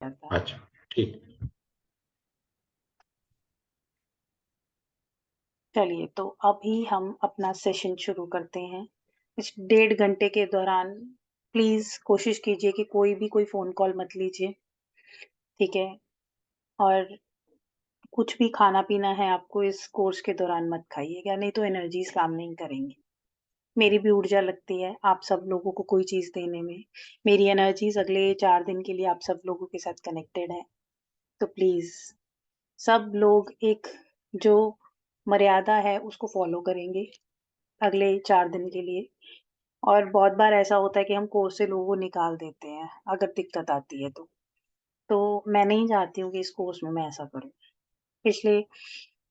करता है। अच्छा, ठीक। चलिए, तो अभी हम अपना सेशन शुरू करते हैं। इस 1.5 घंटे के दौरान प्लीज़ कोशिश कीजिए कि कोई फ़ोन कॉल मत लीजिए, ठीक है? और कुछ भी खाना-पीना है आपको इस कोर्स के दौरान मत खाइएगा, नहीं तो एनर्जीज़ काम नहीं करेंगी। मेरी भी ऊर्जा लगती है आप सब लोगों को कोई चीज़ देने में। मेरी एनर्जीज़ अगले 4 दिन के लिए आप सब लोगों के साथ कनेक्टेड है। तो प्लीज़ सब लोग एक जो मर्यादा है उसको फ़ॉलो करेंगे अगले 4 दिन के लिए। और बहुत बार ऐसा होता है कि हम कोर्स से लोगों को निकाल देते हैं, अगर दिक्कत आती है तो। तो मैं नहीं चाहती हूँ कि इस कोर्स में मैं ऐसा करूँ। पिछले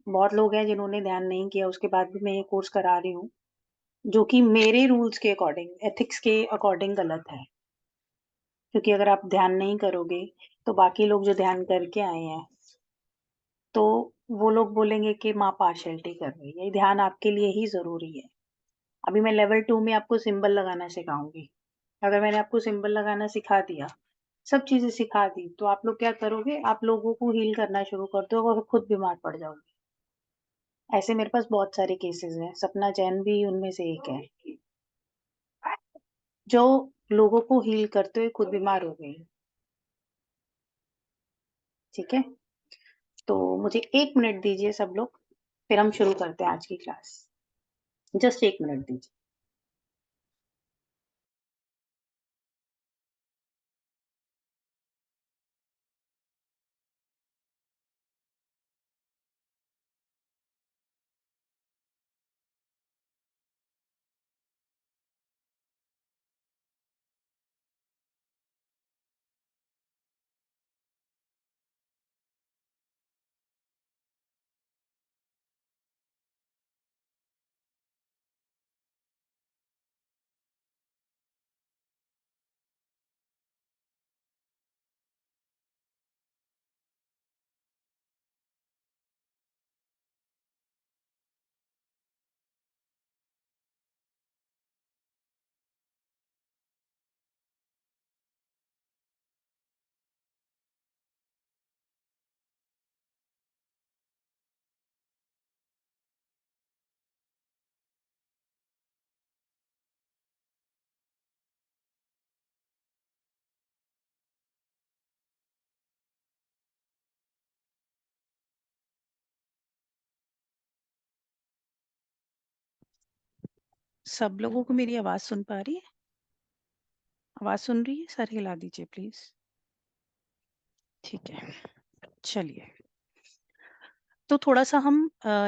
बहुत लोग हैं जिन्होंने ध्यान नहीं किया, उसके बाद भी मैं ये कोर्स करा रही हूँ, जो कि मेरे रूल्स के अकॉर्डिंग, एथिक्स के अकॉर्डिंग गलत है। क्योंकि अगर आप ध्यान नहीं करोगे, तो बाकी लोग जो ध्यान करके आए हैं, तो वो लोग बोलेंगे कि माँ पार्शियलिटी कर रही है। ध्यान आपके लिए ही ज़रूरी है। अभी मैं लेवल 2 में आपको सिंबल लगाना सिखाऊँगी। अगर मैंने आपको सिंबल लगाना सिखा दिया, सब चीज़ें सिखा दी, तो आप लोग क्या करोगे? आप लोगों को हील करना शुरू कर दोगे और खुद बीमार पड़ जाओगे। ऐसे मेरे पास बहुत सारे केसेज़ हैं, सपना जैन भी उनमें से एक है, जो लोगों को हील करते हुए खुद बीमार हो गई, ठीक है? तो मुझे 1 मिनट दीजिए सब लोग, फिर हम शुरू करते हैं आज की क्लास। जस्ट 1 मिनट दीजिए। सब लोगों को मेरी आवाज़ सुन पा रही है? आवाज़ सुन रही है? सर हिला दीजिए प्लीज़। ठीक है, चलिए। तो थोड़ा-सा हम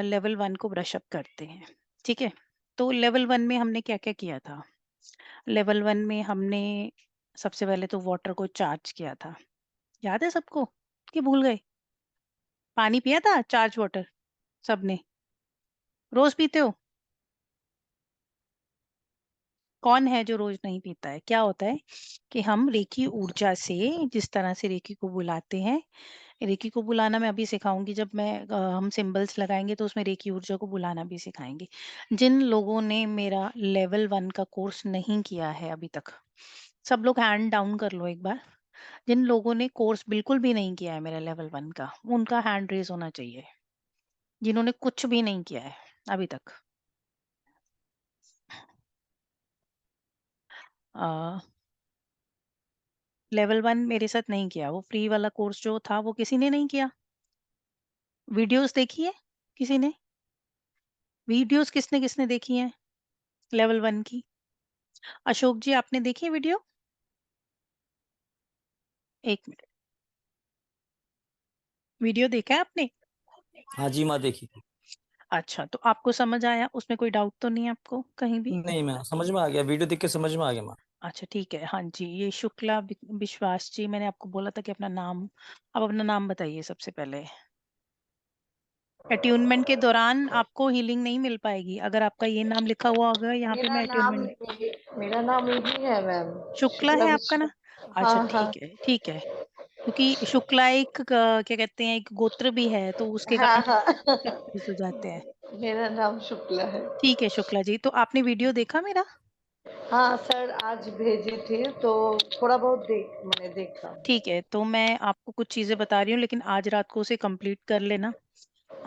लेवल 1 को ब्रश अप करते हैं, ठीक है? तो लेवल 1 में हमने क्या-क्या किया था? लेवल 1 में हमने सबसे पहले तो वाटर को चार्ज किया था। याद है सबको? कि भूल गए? पानी पिया था चार्ज वाटर सबने? रोज़ पीते हो? कौन है जो रोज़ नहीं पीता है? क्या होता है कि हम रेकी ऊर्जा से जिस तरह से रेकी को बुलाते हैं, रेकी को बुलाना मैं अभी सिखाऊँगी जब हम सिंबल्स लगाएँगे तो उसमें रेकी ऊर्जा को बुलाना भी सिखाएँगे। जिन लोगों ने मेरा लेवल 1 का कोर्स नहीं किया है अभी तक, सब लोग हैंड डाउन कर लो एक बार। जिन लोगों ने कोर्स बिल्कुल भी नहीं किया है मेरा लेवल 1 का, उनका हैंड रेज़ होना चाहिए। जिन्होंने कुछ भी नहीं किया है अभी तक। अ, लेवल 1 मेरे साथ नहीं किया, वो फ्री वाला कोर्स जो था वो किसी ने नहीं किया। वीडियोज़ देखी है किसी ने? वीडियोज़ किसने-किसने देखी हैं लेवल 1 की? अशोक जी आपने देखी है वीडियो? 1 मिनट, वीडियो देखा है आपने? हाँ जी, माँ देखी थी। अच्छा, तो आपको समझ आया, उसमें कोई डाउट तो नहीं है आपको कहीं भी? नहीं मैं समझ में आ गया, वीडियो देख के समझ में आ गया माँ। अच्छा ठीक है, हाँ जी, ये शुक्ला विश्वास जी मैंने आपको बोला था कि अपना नाम आप अपना नाम बताइए सबसे पहले। अट्यूनमेंट के दौरान आपको हीलिंग नहीं मिल पाएगी, अगर आपका ये नाम लिखा हुआ होगा यहाँ पे मेरा मैं नाम अट्यूनमेंट मेरा नाम यही है मैम। शुक्ला शुक्ला है आपका ना? विश्वास। अच्छा हाँ हाँ। ठीक है। क्योंकि शुक्ला एक क्या कहते हैं एक गोत्र भी है, तो उसके हाँ कारण हाँ। कंफ्यूज़ हो जाते हैं। मेरा नाम शुक्ला है। ठीक है शुक्ला जी, तो आपने वीडियो देखा मेरा? हाँ सर, आज भेजी थी तो थोड़ा बहुत मैंने देखा। ठीक है, तो मैं आपको कुछ चीज़ें बता रही हूँ, लेकिन आज रात को उसे कंप्लीट कर लेना।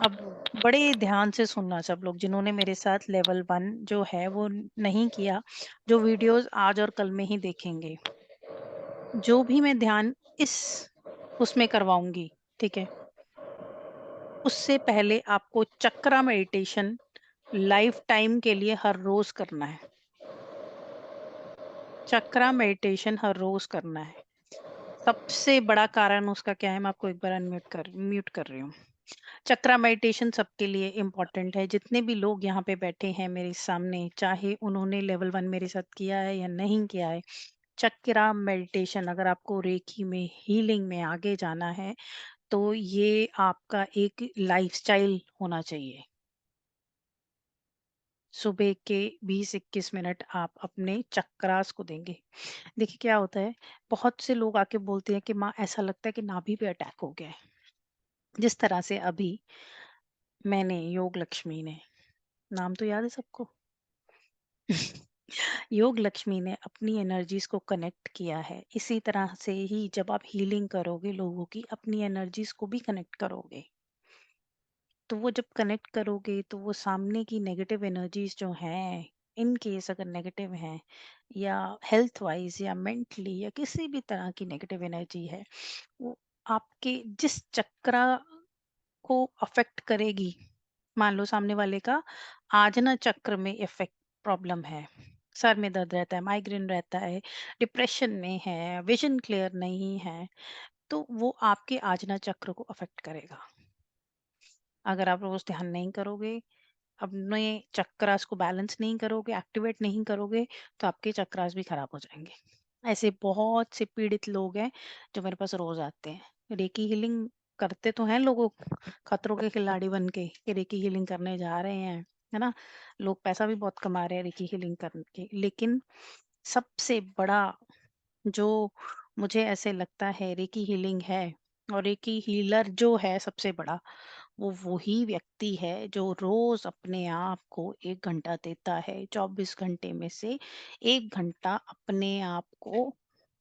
अब बड़े ध्यान से सुनना सब लोग, जिन्होंने मेरे साथ लेवल 1 जो है वो नहीं किया, जो वीडियोज़ आज और कल में ही देखेंगे। जो भी मैं ध्यान इस उसमें करवाऊँगी, ठीक है? उससे पहले आपको चक्रा मेडिटेशन लाइफ टाइम के लिए हर रोज़ करना है। चक्रा मेडिटेशन हर रोज़ करना है। सबसे बड़ा कारण उसका क्या है, मैं आपको एक बार म्यूट कर रही हूँ। चक्रा मेडिटेशन सबके लिए इम्पोर्टेंट है। जितने भी लोग यहाँ पे बैठे हैं मेरे सामने, चाहे उन्होंने लेवल 1 मेरे साथ किया है या नहीं किया है, चक्रा मेडिटेशन अगर आपको रेकी में हीलिंग में आगे जाना है, तो ये आपका एक लाइफ़स्टाइल होना चाहिए। सुबह के 20-21 मिनट आप अपने चक्रास को देंगे। देखिए क्या होता है, बहुत से लोग आके बोलते हैं कि माँ ऐसा लगता है कि नाभि पे अटैक हो गया है। जिस तरह से अभी मैंने योग लक्ष्मी ने, नाम तो याद है सबको? योग लक्ष्मी ने अपनी एनर्जीज को कनेक्ट किया है। इसी तरह से ही जब आप हीलिंग करोगे लोगों की, अपनी एनर्जीज को भी कनेक्ट करोगे। तो वो जब कनेक्ट करोगे तो वो सामने की नेगेटिव एनर्जीज जो हैं, इन केस अगर नेगेटिव हैं या हेल्थ वाइज या मेंटली या किसी भी तरह की नेगेटिव एनर्जी है, वो आपके जिस चक्रा को अफेक्ट करेगी। मान लो सामने वाले का आजना चक्र में इफेक्ट प्रॉब्लम है, सर में दर्द रहता है, माइग्रेन रहता है, डिप्रेशन में है, विजन क्लियर नहीं है, तो वो आपके आजना चक्र को अफेक्ट करेगा। अगर आप रोज ध्यान नहीं करोगे, अपने चक्रास को बैलेंस नहीं करोगे, एक्टिवेट नहीं करोगे, तो आपके चक्रास भी खराब हो जाएंगे। ऐसे बहुत से पीड़ित लोग हैं जो मेरे पास रोज आते हैं। रेकी हीलिंग करते तो हैं लोगों, खतरों के खिलाड़ी बन के कि रेकी हीलिंग करने जा रहे हैं, है ना? लोग पैसा भी बहुत कमा रहे हैं रेकी हीलिंग करके, लेकिन सबसे बड़ा जो मुझे ऐसे लगता है रेकी हीलिंग है, और रेकी हीलर जो है सबसे बड़ा, वो वही व्यक्ति है जो रोज अपने आप को 1 घंटा देता है। 24 घंटे में से 1 घंटा अपने आप को,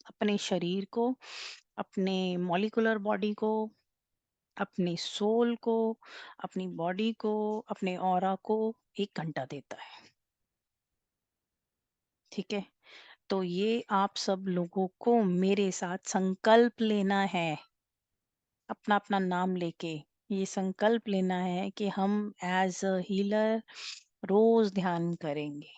अपने शरीर को, अपने मॉलिक्यूलर बॉडी को, अपने सोल को, अपनी बॉडी को, अपने ऑरा को 1 घंटा देता है। ठीक है, तो ये आप सब लोगों को मेरे साथ संकल्प लेना है, अपना अपना नाम लेके ये संकल्प लेना है कि हम एज अ हीलर रोज ध्यान करेंगे।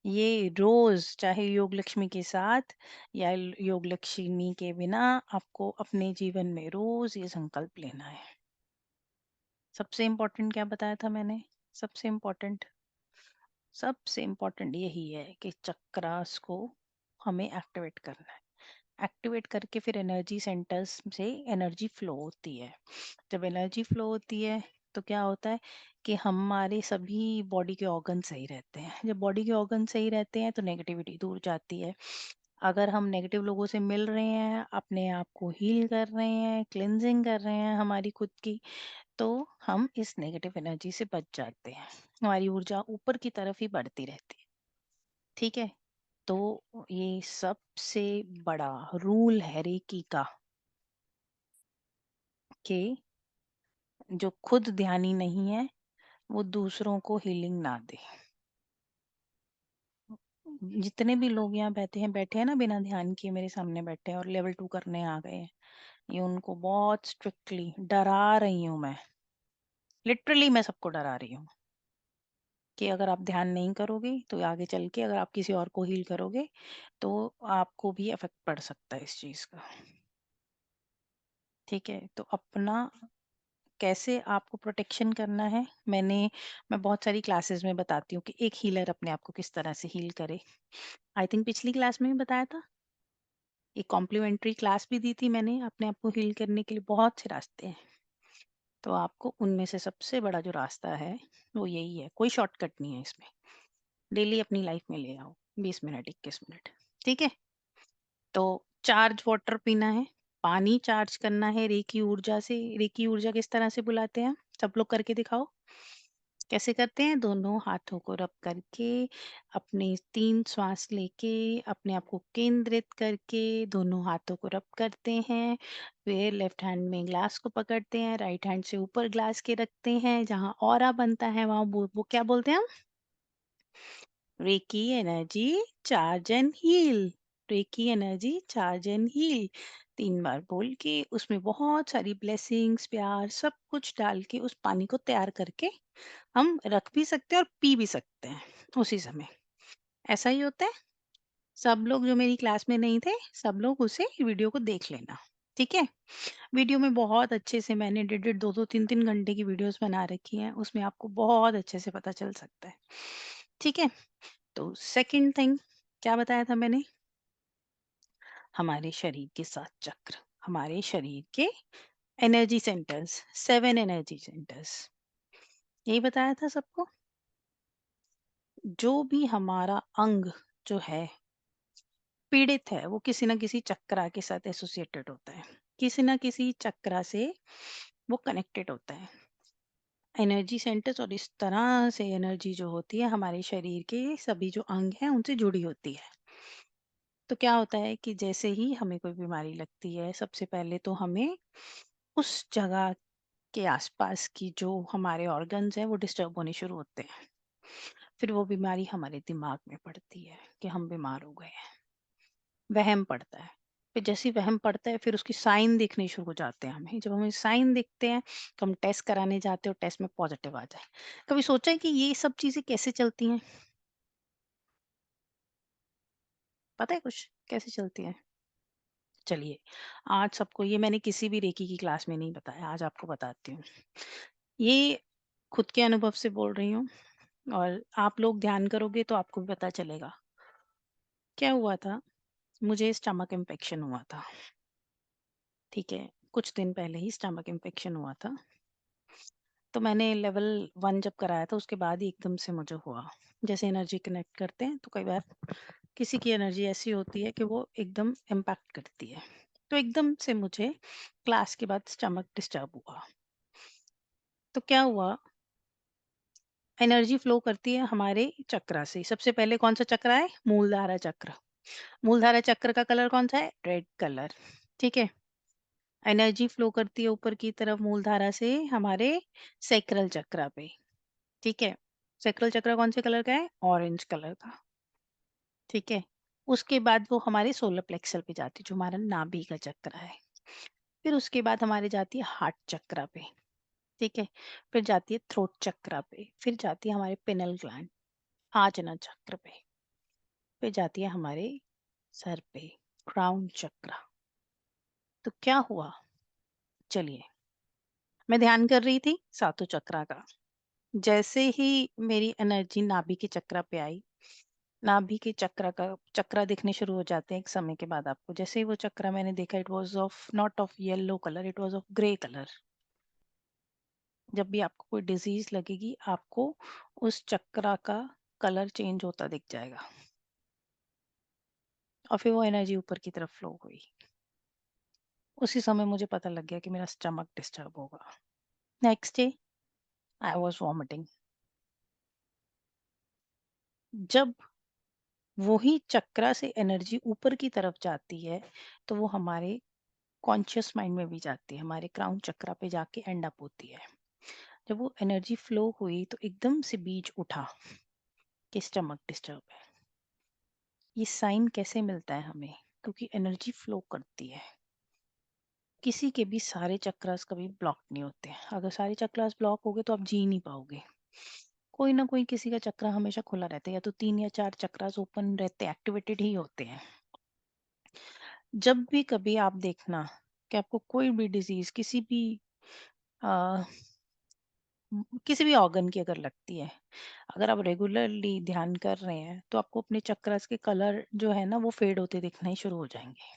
ये रोज, चाहे योग लक्ष्मी के साथ या योग लक्ष्मी के बिना, आपको अपने जीवन में रोज ये संकल्प लेना है। सबसे इम्पोर्टेंट क्या बताया था मैंने? सबसे इम्पोर्टेंट, सबसे इम्पोर्टेंट यही है कि चक्रास को हमें एक्टिवेट करना है। एक्टिवेट करके फिर एनर्जी सेंटर्स से एनर्जी फ्लो होती है। जब एनर्जी फ्लो होती है तो क्या होता है कि हमारे सभी बॉडी के ऑर्गन सही रहते हैं। जब बॉडी के ऑर्गन सही रहते हैं तो नेगेटिविटी दूर जाती है। अगर हम नेगेटिव लोगों से मिल रहे हैं, अपने आप को हील कर रहे हैं, क्लिनजिंग कर रहे हैं हमारी खुद की, तो हम इस नेगेटिव एनर्जी से बच जाते हैं। हमारी ऊर्जा ऊपर की तरफ ही बढ़ती रहती है। ठीक है, तो ये सबसे बड़ा रूल है रेकी का कि जो खुद ध्यानी नहीं है वो दूसरों को हीलिंग ना दे। जितने भी लोग यहाँ बैठे हैं ना बिना ध्यान किए मेरे सामने बैठे हैं और लेवल 2 करने आ गए हैं, ये उनको बहुत स्ट्रिक्टली डरा रही हूँ मैं। लिटरली मैं सबको डरा रही हूँ कि अगर आप ध्यान नहीं करोगे तो आगे चल के अगर आप किसी और को हील करोगे तो आपको भी इफेक्ट पड़ सकता है इस चीज का। ठीक है, तो अपना कैसे आपको प्रोटेक्शन करना है, मैं बहुत सारी क्लासेस में बताती हूँ कि एक हीलर अपने आप को किस तरह से हील करे। आई थिंक पिछली क्लास में भी बताया था, एक कॉम्प्लीमेंट्री क्लास भी दी थी मैंने। अपने आप को हील करने के लिए बहुत से रास्ते हैं, तो आपको उनमें से सबसे बड़ा जो रास्ता है वो यही है। कोई शॉर्टकट नहीं है इसमें। डेली अपनी लाइफ में ले आओ 20 मिनट, 21 मिनट। ठीक है, तो चार्ज वाटर पीना है, पानी चार्ज करना है रेकी ऊर्जा से। रेकी ऊर्जा किस तरह से बुलाते हैं, सब लोग करके दिखाओ। कैसे करते हैं? दोनों हाथों को रब करके, अपने 3 श्वास लेके, अपने आप को केंद्रित करके दोनों हाथों को रब करते हैं। फिर लेफ्ट हैंड में ग्लास को पकड़ते हैं, राइट हैंड से ऊपर ग्लास के रखते हैं। जहाँ ऑरा बनता है वहाँ वो क्या बोलते हैं हम? Reiki energy charge and heal. Reiki energy charge and heal 3 बार बोल के उसमें बहुत सारी ब्लेसिंग्स, प्यार सब कुछ डाल के उस पानी को तैयार करके हम रख भी सकते हैं और पी भी सकते हैं उसी समय। ऐसा ही होता है। सब लोग जो मेरी क्लास में नहीं थे, सब लोग उसे वीडियो को देख लेना। ठीक है? वीडियो में बहुत अच्छे से मैंने डेढ़-डेढ़, 2-2, 3-3 घंटे की वीडियोस बना रखी हैं। उसमें आपको बहुत अच्छे से पता चल सकता है। ठीक है? तो सेकंड थिंग क्या बताया था मैंने? हमारे शरीर के 7 चक्र, हमारे शरीर के एनर्जी सेंटर्स, 7 एनर्जी सेंटर्स। यही बताया था सबको? जो भी हमारा अंग जो है पीड़ित है, वो किसी न किसी चक्रा के साथ एसोसिएटेड होता है। किसी न किसी चक्रा से वो कनेक्टेड होता है। एनर्जी सेंटर्स और इस तरह से एनर्जी जो होती है हमारे शरीर के सभी जो अंग हैं उनसे जुड़ी होती है। तो क्या होता है कि जैसे ही हमें कोई बीमारी लगती है, सबसे पहले तो हमें उस जगह के आसपास की जो हमारे ऑर्गन्स हैं वो डिस्टर्ब होने शुरू होते हैं। फिर वो बीमारी हमारे दिमाग में पड़ती है कि हम बीमार हो गए हैं। वहम पड़ता है। फिर जैसे ही वहम पड़ता है फिर उसकी साइन दिखने शुरू हो जाते हैं हमें। जब हमें साइन दिखते हैं तो हम टेस्ट कराने जाते हैं और टेस्ट में पॉजिटिव आ जाए। कभी सोचा है कि ये सब चीजें कैसे चलती हैं? पता है कुछ कैसे चलती हैं? चलिए, आज सबको ये मैंने किसी भी रेकी की क्लास में नहीं बताया, आज आपको बताती हूँ। ये खुद के अनुभव से बोल रही हूँ और आप लोग ध्यान करोगे तो आपको भी पता चलेगा। क्या हुआ था, मुझे स्टमक इन्फेक्शन हुआ था। ठीक है, कुछ दिन पहले ही स्टमक इन्फेक्शन हुआ था। तो मैंने लेवल 1 जब कराया था उसके बाद ही एकदम से मुझे हुआ। जैसे एनर्जी कनेक्ट करते हैं तो कई बार किसी की एनर्जी ऐसी होती है कि वो एकदम इम्पैक्ट करती है। तो एकदम से मुझे क्लास के बाद स्टमक डिस्टर्ब हुआ। तो क्या हुआ, एनर्जी फ्लो करती है हमारे चक्रा से। सबसे पहले कौन सा चक्र है? मूलधारा चक्र। मूलधारा चक्र का कलर कौन सा है? Red colour. ठीक है। एनर्जी फ्लो करती है ऊपर की तरफ मूलधारा से हमारे सैक्रल चक्रा पे। ठीक है। सैक्रल चक्र कौन से कलर का है? ऑरेंज कलर का। ठीक है। उसके बाद वो हमारे सोलर प्लेक्सस पे जाती है जो हमारा नाभि का चक्र है। फिर उसके बाद हमारे जाती है हार्ट चक्रा पे। ठीक है। फिर जाती है थ्रोट चक्रा पे, फिर जाती है हमारे पिनल ग्लैंड, आजना चक्र पे, फिर जाती है हमारे सर पे, क्राउन चक्रा। तो क्या हुआ? चलिए, मैं ध्यान कर रही थी सातों चक्रा का। जैसे ही मेरी एनर्जी नाभि के चक्रा पे आई, नाभि के चक्र का चक्रा दिखने शुरू हो जाते हैं एक समय के बाद आपको। जैसे ही वो चक्रा मैंने देखा, it was of not of yellow colour, it was of grey colour. जब भी आपको कोई डिजीज लगेगी आपको उस चक्रा का कलर चेंज होता दिख जाएगा। और फिर वो एनर्जी ऊपर की तरफ फ्लो हुई। उसी समय मुझे पता लग गया कि मेरा स्टमक डिस्टर्ब होगा। Next day I was vomiting. जब वही चक्रा से एनर्जी ऊपर की तरफ जाती है तो वो हमारे कॉन्शियस माइंड में भी जाती है, हमारे क्राउन चक्रा पे जाके एंड अप होती है। जब वो एनर्जी फ्लो हुई तो एकदम से बीज उठा कि स्टमक डिस्टर्ब है। ये साइन कैसे मिलता है हमें? क्योंकि एनर्जी फ्लो करती है। किसी के भी सारे चक्रास कभी ब्लॉक नहीं होते। अगर सारे चक्रास ब्लॉक हो गए तो आप जी नहीं पाओगे। कोई ना कोई किसी का चक्रा हमेशा खुला रहता है, या तो 3 या 4 चक्रास ओपन रहते, एक्टिवेटेड ही होते हैं। जब भी कभी आप देखना कि आपको कोई भी डिजीज किसी भी ऑर्गन की अगर लगती है, अगर आप रेगुलरली ध्यान कर रहे हैं तो आपको अपने चक्रास के कलर जो है ना वो फेड होते दिखना ही शुरू हो जाएंगे।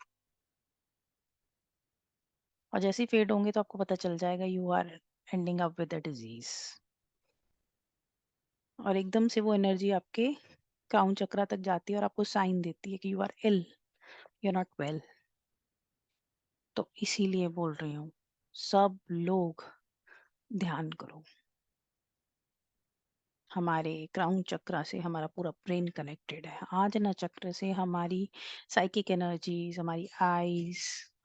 और जैसे ही फेड होंगे तो आपको पता चल जाएगा you are ending up with the disease. और एकदम से वो एनर्जी आपके क्राउन चक्रा तक जाती है और आपको साइन देती है कि you are ill, you are not well. तो इसीलिए बोल रही हूँ, सब लोग ध्यान करो। हमारे क्राउन चक्रा से हमारा पूरा ब्रेन कनेक्टेड है। आजना चक्र से हमारी साइकिक एनर्जीज, हमारी आईज,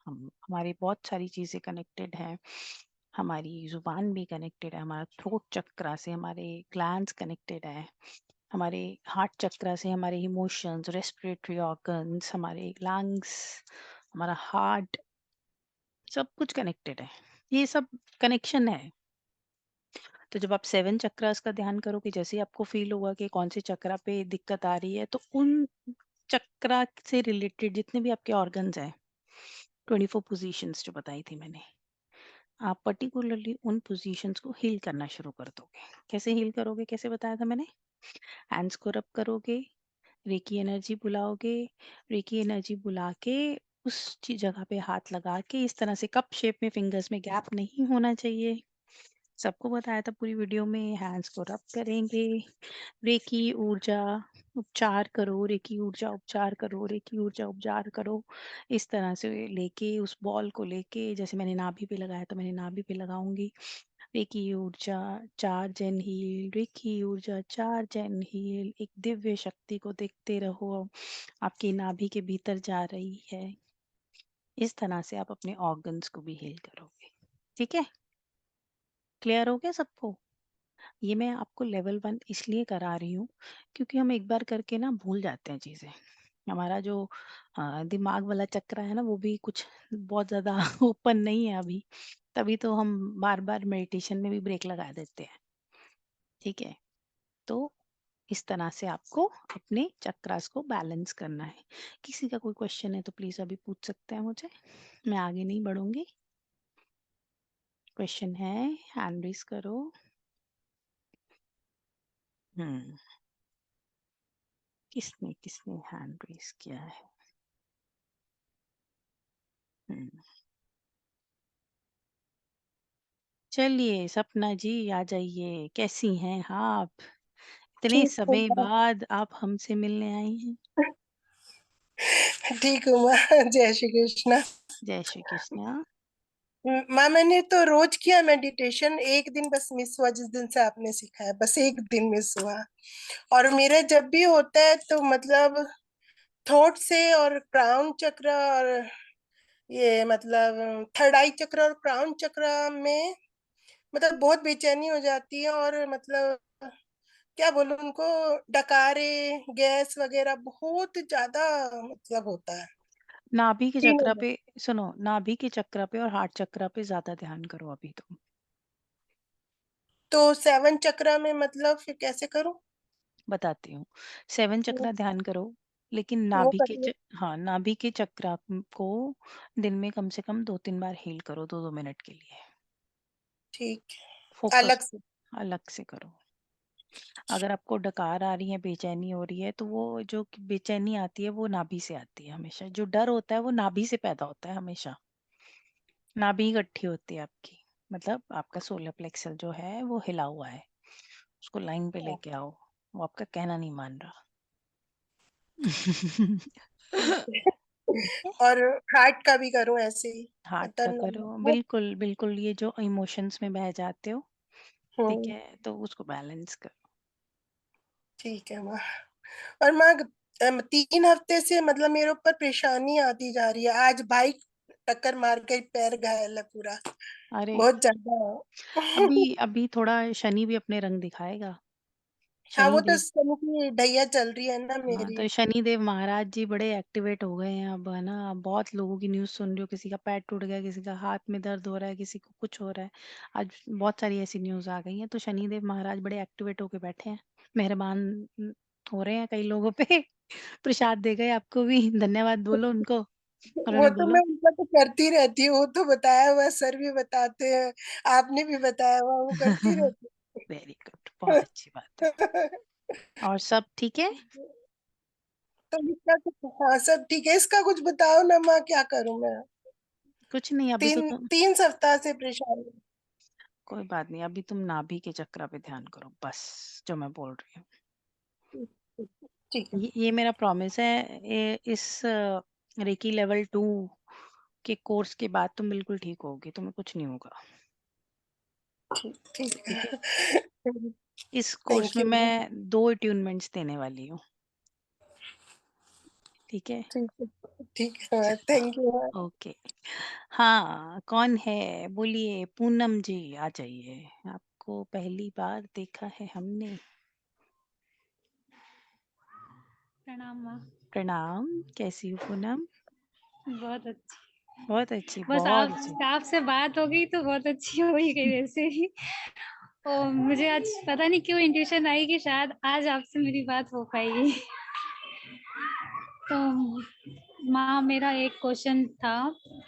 हम हमारी बहुत सारी चीज़ें कनेक्टेड हैं। हमारी ज़ुबान भी कनेक्टेड है, हमारा थ्रोट चक्रा से हमारे ग्लैंड्स कनेक्टेड है, हमारे हार्ट चक्रा से हमारे इमोशंस, रेस्पिरेटरी ऑर्गन्स, हमारे लंग्स, हमारा हार्ट, सब कुछ कनेक्टेड है। ये सब कनेक्शन है। तो जब आप 7 चक्रास का ध्यान करोगे, जैसे ही आपको फ़ील होगा कि कौन से चक्रा पे दिक्कत आ रही है, तो उन चक्रा से रिलेटेड जितने भी आपके ऑर्गन्स हैं, 24 पोज़ीशंस जो बताई थी मैंने, आप पर्टिकुलरली उन पोज़ीशंस को हील करना शुरू कर दोगे। कैसे हील करोगे, कैसे बताया था मैंने? हैंड्स को रब करोगे, रेकी एनर्जी बुलाओगे, रेकी एनर्जी बुला के उस जगह पे हाथ लगा के इस तरह से कप शेप में, फिंगर्स में गैप नहीं होना चाहिए। सबको बताया था पूरी वीडियो में। हैंड्स को रब करेंगे, रेकी ऊर्जा उपचार करो, रेकी ऊर्जा उपचार करो, रेकी ऊर्जा उपचार करो। इस तरह से लेके उस बॉल को लेके, जैसे मैंने नाभि पे लगाया तो मैंने नाभि पे लगाऊंगी। रेकी ऊर्जा चार्ज एंड हील, रेकी ऊर्जा चार्ज एंड हील। एक दिव्य शक्ति को देखते रहो, आपकी नाभि के भीतर जा रही है। इस तरह से आप अपने ऑर्गन्स को भी हील करोगे। ठीक है, क्लियर हो गया सबको? ये मैं आपको लेवल 1 इसलिए करा रही हूँ क्योंकि हम एक बार करके ना भूल जाते हैं चीज़ें। हमारा जो दिमाग वाला चक्र है ना, वो भी कुछ बहुत ज़्यादा ओपन नहीं है अभी। तभी तो हम बार-बार मेडिटेशन में भी ब्रेक लगा देते हैं। ठीक है? तो इस तरह से आपको अपने चक्रास को बैलेंस करना है। किसी का कोई क्वेश्चन है तो प्लीज़ अभी पूछ सकते हैं मुझे। मैं आगे नहीं बढ़ूँगी। क्वेश्चन है, हैंड रेज़ करो। हुँ, किसने हैंड रेज़ किया है? हुँ। चलिए सपना जी आ जाइए, कैसी हैं आप? इतने ठीक हूँ समय माँ। बाद आप हमसे मिलने आई हैं। ठीक हूँ माँ। जय श्री कृष्णा। जय श्री कृष्णा। माँ मैंने तो रोज किया मेडिटेशन, एक दिन बस मिस हुआ जिस दिन से आपने सिखाया, बस एक दिन मिस हुआ। और मेरा जब भी होता है तो मतलब थॉट से और क्राउन चक्र और ये मतलब थर्ड आई चक्र और क्राउन चक्र में मतलब बहुत बेचैनी हो जाती है, और मतलब क्या बोलूं उनको, डकारे गैस वगैरह बहुत ज्यादा मतलब होता है। नाभि के तीनों चक्र में। पे सुनो, नाभि के चक्र पे और हार्ट चक्र पे ज़्यादा ध्यान करो अभी तो। तो 7 चक्र में मतलब फिर कैसे करूं? बताती हूँ। 7 वो चक्र ध्यान करो, लेकिन वो नाभि के करिए। हाँ, नाभि के चक्र को दिन में कम से कम 2-3 बार हील करो, 2-2 मिनट के लिए। ठीक है, फोकस अलग से। अलग से करो। अगर आपको डकार आ रही है, बेचैनी हो रही है, तो वो जो बेचैनी आती है वो नाभि से आती है हमेशा। जो डर होता है वो नाभि से पैदा होता है हमेशा। नाभि इकट्ठी होती है आपकी, मतलब आपका सोलर प्लेक्सस जो है वो हिला हुआ है। उसको लाइन पे लेके आओ। वो आपका कहना नहीं मान रहा। ठीक है, और हार्ट का भी करूं ऐसे ही? हार्ट का करो, मतलब बिल्कुल बिल्कुल। ये जो इमोशंस में बह जाते हो, ठीक हम्म, है, तो उसको बैलेंस करो। ठीक है माँ। और माँ 3 हफ्ते से मतलब मेरे ऊपर परेशानी आती जा रही है। आज बाइक टक्कर मार गई, पैर घायल है पूरा, अरे, बहुत ज्यादा। अभी अभी थोड़ा शनि भी अपने रंग दिखाएगा। हाँ, शनि वो तो देव, सन की ढैया चल रही है ना हाँ, मेरी। तो शनिदेव महाराज जी बड़े एक्टिवेट हो गए हैं अब, है ना। बहुत लोगों की न्यूज़ सुन रही हो, किसी का पैर टूट गया, किसी का हाथ में दर्द हो रहा है, किसी को कुछ हो रहा है। आज बहुत सारी ऐसी न्यूज़ आ गई हैं, तो शनिदेव महाराज बड़े एक्टिवेट होके बैठे हैं। मेहरबान हो रहे हैं कई लोगों पे। प्रसाद दे गए आपको भी, धन्यवाद बोलो उनको। और वो उन्हें तो बोलो मैं उनका तो करती रहती हूँ, वो तो बताया हुआ, सर भी बताते हैं, आपने भी बताया हुआ, वो करती रहती वेरी गुड, बहुत अच्छी बात है। है। और सब ठीक है? तो इसका तो हाँ सब ठीक है, इसका कुछ बताओ ना माँ, क्या करूँ मैं? कुछ नहीं, अभी तो तीन तुम, 3 सप्ताह से परेशान कोई बात नहीं, अभी तुम नाभि के चक्र पे ध्यान करो बस, जो मैं बोल रही हूँ। हूँ। ठीक है। ये मेरा प्रॉमिस है। इस रेकी लेवल 2 के कोर्स के बाद तुम बिल्कुल ठीक होगी, तुम्हें कुछ नहीं होगा। ठीक ठीक ठीक है? है। इस कोर्स थैंक में यू मैम। मैं 2 अट्यूनमेंट्स देने वाली हूँ, ठीक है? ठीक है, थैंक यू मैम। ओके। हाँ, कौन है? बोलिए पूनम जी आ जाइए। आपको पहली बार देखा है हमने। प्रणाम माँ। प्रणाम, कैसी हो पूनम? बहुत अच्छी। बहुत अच्छी, बस बहुत अच्छी। आपसे बात हो गई तो बहुत अच्छी हो ही गई वैसे ही। और मुझे आज पता नहीं क्यों इंट्यूशन आई कि शायद आज आपसे मेरी बात हो पाएगी। तो माँ मेरा एक क्वेश्चन था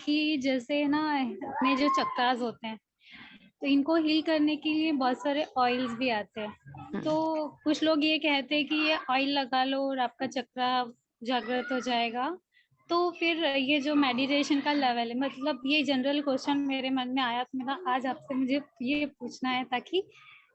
कि जैसे ना अपने जो चक्रास होते हैं तो इनको हील करने के लिए बहुत सारे ऑयल्स भी आते हैं। तो कुछ लोग ये कहते हैं कि ये ऑयल लगा लो और आपका चक्रा जागृत हो जाएगा। तो फिर ये जो मेडिटेशन का लेवल है, मतलब ये जनरल क्वेश्चन मेरे मन में आया तो मेरा आज आपसे मुझे ये पूछना है, ताकि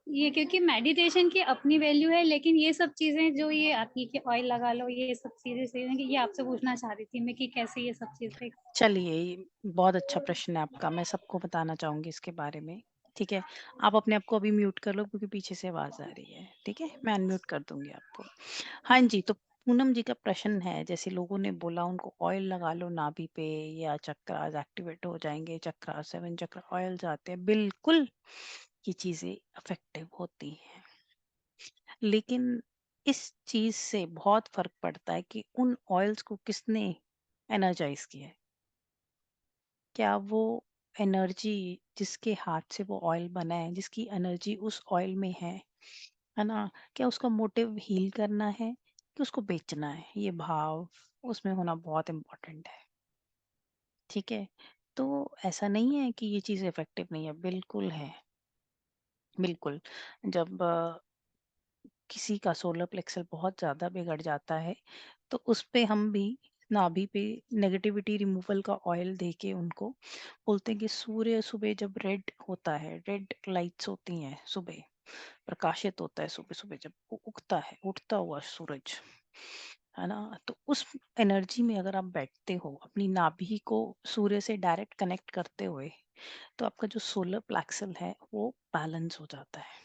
ये, क्योंकि मेडिटेशन की अपनी वैल्यू है, लेकिन ये सब चीजें जो ये आती है कि ऑयल लगा लो, ये सब चीजें सही है कि ये आपसे पूछना चाह रही थी मैं कि कैसे ये सब चीजें। चलिए, ये बहुत अच्छा प्रश्न है आपका, मैं सबको बताना चाहूँगी इसके बारे में, ठीक है? आप अपने आप को अभी म्यूट कर लो क्योंकि पीछे से आवाज़ आ रही है, ठीक है? मैं अनम्यूट कर दूँगी आपको। हाँ जी, तो पूनम जी का प्रश्न है, जैसे लोगों ने बोला उनको ऑयल लगा लो नाभि पे या चक्रास एक्टिवेट हो जाएँगे, चक्रास 7 चक्र ऑयल्स आते हैं, बिल्कुल ये चीज़ें इफेक्टिव होती हैं। लेकिन इस चीज़ से बहुत फ़र्क पड़ता है कि उन ऑयल्स को किसने एनर्जाइज़ किया है। क्या वो एनर्जी जिसके हाथ से वो ऑयल बना है, जिसकी एनर्जी उस ऑयल में है ना? क्या उसका मोटिव हील करना है कि उसको बेचना है? ये भाव उसमें होना बहुत इम्पोर्टेंट है, ठीक है? तो ऐसा नहीं है कि ये चीज़ इफेक्टिव नहीं है, बिल्कुल है, बिल्कुल। जब किसी का सोलर प्लेक्सस बहुत ज़्यादा बिगड़ जाता है, तो उस पे हम भी नाभि पे नेगेटिविटी रिमूवल का ऑयल दे के उनको बोलते हैं कि सूर्य सुबह जब रेड होता है, रेड लाइट्स होती हैं सुबह, प्रकाशित होता है सुबह सुबह जब वो उगता है, उठता हुआ सूरज, है ना? तो उस एनर्जी में अगर आप बैठते हो अपनी नाभि को सूर्य से डायरेक्ट कनेक्ट करते हुए, तो आपका जो सोलर प्लेक्सल है वो बैलेंस हो जाता है।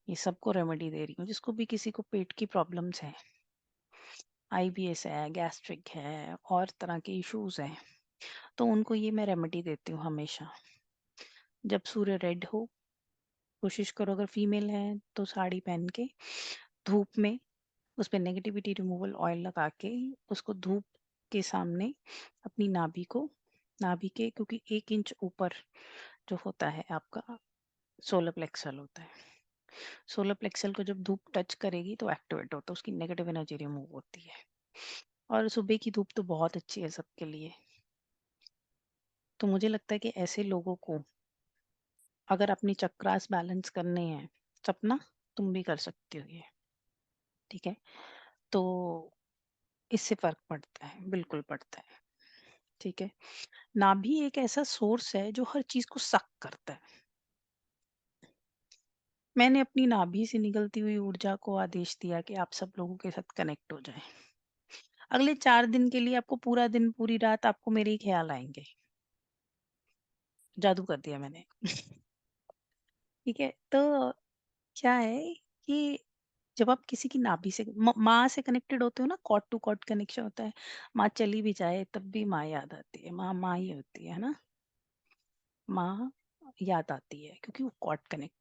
ये सबको रेमेडी दे रही हूँ, जिसको भी किसी को पेट की प्रॉब्लम्स है, आईबीएस है, गैस्ट्रिक है और तरह के इश्यूज हैं, तो उनको ये मैं रेमेडी देती हूँ हमेशा। जब सूर्य रेड हो, कोशिश करो अगर फीमेल है तो साड़ी पहन के धूप में उस पे नेगेटिविटी रिमूवल ऑयल लगा के उसको धूप के सामने अपनी नाभि के, क्योंकि 1 इंच ऊपर जो होता है आपका सोलर प्लेक्सल होता है, सोलर प्लेक्सल को जब धूप टच करेगी तो एक्टिवेट होता है, उसकी नेगेटिव एनर्जी रिमूव होती है। और सुबह की धूप तो बहुत अच्छी है सबके लिए। तो मुझे लगता है कि ऐसे लोगों को अगर अपनी चक्रास बैलेंस करने हैं, सपना तुम भी कर सकती हो ये, ठीक है? तो इससे फर्क पड़ता है, बिल्कुल पड़ता है, ठीक है? नाभि एक ऐसा सोर्स है जो हर चीज को सक करता है। मैंने अपनी नाभि से निकलती हुई ऊर्जा को आदेश दिया कि आप सब लोगों के साथ कनेक्ट हो जाएं। अगले 4 दिन के लिए आपको पूरा दिन पूरी रात आपको मेरे ही ख्याल आएंगे। जादू कर दिया मैंने। ठीक है, तो क्या है कि जब आप किसी की नाभि से माँ से कनेक्टेड होते हो ना, कॉर्ड टू कॉर्ड कनेक्शन होता है। माँ चली भी जाए तब भी माँ याद आती है, माँ माँ ही होती है ना? माँ याद आती है क्योंकि वो कॉर्ड कनेक्ट।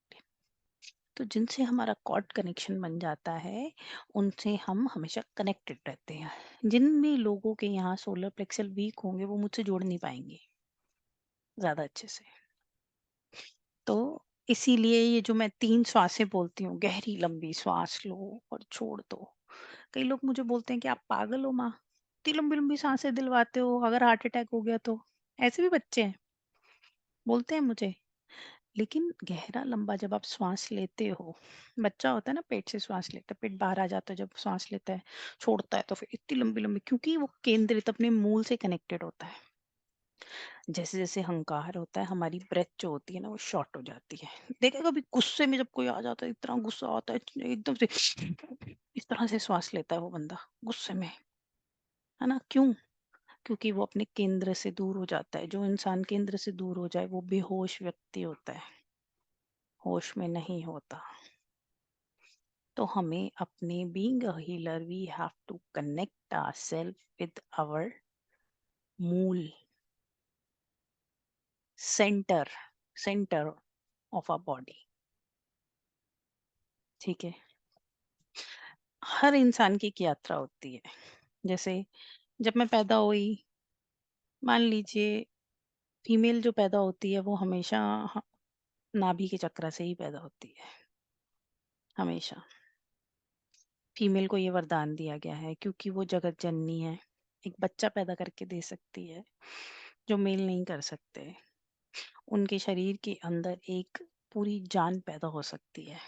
तो जिनसे हमारा कॉर्ड कनेक्शन बन जाता है उनसे हम हमेशा कनेक्टेड रहते हैं। जिन भी लोगों के यहाँ सोलर प्लेक्सल वीक होंगे वो मुझसे जुड़ नहीं पाएंगे ज्यादा अच्छे से। तो इसीलिए ये जो मैं 3 श्वासें बोलती हूँ, गहरी लंबी श्वास लो और छोड़ दो। कई लोग मुझे बोलते हैं कि आप पागल हो माँ, इतनी लंबी लंबी सांसें दिलवाते हो, अगर हार्ट अटैक हो गया तो। ऐसे भी बच्चे हैं, बोलते हैं मुझे। लेकिन गहरा लंबा जब आप श्वास लेते हो, बच्चा होता है ना पेट से श्वास लेता है, पेट बाहर आ जाता है जब श्वास लेता है, छोड़ता है तो फिर इतनी लंबी लंबी, क्योंकि वो केंद्रित अपने मूल से कनेक्टेड होता है। जैसे जैसे हंकार होता है हमारी ब्रेथ जो होती है ना वो शॉर्ट हो जाती है। देखा कभी गुस्से में जब कोई आ जाता है, इतना गुस्सा आता है एकदम से इस तरह से श्वास लेता है वो बंदा गुस्से में, है ना? क्यों? क्योंकि वो अपने केंद्र से दूर हो जाता है। जो इंसान केंद्र से दूर हो जाए वो बेहोश व्यक्ति होता है, होश में नहीं होता। तो हमें अपने being a healer we have to connect ourselves with our मूल centre centre of our body. ठीक है, हर इंसान की एक यात्रा होती है। जैसे जब मैं पैदा हुई, मान लीजिए फीमेल जो पैदा होती है वो हमेशा ह- नाभि के चक्र से ही पैदा होती है, हमेशा। फीमेल को ये वरदान दिया गया है क्योंकि वो जगत जननी है, एक बच्चा पैदा करके दे सकती है जो मेल नहीं कर सकते। उनके शरीर के अंदर एक पूरी जान पैदा हो सकती है।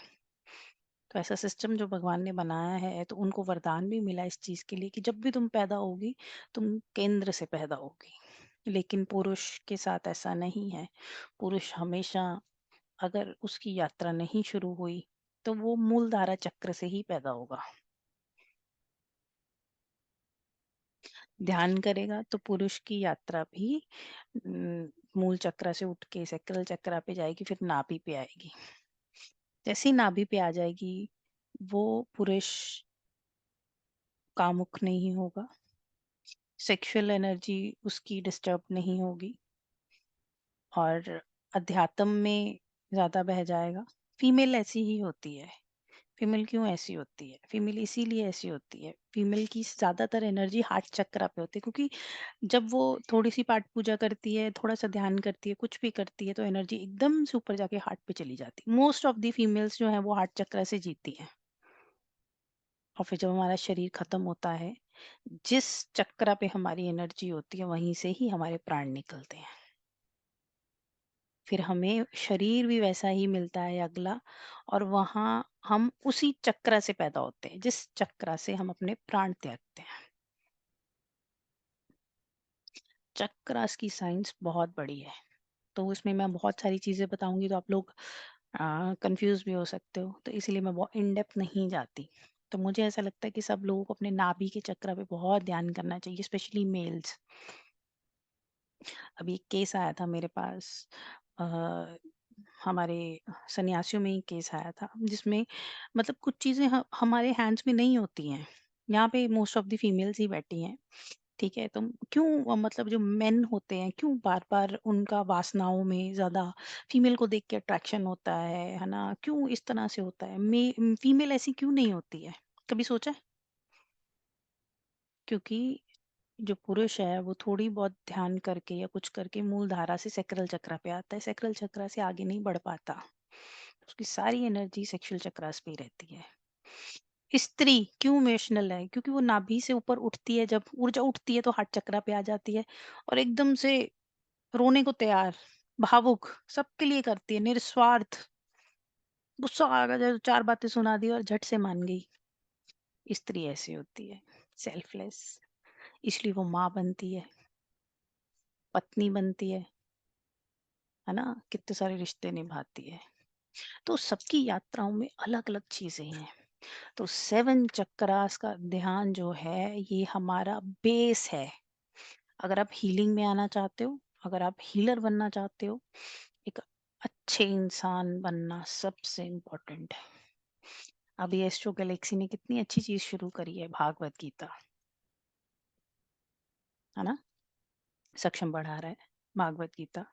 तो ऐसा सिस्टम जो भगवान ने बनाया है, तो उनको वरदान भी मिला इस चीज के लिए कि जब भी तुम पैदा होगी, तुम केंद्र से पैदा होगी। लेकिन पुरुष के साथ ऐसा नहीं है। पुरुष हमेशा, अगर उसकी यात्रा नहीं शुरू हुई, तो वो मूलधारा चक्र से ही पैदा होगा। ध्यान करेगा तो पुरुष की यात्रा भी मूल चक्र से उठ के सैक्रल चक्र पे जाएगी, फिर नाभि पे आएगी। जैसे ही नाभि पे आ जाएगी, वो पुरुष कामुक नहीं होगा, सेक्सुअल एनर्जी उसकी डिस्टर्ब नहीं होगी, और अध्यात्म में ज्यादा बह जाएगा। फीमेल ऐसी ही होती है। फीमेल क्यों ऐसी होती है? फीमेल इसीलिए ऐसी होती है, फीमेल की ज्यादातर एनर्जी हार्ट चक्र पे होती है, क्योंकि जब वो थोड़ी सी पाठ पूजा करती है, थोड़ा सा ध्यान करती है, कुछ भी करती है, तो एनर्जी एकदम से ऊपर जाके हार्ट पे चली जाती है। मोस्ट ऑफ दी फीमेल्स जो है वो हार्ट चक्र से जीती है। और फिर जब हमारा शरीर खत्म होता है, जिस चक्र पे हमारी एनर्जी होती है, वहीं से ही हमारे प्राण निकलते हैं। फिर हमें शरीर भी वैसा ही मिलता है अगला, और वहां हम उसी चक्र से पैदा होते हैं जिस चक्र से हम अपने प्राण त्यागते हैं। चक्रास की साइंस बहुत बड़ी है, तो उसमें मैं बहुत सारी चीजें बताऊंगी तो आप लोग कंफ्यूज भी हो सकते हो, तो इसीलिए मैं बहुत इन डेप्थ नहीं जाती। तो मुझे ऐसा लगता है कि सब लोगों को अपने नाभि के चक्र पे बहुत ध्यान करना चाहिए, स्पेशली मेल्स। अभी एक केस आया था मेरे पास, अ, हमारे सन्यासियों में ही केस आया था, जिसमें मतलब कुछ चीजें हमारे हैंड्स में नहीं होती हैं। यहाँ पे मोस्ट ऑफ द फीमेल्स ही बैठी हैं। ठीक है, तो क्यों मतलब जो मेन होते हैं, क्यों बार बार उनका वासनाओं में ज्यादा फीमेल को देख के अट्रैक्शन होता है ना? क्यों इस तरह से होता है? फीमेल ऐसी क्यों नहीं होती है? कभी सोचा है? क्योंकि जो पुरुष है वो थोड़ी बहुत ध्यान करके या कुछ करके मूल धारा से सैक्रल चक्र पे आता है, सैक्रल चक्र से आगे नहीं बढ़ पाता। उसकी सारी एनर्जी सेक्सुअल चक्रास पे ही रहती है। स्त्री क्यों इमोशनल है? क्योंकि वो नाभि से ऊपर उठती है, जब ऊर्जा उठती है तो हार्ट चक्र पे आ जाती है, और एकदम से रोने को तैयार, भावुक, सबके लिए करती है, निस्वार्थ। गुस्सा आ गया तो चार बातें सुना दी और झट से मान गई। स्त्री ऐसी होती है, सेल्फलेस। इसलिए वो माँ बनती है, पत्नी बनती है ना? कितने सारे रिश्ते निभाती है। तो सबकी यात्राओं में अलग अलग चीजें हैं। तो 7 चक्रास का ध्यान जो है, ये हमारा बेस है। अगर आप हीलिंग में आना चाहते हो, अगर आप हीलर बनना चाहते हो, एक अच्छे इंसान बनना सबसे इम्पोर्टेंट है। अभी एस्ट्रो गैलेक्सी ने कितनी अच्छी चीज शुरू करी है, भागवत गीता, है ना? सक्षम बढ़ा रहा है भागवत गीता।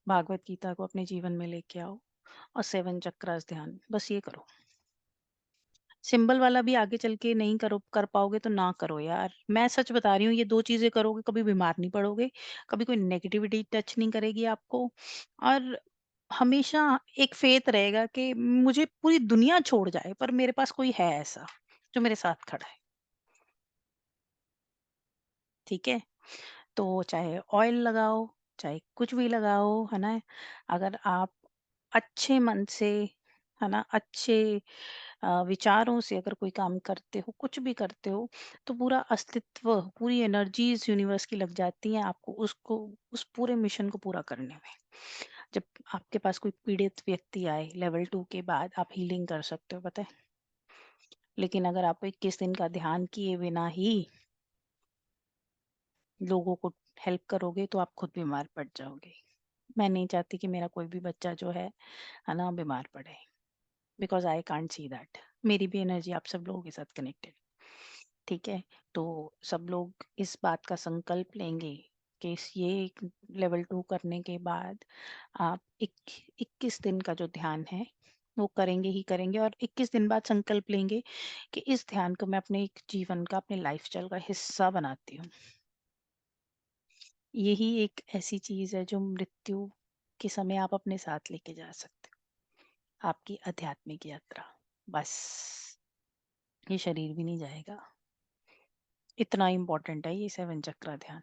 भागवत गीता को अपने जीवन में लेके आओ, और 7 चक्रास ध्यान, बस ये करो। सिंबल वाला भी आगे चल के नहीं कर पाओगे तो ना करो यार, मैं सच बता रही हूँ। ये 2 चीजें करोगे, कभी बीमार नहीं पड़ोगे, कभी कोई नेगेटिविटी टच नहीं करेगी आपको, और हमेशा एक फेथ रहेगा कि मुझे पूरी दुनिया छोड़ जाए पर मेरे पास कोई है ऐसा जो मेरे साथ खड़ा है। ठीक है, तो चाहे ऑयल लगाओ, चाहे कुछ भी लगाओ, है ना? अगर आप अच्छे मन से, है ना, अच्छे विचारों से अगर कोई काम करते हो, कुछ भी करते हो, तो पूरा अस्तित्व, पूरी एनर्जीज यूनिवर्स की लग जाती हैं आपको, उसको, उस पूरे मिशन को पूरा करने में। जब आपके पास कोई पीड़ित व्यक्ति आए, लेवल 2 के बाद आप हीलिंग कर सकते हो, पता है। लेकिन अगर आप 21 दिन का ध्यान किए बिना ही लोगों को हेल्प करोगे, तो आप खुद बीमार पड़ जाओगे। मैं नहीं चाहती कि मेरा कोई भी बच्चा जो है ना, बीमार पड़े। Because I can't see that. मेरी भी एनर्जी आप सब लोगों के साथ कनेक्टेड, ठीक है। तो सब लोग इस बात का संकल्प लेंगे कि ये लेवल 2 करने के बाद आप 21 दिन का जो ध्यान है वो करेंगे ही करेंगे, और 21 दिन बाद संकल्प लेंगे कि इस ध्यान को मैं अपने एक जीवन का, अपने लाइफस्टाइल का हिस्सा बनाती हूँ। यही एक ऐसी चीज है जो मृत्यु के समय आप अपने साथ लेके जा सकते हो, आपकी आध्यात्मिक यात्रा। बस ये शरीर भी नहीं जाएगा। इतना इम्पोर्टेंट है ये 7 चक्रा ध्यान,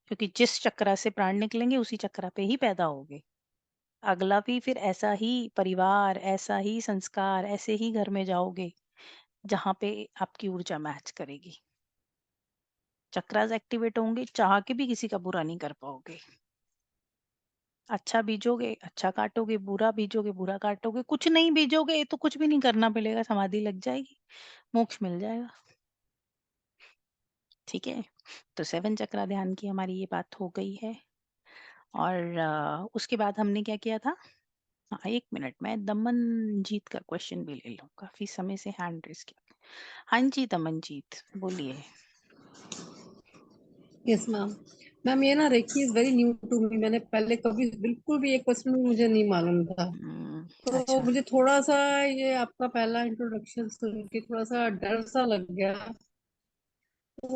क्योंकि जिस चक्रा से प्राण निकलेंगे उसी चक्रा पे ही पैदा होगे। अगला भी फिर ऐसा ही परिवार, ऐसा ही संस्कार, ऐसे ही घर में जाओगे जहाँ पे आपकी ऊर्जा मैच करेगी। चक्रास एक्टिवेट होंगे, चाह के भी किसी का बुरा नहीं कर पाओगे। अच्छा बीजोगे अच्छा काटोगे, बुरा बीजोगे बुरा काटोगे, कुछ नहीं बीजोगे तो कुछ भी नहीं करना पड़ेगा, समाधि लग जाएगी, मोक्ष मिल जाएगा। ठीक है, तो 7 चक्रा ध्यान की हमारी ये बात हो गई है। और उसके बाद हमने क्या किया था? हाँ, 1 मिनट, मैं दमनजीत का क्वेश्चन भी ले लूं, काफी समय से हैंड रेस किया। हाँ जी दमनजीत, बोलिए। Yes ma'am. मैम ये ना reiki is very new to me, मैंने पहले कभी बिल्कुल भी एक क्वेश्चन भी मुझे नहीं मालूम था। तो अच्छा। मुझे थोड़ा सा ये आपका पहला इंट्रोडक्शन सुन के थोड़ा सा डर सा लग गया। तो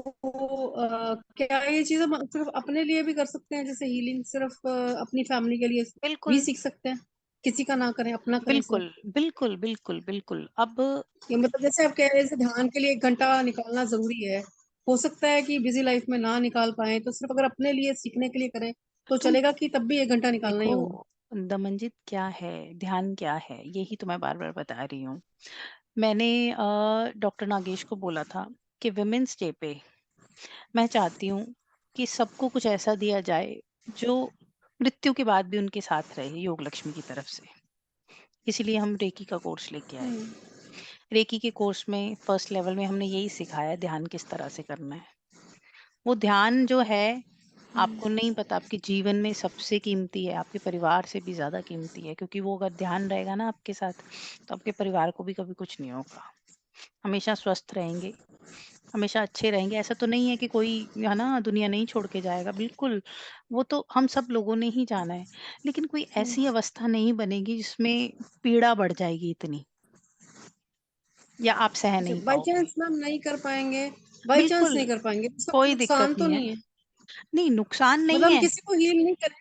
क्या ये चीजें सिर्फ अपने लिए भी कर सकते हैं, जैसे हीलिंग सिर्फ अपनी फैमिली के लिए भी बिल्कुल सीख सकते हैं, किसी का ना करें अपना करें सिर्फ? बिल्कुल बिल्कुल बिल्कुल बिल्कुल। अब ये मतलब जैसे आप कह रहे हैं जैसे ध्यान के लिए 1 घंटा निकालना जरूरी है, हो सकता है कि बिजी लाइफ में ना निकाल पाए, तो सिर्फ अगर अपने लिए सीखने के लिए करें तो तुम चलेगा, कि तब भी 1 घंटा निकालना ही देखो होगा? दमनजीत, क्या है ध्यान, क्या है, यही तो मैं बार बार बता रही हूँ। मैंने डॉक्टर नागेश को बोला था कि विमेंस डे पे मैं चाहती हूँ कि सबको कुछ ऐसा दिया जाए जो मृत्यु के बाद भी उनके साथ रहे, योग लक्ष्मी की तरफ से। इसीलिए हम रेकी का कोर्स लेके आए। हम्म, रेकी के कोर्स में फर्स्ट लेवल में हमने यही सिखाया, ध्यान किस तरह से करना है। वो ध्यान जो है, आपको नहीं पता, आपके जीवन में सबसे कीमती है, आपके परिवार से भी ज्यादा कीमती है, क्योंकि वो अगर ध्यान रहेगा ना आपके साथ, तो आपके परिवार को भी कभी कुछ नहीं होगा। हमेशा स्वस्थ रहेंगे, हमेशा अच्छे रहेंगे। ऐसा तो नहीं है कि कोई है ना दुनिया नहीं छोड़ के जाएगा, बिल्कुल, वो तो हम सब लोगों ने ही जाना है। लेकिन कोई ऐसी अवस्था नहीं बनेगी जिसमें पीड़ा बढ़ जाएगी इतनी, या आप सह अच्छा, नहीं बाई पाओगे। चांस मैम नहीं कर पाएंगे, बाई चांस बिल्कुल, नहीं कर पाएंगे तो इसका कोई कोई नुकसान दिक्कत तो नहीं है। नहीं है? नहीं, नुकसान मतलब नहीं हम है। किसी को हील नहीं करें,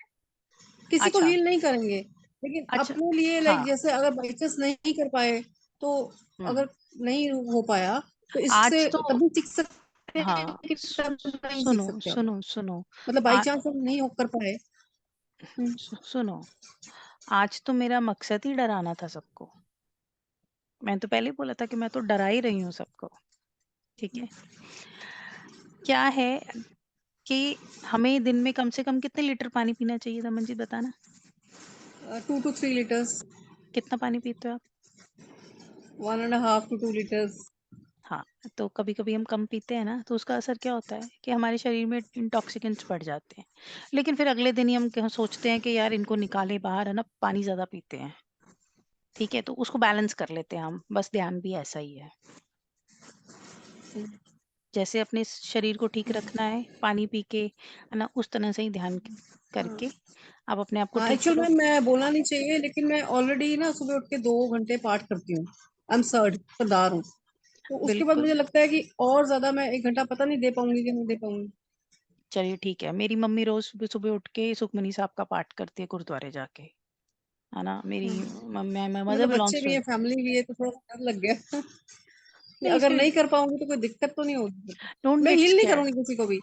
किसी को अच्छा। हील नहीं करेंगे, लेकिन अच्छा। अपने लिए लाइक हाँ। जैसे अगर बाई चांस नहीं कर पाए तो, हम्म। अगर नहीं हो पाया तो आज इससे तो तभी सीख सकते हैं हाँ, कि तब नहीं सीख सुनो सकते हम? सुनो सुनो। मतलब बाई आ, चांस हम नहीं हो कर पाए। हम्म, सुनो, आज तो मेरा मकसद ही डराना था सबको। मैं तो पहले ही बोला था कि मैं तो डरा ही रही हूँ सबको। ठीक है, क्या है कि हमें दिन में कम से कम कितने लीटर पानी पीना चाहिए था मंजीत, बताना। 2 to 3 liters, कितना पानी पीते हो आप? 1.5 to 2 liters। हाँ, तो कभी कभी हम कम पीते हैं ना, तो उसका असर क्या होता है कि हमारे शरीर में इंटॉक्सिकेंट्स बढ़ जाते हैं। लेकिन फिर अगले दिन ही हम सोचते हैं कि यार इनको निकाले बाहर, है ना, पानी ज्यादा पीते हैं। ठीक है, तो उसको बैलेंस कर लेते हैं हम, बस ध्यान भी ऐसा ही है। जैसे अपने शरीर को ठीक रखना है पानी पी के, है ना, उस तरह से ही ध्यान करके आप अपने आप को हाँ, ठीक एक्चुअल में करोगे। मैं बोलना नहीं चाहिए, लेकिन मैं ऑलरेडी ना सुबह उठ के 2 घंटे पाठ करती हूँ। आई एम सरदार हूँ। तो उसके बाद बिल्कुल, मुझे लगता है कि और ज्यादा मैं 1 घंटा पता नहीं दे पाऊंगी कि नहीं दे पाऊंगी। चलिए ठीक है। मेरी मम्मी रोज सुबह सुबह उठ के सुखमनी साहब का पाठ करती है गुरुद्वारे जाके, है ना। मेरी मम्मी, my mother मतलब बच्चे belongs भी to, है, फैमिली भी है, तो थोड़ा सा डर लग गया। कि नहीं अगर फिर, नहीं कर पाऊंगी तो कोई दिक्कत तो नहीं होगी? डोंट मैं गेट हील नहीं स्कैर्ड। करूंगी किसी को भी।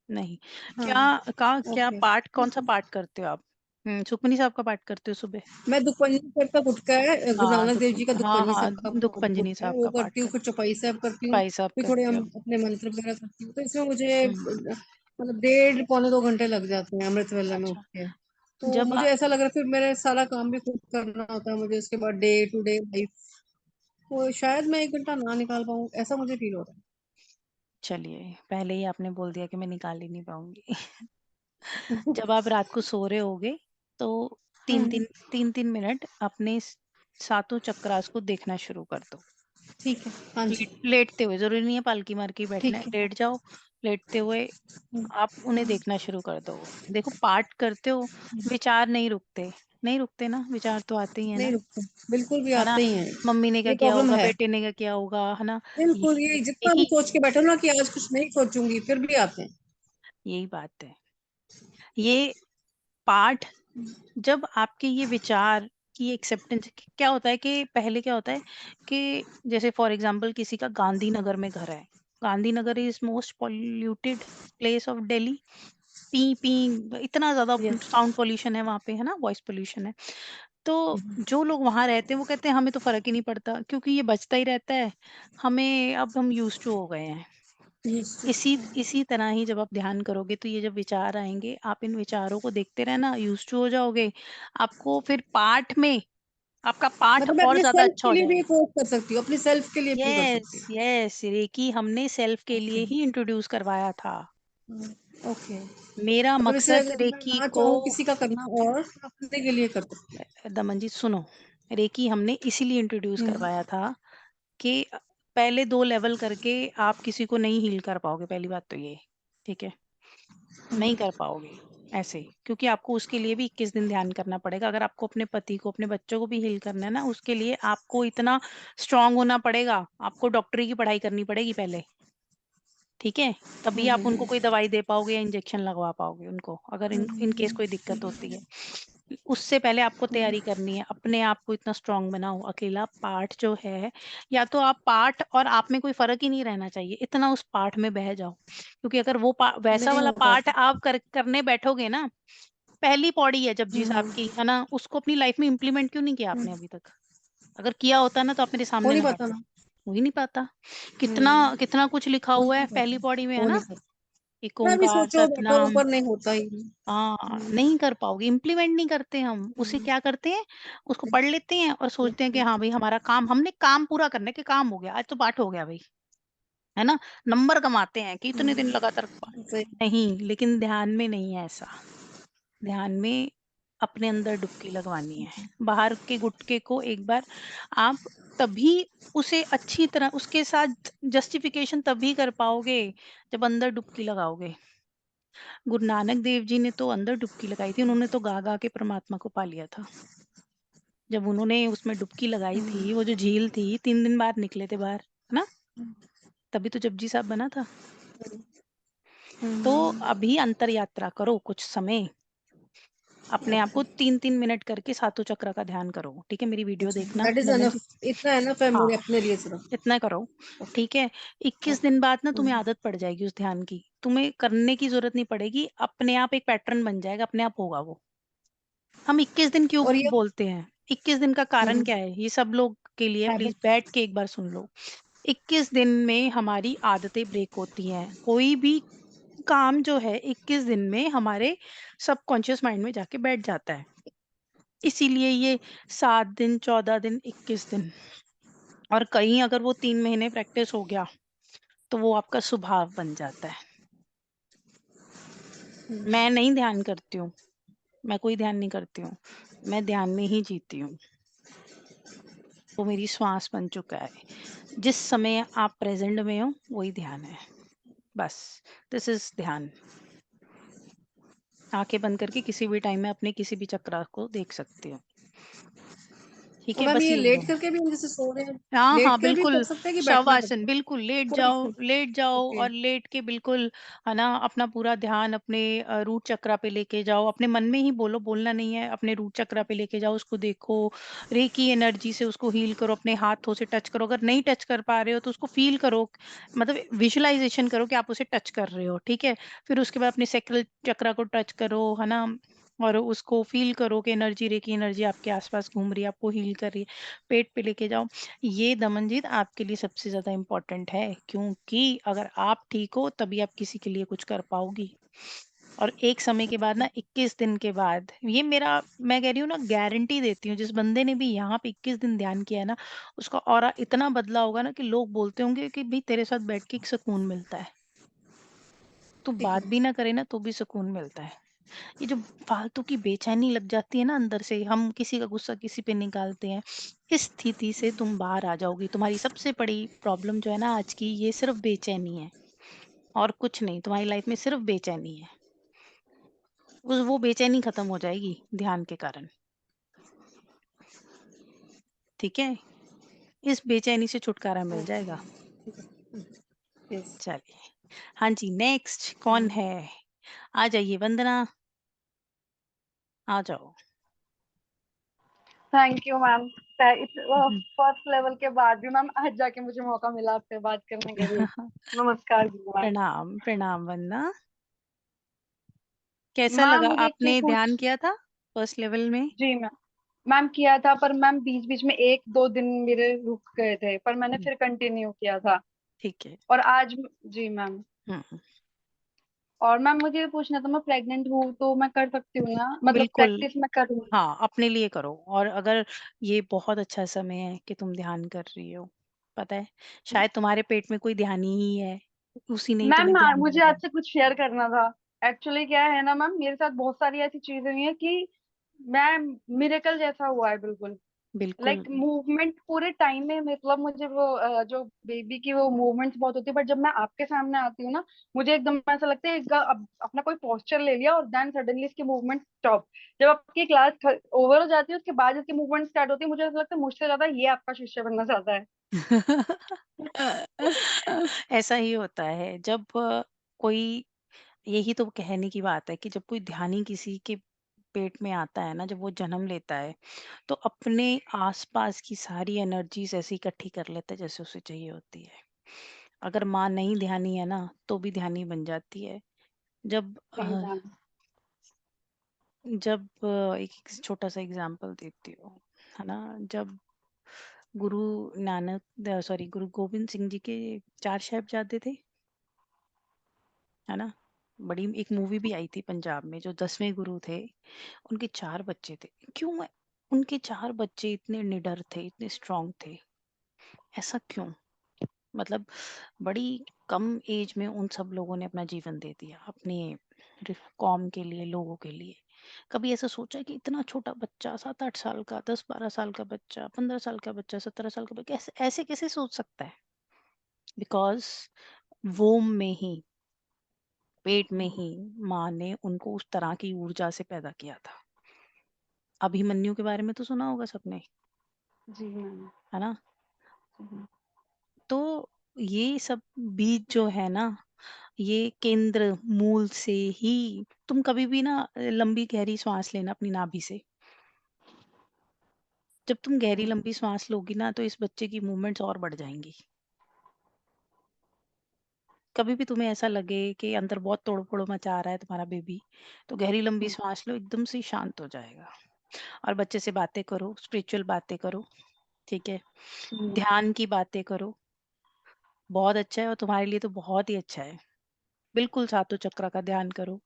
नहीं, हाँ, क्या ओके। पाठ, कौन सा पाठ करते हो आप? सुखमनी साहब का पाठ करते हो सुबह? मैं दुखपंजनी साहब का गुटका है, गुरु हाँ नानक देव जी का हाँ दुखपंजनी हाँ, साहब का दुख पंजनी गुटका है, साहब वो का पाठ करती हूँ। कर, फिर चौपाई साहब करती हूँ। भाई साहब फिर थोड़े करते हम हो। अपने मंत्र वगैरह करती हूँ, तो इसमें मुझे मतलब 1.5 पौने 2 घंटे लग जाते हैं अमृत वेला में उठ अच्छा, के। तो जब मुझे ऐसा लग रहा है फिर मेरा सारा काम भी खुद करना होता है मुझे, उसके बाद डे टू डे लाइफ, तो शायद मैं 1 घंटा ना निकाल पाऊँ, ऐसा मुझे फील हो रहा चलिए, पहले ही आपने बोल दिया कि मैं निकाल ही नहीं पाऊंगी। है। जब आप रात को सो रहे होगे तो तीन तीन 3-3 मिनट अपने सातों चक्रास को देखना शुरू कर दो। ठीक है। हाँ जी। लेटते हुए, जरूरी नहीं है पालकी मार के ही बैठना है, ठीक है। लेट जाओ, लेटते हुए आप उन्हें देखना शुरू कर दो। देखो पाठ करते हो, विचार नहीं रुकते, नहीं रुकते ना, विचार तो आते ही है नहीं ना, रुकते, बिल्कुल भी है ना। आते ही हैं। मम्मी ने क्या ये किया प्रॉब्लम होगा, है। बेटे ने क्या किया होगा, है ना। बिल्कुल, यही ये जितना भी यही सोच के बैठो ना कि आज कुछ नहीं सोचूंगी, फिर भी आते हैं। यही बात है। ये पाठ जब आपके ये विचार की एक्सेप्टेंस, क्या होता है कि पहले क्या होता है कि जैसे फॉर एग्जांपल किसी का गांधीनगर में घर है, Gandhinagar is most polluted place of Delhi, P P इतना ज्यादा यस। साउंड पोल्यूशन है वहां पे, है ना, वॉइस पोल्यूशन है। तो जो लोग वहां रहते हैं वो कहते हैं हमें तो फर्क ही नहीं पड़ता क्योंकि ये बचता ही रहता है, हमें अब हम यूज टू हो गए हैं। यस। इसी तरह ही जब आप ध्यान करोगे तो ये जब विचार आएंगे, आप इन विचारों को देखते रहना, यूज टू हो जाओगे। आपको फिर पाठ में आपका पाठ मतलब मैं और अपने ज्यादा सेल्फ अच्छा के हो लिए भी जाएगा। कोर्स कर सकती हूँ, अपनी सेल्फ के लिए भी कर सकती यस यस, रेकी हमने सेल्फ के लिए हूँ। ही इंट्रोड्यूस करवाया था। ओके। मेरा मतलब इसे मकसद अगर मैं रेकी ना को, चाहूँ किसी का करना और अपने के लिए कर सकती दमन जी सुनो, रेकी हमने इसीलिए इंट्रोड्यूस हूँ। करवाया था कि पहले 2 लेवल करके आप किसी को नहीं हील कर पाओगे, पहली बात तो ये, ठीक है, नहीं कर पाओगे ऐसे, क्योंकि आपको उसके लिए भी 21 दिन ध्यान करना पड़ेगा। अगर आपको अपने पति को, अपने बच्चों को भी हील करना है ना, उसके लिए आपको इतना स्ट्रांग होना पड़ेगा, आपको डॉक्टरी की पढ़ाई करनी पड़ेगी पहले, ठीक है, तभी आप उनको कोई दवाई दे पाओगे या इंजेक्शन लगवा पाओगे उनको, अगर इन केस कोई दिक्कत होती है। उससे पहले आपको तैयारी करनी है, अपने आप को इतना स्ट्रांग बनाओ। अकेला पाठ जो है, या तो आप पाठ और आप में कोई फर्क ही नहीं रहना चाहिए, इतना उस पाठ में बह जाओ, क्योंकि अगर वो वैसा नहीं वाला हो पाठ पाता। आप करने बैठोगे ना, पहली पौड़ी है जपजी साहब की, है ना, उसको अपनी लाइफ में इम्प्लीमेंट क्यों नहीं किया आपने अभी तक? अगर किया होता ना तो आप मेरे हो सामने नहीं ना पाता बैठते। ना। हो ही नहीं पाता। कितना कितना कुछ लिखा हो हुआ है नहीं पहली पाता। पौड़ी में, है हो नहीं ना, पाता। एक मैं भी ओंकार सोचो बैठो सतनाम। पर नहीं होता ही नहीं। हाँ, नहीं कर पाओगे, इम्प्लीमेंट नहीं करते हम उसे। क्या करते हैं, उसको पढ़ लेते हैं और सोचते हैं कि हाँ भाई हमारा काम, हमने काम पूरा करने के काम हो गया, आज तो पाठ हो गया भाई, है ना, नंबर कमाते हैं कि इतने दिन लगातार सही। नहीं, लेकिन ध्यान में नहीं है ऐसा। ध्यान में अपने अंदर डुबकी लगवानी है, बाहर के गुटके को एक बार आप तभी उसे अच्छी तरह उसके साथ जस्टिफिकेशन तभी कर पाओगे जब अंदर डुबकी लगाओगे। गुरु नानक देव जी ने तो अंदर डुबकी लगाई थी, उन्होंने तो गा गा के परमात्मा को पा लिया था। जब उन्होंने उसमें डुबकी लगाई थी, वो जो झील थी, 3 दिन बाद निकले थे बाहर, है ना, तभी तो जपजी साहब बना था। तो अभी अंतर यात्रा करो कुछ समय, अपने आप को 3-3 मिनट करके सातों चक्र का ध्यान करो, ठीक है, मेरी वीडियो देखना दैट इज दमन एनफ। जी। इतना एनफ है हाँ, मेरे अपने लिए सिर्फ। इतना करो, ठीक है। 21 दिन बाद ना तुम्हें आदत पड़ जाएगी उस ध्यान की, तुम्हें करने की जरूरत नहीं पड़ेगी, अपने आप एक पैटर्न बन जाएगा, अपने आप होगा वो। हम 21 दिन क्यों और ये बोलते हैं, 21 दिन का कारण क्या है, ये सब लोग के लिए प्लीज हैबिट। बैठ के एक बार सुन लो। 21 दिन में हमारी आदतें ब्रेक होती हैं, कोई भी काम जो है 21 दिन में हमारे सबकॉन्शियस माइंड में जाके बैठ जाता है, इसीलिए ये 7 दिन, 14 दिन, 21 दिन, और कहीं अगर वो 3 महीने प्रैक्टिस हो गया तो वो आपका स्वभाव बन जाता है। मैं नहीं ध्यान करती हूँ, मैं कोई ध्यान नहीं करती हूँ, मैं ध्यान में ही जीती हूँ, वो मेरी श्वास बन चुका है। जिस समय आप प्रेजेंट में हो वही ध्यान है, बस, दिस इज ध्यान। आंखें बंद करके किसी भी टाइम में अपने किसी भी चक्र को देख सकते हो, ठीक और है, मैम बस ये यही लेट है। करके भी हम जैसे सो रहे हैं, हाँ लेट हाँ कर भी कर बिल्कुल, सकते हैं कि बैठना शवासन, पड़ता है? बिल्कुल लेट कोई जाओ, लेट जाओ, ओके। और लेट के बिल्कुल, है ना, अपना पूरा ध्यान अपने रूट चक्रा पे लेके जाओ, अपने मन में ही बोलो, बोलना नहीं है, अपने रूट चक्रा पे लेके जाओ, उसको देखो, रेकी एनर्जी से उसको हील करो, अपने हाथों से टच करो, अगर नहीं टच कर पा रहे हो तो उसको फील करो, मतलब विजुअलाइजेशन करो कि आप उसे टच कर रहे हो, ठीक है। फिर उसके बाद अपने सैक्रल चक्रा को टच करो, है ना, और उसको फील करो कि एनर्जी, रेकी एनर्जी आपके आसपास घूम रही है, आपको हील कर रही है, पेट पे लेके जाओ। ये दमनजीत आपके लिए सबसे ज्यादा इम्पोर्टेंट है, क्योंकि अगर आप ठीक हो तभी आप किसी के लिए कुछ कर पाओगी। और एक समय के बाद ना, 21 दिन के बाद, ये मेरा, मैं कह रही हूँ ना, गारंटी देती हूँ, जिस बंदे ने भी यहाँ पे 21 दिन ध्यान किया है ना, उसका ऑरा इतना बदला होगा ना कि लोग बोलते होंगे कि भाई तेरे साथ बैठ के एक सुकून मिलता है, तू ठीक बात है। भी ना करे ना तो भी सुकून मिलता है। ये जो फालतू की बेचैनी लग जाती है ना अंदर से, हम किसी का गुस्सा किसी पे निकालते हैं, इस स्थिति से तुम बाहर आ जाओगी। तुम्हारी सबसे बड़ी प्रॉब्लम जो है ना आज की, ये सिर्फ बेचैनी है और कुछ नहीं। तुम्हारी लाइफ में सिर्फ बेचैनी है। वो बेचैनी खत्म हो जाएगी ध्यान के कारण। ठीक है, इस बेचैनी से छुटकारा मिल जाएगा। यस। चलिए, हाँ जी, नेक्स्ट कौन है? आ जाइए वंदना, आ जाओ। Thank you ma'am. Hmm. First level के बाद भी मैम आज जाके मुझे मौका मिला आपसे बात करने के लिए। नमस्कार जी मैम। प्रणाम प्रणाम वंदना। कैसा मैम लगा? मुझे एक चीज आपने पूछ। ध्यान किया था फर्स्ट लेवल में? जी मैम। मैम किया था पर मैम बीच बीच में एक दो दिन मेरे रुक गए थे पर मैंने हम्म, फिर कंटिन्यू किया था। ठीक है। और आज। जी मैम। हम्म, और मैम मुझे ये पूछना था मैं प्रेग्नेंट हूँ तो मैं कर सकती हूँ ना मतलब बिल्कुल। प्रैक्टिस मैं करूँ। हाँ, अपने लिए करो। और अगर ये बहुत अच्छा समय है कि तुम ध्यान कर रही हो, पता है, शायद तुम्हारे पेट में कोई ध्यानी ही है, उसी ने ही मैम तुम्हें ध्यान मुझे दिलाया। आपसे कुछ शेयर करना था। एक्चुअली क्या है ना मैम मेरे साथ बहुत सारी ऐसी चीजें हुई हैं कि मैं मिरेकल जैसा हुआ है बिल्कुल। बिल्कुल। लाइक मूवमेंट पूरे टाइम में मतलब मुझे वो जो बेबी की वो मूवमेंट्स बहुत होती है बट जब मैं आपके सामने आती हूँ ना मुझे एकदम ऐसा लगता है अब अपना कोई पोस्चर ले लिया और देन सडनली इसकी मूवमेंट स्टॉप। जब आपकी क्लास ओवर हो जाती है उसके बाद इसकी मूवमेंट स्टार्ट होती है मुझे ऐसा लगता है मुझसे ज्यादा ये आपका शिष्य बनना चाहता है। ऐसा ही होता है जब कोई, यही तो कहने की बात है कि जब कोई ध्यानी किसी के पेट में आता है ना, जब वो जन्म लेता है, तो अपने आसपास की सारी एनर्जीज ऐसे इकट्ठी कर लेता है जैसे उसे चाहिए होती है। अगर माँ नहीं ध्यानी है ना, तो भी ध्यानी बन जाती है। जब सही मैम। एक छोटा सा एग्जांपल देती हूँ, है ना। जब गुरु गुरु गोविंद सिंह जी के 4 साहिबजादे थे, है ना। बड़ी एक मूवी भी आई थी पंजाब में, जो 10वें गुरु थे, उनके 4 बच्चे थे। क्यों उनके 4 बच्चे इतने निडर थे, इतने स्ट्रांग थे? ऐसा क्यों? मतलब बड़ी कम एज में उन सब लोगों ने अपना जीवन दे दिया अपने कौम के लिए, लोगों के लिए। कभी ऐसा सोचा कि इतना छोटा बच्चा, 7-8 साल का, 10-12 साल का बच्चा, 15 साल का बच्चा, 17 साल का बच्चा, कैसे ऐसे कैसे सोच सकता है? बिकॉज वोम में ही, पेट में ही, माँ ने उनको उस तरह की ऊर्जा से पैदा किया था। अभिमन्यु के बारे में तो सुना होगा सबने, जी मैम। है ना। जी तो ये सब बीज जो है ना, ये केंद्र मूल से ही, तुम कभी भी ना लंबी गहरी सांस लेना अपनी नाभि से। जब तुम गहरी लंबी सांस लोगी ना, तो इस बच्चे की मूवमेंट्स और बढ़ जाएंगी। कभी भी तुम्हें ऐसा लगे कि अंदर बहुत तोड़ फोड़ मचा रहा है तुम्हारा बेबी, तो गहरी लंबी सांस लो, एकदम से ही शांत हो जाएगा। और बच्चे से बातें करो, स्पिरिचुअल बातें करो, ठीक है, जी। ध्यान की बातें करो। बहुत अच्छा है, और तुम्हारे लिए तो बहुत ही अच्छा है। बिल्कुल सातों चक्र का ध्यान करो।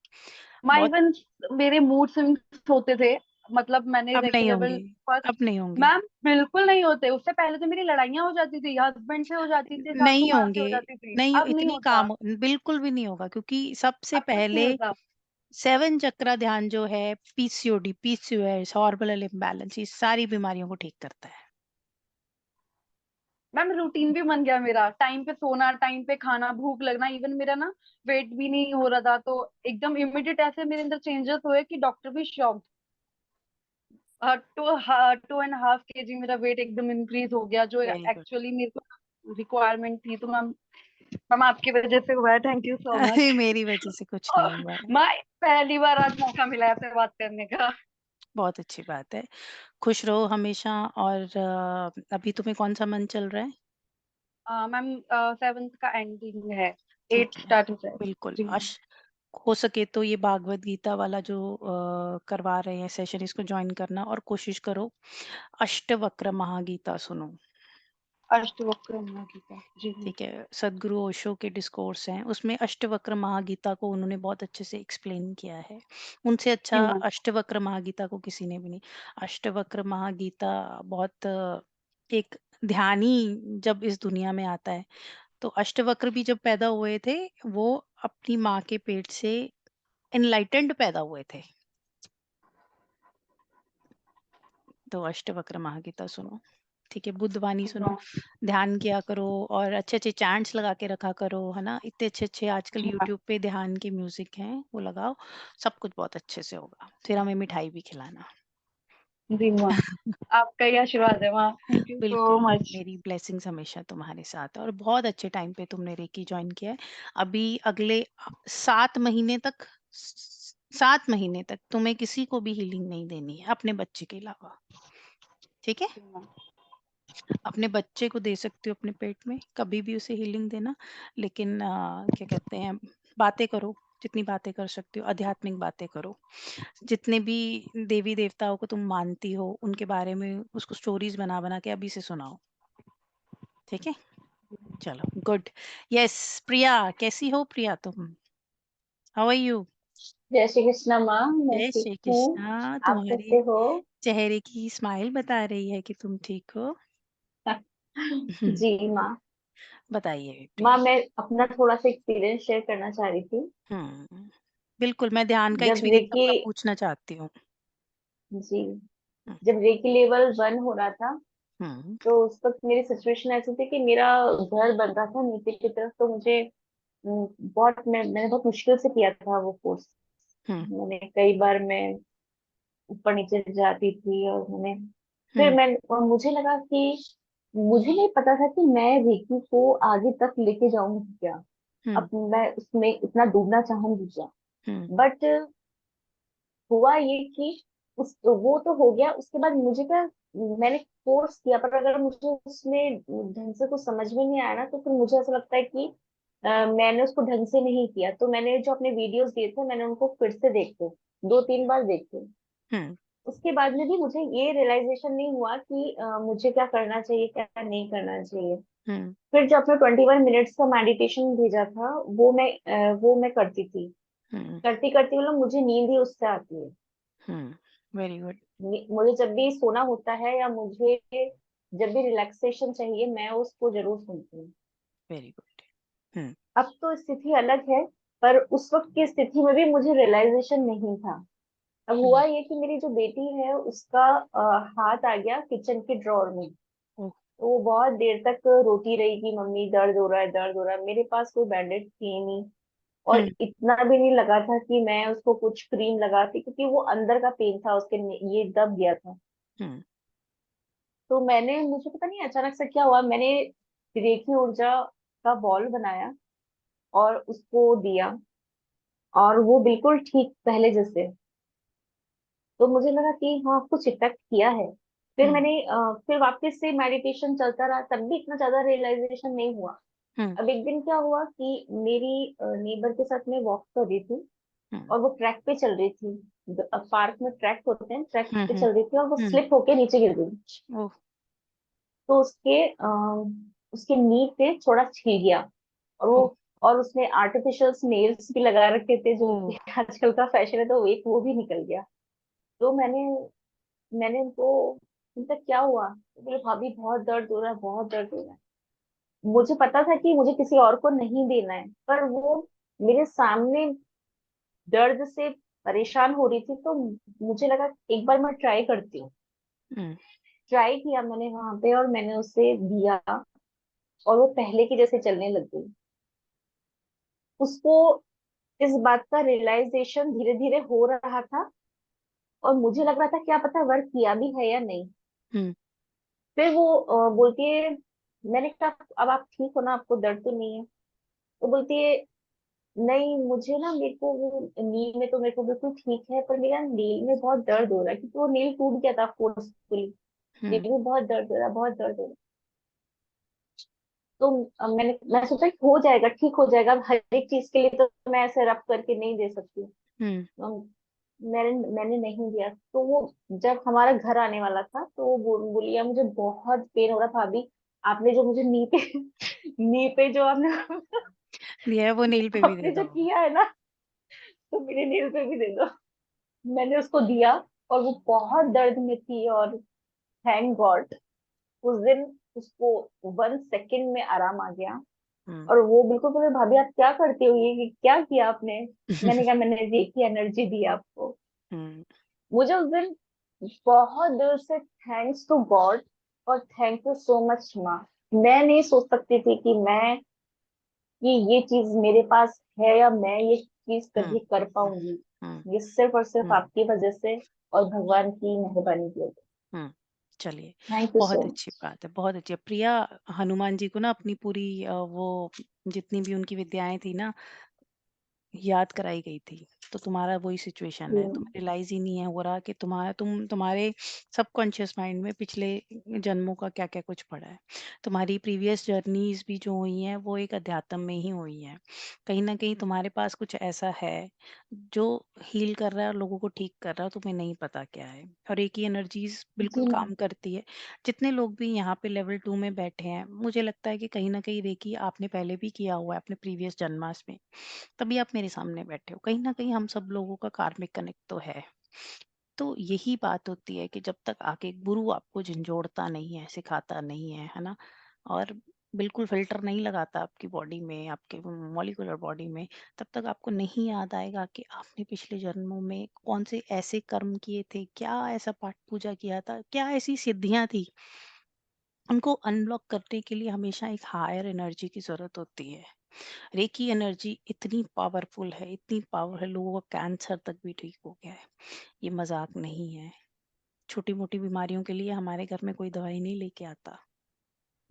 माय बहुत। इवन मेरे मूड स्विंग्स होते थे मतलब मैंने अब नहीं लेवल होंगे, अब फर्स्ट। नहीं होंगे। मैम बिल्कुल नहीं होते उससे पहले तो मेरी लड़ाइयाँ हो जाती थी हस्बैंड से हो जाती थी सासू नहीं माँ से होंगे, हो जाती थी नहीं अब नहीं इतनी होता। काम बिल्कुल भी नहीं होगा, क्योंकि सबसे अब कुछ नहीं पहले होता। 7 चक्रा ध्यान जो है, पीसीओडी, पीसीओएस, हार्मोनल इम्बैलेंस, ये सारी बीमारियों को ठीक करता है। मैम रूटीन भी बन गया मेरा टाइम पे सोना टाइम पे खाना भूख लगना इवन मेरा ना वेट भी नहीं हो रहा था तो एकदम इमिडिएट ऐसे मेरे अंदर चेंजेस हुए कि डॉक्टर भी शॉक्ड। 2.5 kg मेरा वेट एकदम इंक्रीज हो गया जो वेरी गुड। एक्चुअली मेरे को रिक्वायरमेंट थी तो मैम मैम आपकी वजह से हुआ है थैंक यू सो अरे मच। मेरी वजह से कुछ नहीं हुआ है। मैं पहली बार आज मौका मिला है आपसे बात करने का। बहुत अच्छी बात है। खुश रहो हमेशा। और अभी तुम्हें कौन सा मन चल रहा है? मैम 7th का एंडिंग है ठीक 8th है, स्टार्ट हो जाएगा। बिल्कुल। जी मैम। हो सके तो ये भागवत गीता वाला जो करवा रहे हैं सेशन, इसको ज्वाइन करना, और कोशिश करो अष्टवक्र महागीता सुनो। अष्टवक्र गीता जी मैम। ठीक है, सदगुरु ओशो के डिस्कोर्स हैं, उसमें अष्टवक्र महागीता को उन्होंने बहुत अच्छे से एक्सप्लेन किया है। उनसे जी अच्छा मैम। अष्टवक्र महागीता को किसी ने भी नहीं। अष्टवक्र महागीता बहुत एक ध्यानी जब इस दुनिया में आता है, तो अष्टवक्र भी जब पैदा हुए थे, वो अपनी माँ के पेट से एनलाइटेंड पैदा हुए थे। तो अष्टवक्र महागीता सुनो, ठीक है, बुद्धवाणी सुनो, ध्यान किया करो और अच्छे अच्छे चैंट्स लगा के रखा करो, है ना। इतने अच्छे अच्छे आजकल यूट्यूब पे ध्यान के म्यूजिक हैं, वो लगाओ, सब कुछ बहुत अच्छे से होगा। फिर हमें मिठाई भी खिलाना। जी माँ, आपका ही आशीर्वाद है माँ, थैंक यू सो बिल्कुल, मच। मेरी ब्लेसिंग्स हमेशा तुम्हारे साथ है। और बहुत अच्छे टाइम पे तुमने रेकी ज्वाइन किया है। अभी अगले 7 महीने तक, 7 महीने तक तुम्हें किसी को भी हीलिंग नहीं देनी है अपने बच्चे के अलावा, ठीक है। अपने बच्चे को दे सकती हो अपने पेट में, कभी भी उसे हीलिंग देना, लेकिन क्या कहते हैं, बातें करो, जितनी बातें कर सकती हो, आध्यात्मिक बातें करो। जितने भी देवी देवताओं को तुम मानती हो उनके बारे में उसको स्टोरीज बना बना के अभी से सुनाओ, ठीक है। चलो, गुड। यस, प्रिया, कैसी हो प्रिया तुम? How are you? Jai Shri Krishna माँ, मैं जय ठीक श्री हूँ। कृष्णा। आप तुम्हारी कैसे हो? चेहरे की स्माइल बता रही है कि तुम ठीक हो। जी माँ। बताइए माँ, प्रिया। मैं अपना थोड़ा सा एक्सपीरियंस शेयर करना चाह रही थी। बिल्कुल, मैं ध्यान का जब एक्सपीरियंस रेकी, सबका पूछना चाहती हूँ। जी, हम्म, जब रेकी लेवल 1 हो रहा था, हम्म, तो उस वक्त मेरी सिचुएशन ऐसी थी कि मेरा घर बन रहा था नीचे की तरफ, तो मुझे मैंने बहुत मुश्किल से किया था वो कोर्स। हम्म, मैंने कई बार मैं ऊपर नीचे जाती थी, और हम्म, और मुझे लगा कि मुझे नहीं पता था कि मैं रेकी को आगे तक लेके जाऊंगी क्या। हम्म, अब मैं उसमें इतना डूबना चाहूंगी क्या। हम्म, बट हुआ ये कि उस वो तो हो गया, उसके बाद मुझे क्या, मैंने कोर्स किया, पर अगर मुझे उसमें ढंग से कुछ समझ में नहीं आया ना, तो फिर मुझे ऐसा लगता है कि मैंने उसको ढंग से नहीं किया। तो मैंने जो अपने वीडियोस दिए थे, मैंने उनको फिर से देखे, 2-3 बार देखे। हम्म, उसके बाद में भी मुझे ये रियलाइजेशन नहीं हुआ कि मुझे क्या करना चाहिए, क्या नहीं करना चाहिए। हम्म, फिर जो अपने 21 मिनट्स का मेडिटेशन भेजा था, वो मैं करती थी। हम्म, करती करती मतलब मुझे नींद ही उससे आती है। वेरी गुड, मुझे जब भी सोना होता है, या मुझे जब भी रिलैक्सेशन चाहिए, मैं उसको जरूर सुनती हूँ। Very good. हम्म, अब तो स्थिति अलग है, पर उस वक्त की स्थिति में भी मुझे रियलाइजेशन नहीं था। अब हम्म, हुआ ये कि मेरी जो बेटी है, उसका हाथ आ गया किचन के ड्रॉर में। ओह, तो वो बहुत देर तक रोती रही कि मम्मी दर्द हो रहा है, दर्द हो रहा है। मेरे पास कोई बैंडेज थी नहीं, और हम्म, इतना भी नहीं लगा था कि मैं उसको कुछ क्रीम लगाती, क्योंकि वो अंदर का पेन था, ये दब गया था। हम्म, तो मुझे पता नहीं अचानक से क्या हुआ, मैंने रेखी ऊर्जा का बॉल बनाया और उसको दिया, और वो बिल्कुल ठीक पहले जैसे। तो मुझे लगा कि हाँ, कुछ इफेक्ट किया है। हम्म, फिर वापस से मेडिटेशन चलता रहा, तब भी इतना ज्यादा रियलाइजेशन नहीं हुआ। हम्म, अब एक दिन क्या हुआ कि मेरी नेबर के साथ मैं वॉक कर रही थी, हम्म, और वो ट्रैक पे चल रही थी। पार्क में ट्रैक होते हैं, ट्रैक हम्म, पे चल रही थी, और वो हम्म, स्लिप होके नीचे गिर गई। ओह, तो उसके नी पे थोड़ा छिल गया, और ओह, वो और उसने आर्टिफिशियल नेल्स भी लगा रखे थे, जो ओह, कि आजकल का फैशन है, तो एक वो भी निकल गया। तो मैंने उनको, उनका क्या हुआ, तो बोले भाभी बहुत दर्द हो रहा है, बहुत दर्द हो रहा है। मुझे पता था कि मुझे किसी और को नहीं देना है, पर वो मेरे सामने दर्द से परेशान हो रही थी, तो मुझे लगा एक बार मैं ट्राई करती हूँ। हम्म, ट्राई किया मैंने वहां पे, और मैंने उसे दिया, और वो पहले की जैसे चलने लग गई। उसको इस बात का रियलाइजेशन धीरे धीरे हो रहा था, और मुझे लग रहा था क्या पता वर्क किया भी है या नहीं। हम्म, फिर वो बोलती है, मैंने कहा अब आप ठीक हो ना, आपको दर्द तो नहीं है? तो बोलती है, नहीं मुझे ना, मेरे को वो नी में तो मेरे को बिल्कुल ठीक है, पर मेरा नील में बहुत दर्द हो रहा है, क्योंकि वो नील टूट गया था फोर्सफुली। हम्म, नील में बहुत दर्द हो रहा है, बहुत दर्द हो रहा है। तो मैं सोचा कि हो जाएगा, ठीक हो जाएगा। अब हर एक चीज के लिए तो मैं ऐसे रब करके नहीं दे सकती। हम्म, तो मैंने नहीं दिया। तो वो जब हमारा घर आने वाला था, तो वो बोली, "यार, मुझे बहुत पेन हो रहा था भाभी, आपने जो मुझे नी पे नी पे जो आपने दिया है वो नील पे भी दे आपने जो दो। किया है ना, तो मेरे नील पे भी दे दो।" मैंने उसको दिया, और वो बहुत दर्द में थी, और थैंक गॉड उस दिन उसको 1 सेकेंड में आराम आ गया। हुँ। और वो बिल्कुल बोले भाभी आप क्या करती हो, ये क्या किया आपने। मैंने कहा मैंने रेकी एनर्जी दी आपको। हुँ, मुझे उस दिन बहुत दिल से थैंक्स टू गॉड और थैंक यू सो मच माँ। मैं नहीं सोच सकती थी कि मैं कि ये चीज मेरे पास है या मैं ये चीज हुँ, कभी कर हुँ, पाऊंगी। हुँ, ये सिर्फ और सिर्फ हुँ, आपकी वजह से और भगवान की मेहरबानी की वजह हुँ। चलिए, से। थैंक यू बहुत सो अच्छी मच। बात है, बहुत अच्छी है। प्रिया हनुमान जी को ना अपनी पूरी वो जितनी भी उनकी विद्याएँ थी ना, याद कराई गई थी। तो तुम्हारा वही सिचुएशन है, तुम्हें रियलाइज़ ही नहीं है हो रहा कि तुम्हारे सबकॉन्शियस माइंड में पिछले जन्मों का क्या-क्या कुछ पड़ा है। तुम्हारी प्रीवियस जर्नीज़ भी जो हुई हैं, वो एक अध्यात्म में ही हुई हैं। कहीं न कहीं तुम्हारे पास कुछ ऐसा है, जो हील कर रहा है और लोगों को ठीक कर रहा है, तुम्हें नहीं पता क्या है। और एक ही एनर्जीज़ बिल्कुल जी काम मैम। करती है। जितने लोग भी यहाँ पे लेवल 2 में बैठे हैं, मुझे लगता है कि कहीं न कहीं रेकी आपने पहले भी किया हुआ है अपने प्रीवियस जन्मास में। तभी आप मेरे सामने बैठे हो। कहीं न कहीं हम सब लोगों का कार्मिक कनेक्ट तो है। तो यही बात होती है कि जब तक आके गुरु आपको झंझोड़ता नहीं है, सिखाता नहीं है ना? और बिल्कुल फ़िल्टर नहीं लगाता आपकी बॉडी में, आपके मॉलिक्यूलर बॉडी में, तब तक आपको नहीं याद आएगा कि आपने पिछले जन्मों में कौन से ऐसे कर्म किए थे, क्या ऐसा पाठ पूजा किया था, क्या ऐसी सिद्धियाँ थी। उनको अनब्लॉक करने के लिए हमेशा एक हायर एनर्जी की ज़रूरत होती है। रेकी एनर्जी इतनी पावरफुल है, इतनी पावर है, लोगों का कैंसर तक भी ठीक हो गया है। ये मजाक नहीं है। छोटी मोटी बीमारियों के लिए हमारे घर में कोई दवाई नहीं लेके आता,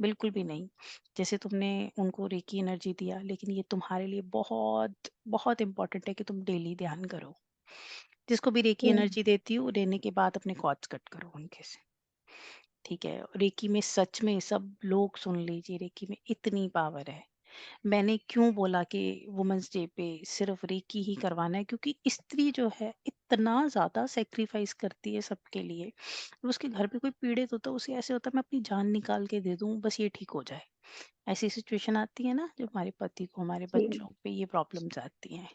बिल्कुल भी नहीं। जैसे तुमने उनको रेकी एनर्जी दिया, लेकिन ये तुम्हारे लिए बहुत बहुत इंपॉर्टेंट है कि तुम डेली ध्यान करो। जिसको भी रेकी जी एनर्जी देती हो, देने के बाद अपने कॉर्ड्स कट करो उनके से। ठीक है, रेकी में सच में सब लोग सुन लीजिए, रेकी में इतनी पावर है। मैंने क्यों बोला कि वुमेन्स डे पे सिर्फ रेकी ही करवाना है, क्योंकि स्त्री जो है इतना ज्यादा सेक्रीफाइस करती है सबके लिए। और उसके घर पे कोई पीड़ित होता है, उसे ऐसे होता है मैं अपनी जान निकाल के दे दूं बस ये ठीक हो जाए। ऐसी सिचुएशन आती है ना, जब हमारे पति को, हमारे जी बच्चों पे ये प्रॉब्लम्स आती हैं,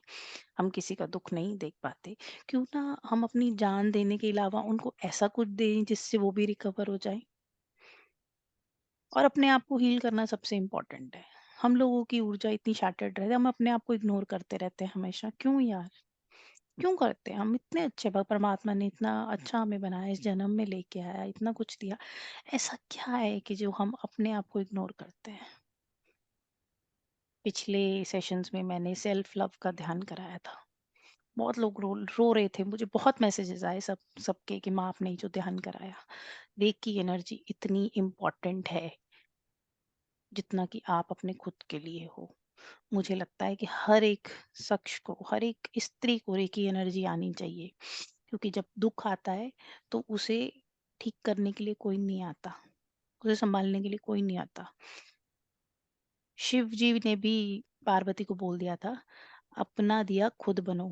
हम किसी का दुख नहीं देख पाते। क्यों ना हम अपनी जान देने के अलावा उनको ऐसा कुछ दें जिससे वो भी रिकवर हो जाए। और अपने आप को हील करना सबसे इम्पोर्टेंट है। हम लोगों की ऊर्जा इतनी शैटर्ड रहती है, हम अपने आप को इग्नोर करते रहते हैं हमेशा। क्यों यार? क्यों करते हैं? हम इतने अच्छे, परमात्मा ने इतना अच्छा हमें बनाया, इस जन्म में लेके आया, इतना कुछ दिया। ऐसा क्या है कि जो हम अपने आप को इग्नोर करते हैं? पिछले सेशंस में मैंने सेल्फ लव का ध्यान कराया था। बहुत लोग रो रो रहे थे, मुझे बहुत मैसेजेस आए सबके कि माँ आपने जो ध्यान कराया। रेक की एनर्जी इतनी इम्पोर्टेंट है जितना कि आप अपने खुद के लिए हो। मुझे लगता है कि हर एक शख्स को, हर एक स्त्री को रेकी एनर्जी आनी चाहिए, क्योंकि जब दुख आता है तो उसे ठीक करने के लिए कोई नहीं आता, उसे संभालने के लिए कोई नहीं आता। शिव जी ने भी पार्वती को बोल दिया था, अपना दिया खुद बनो।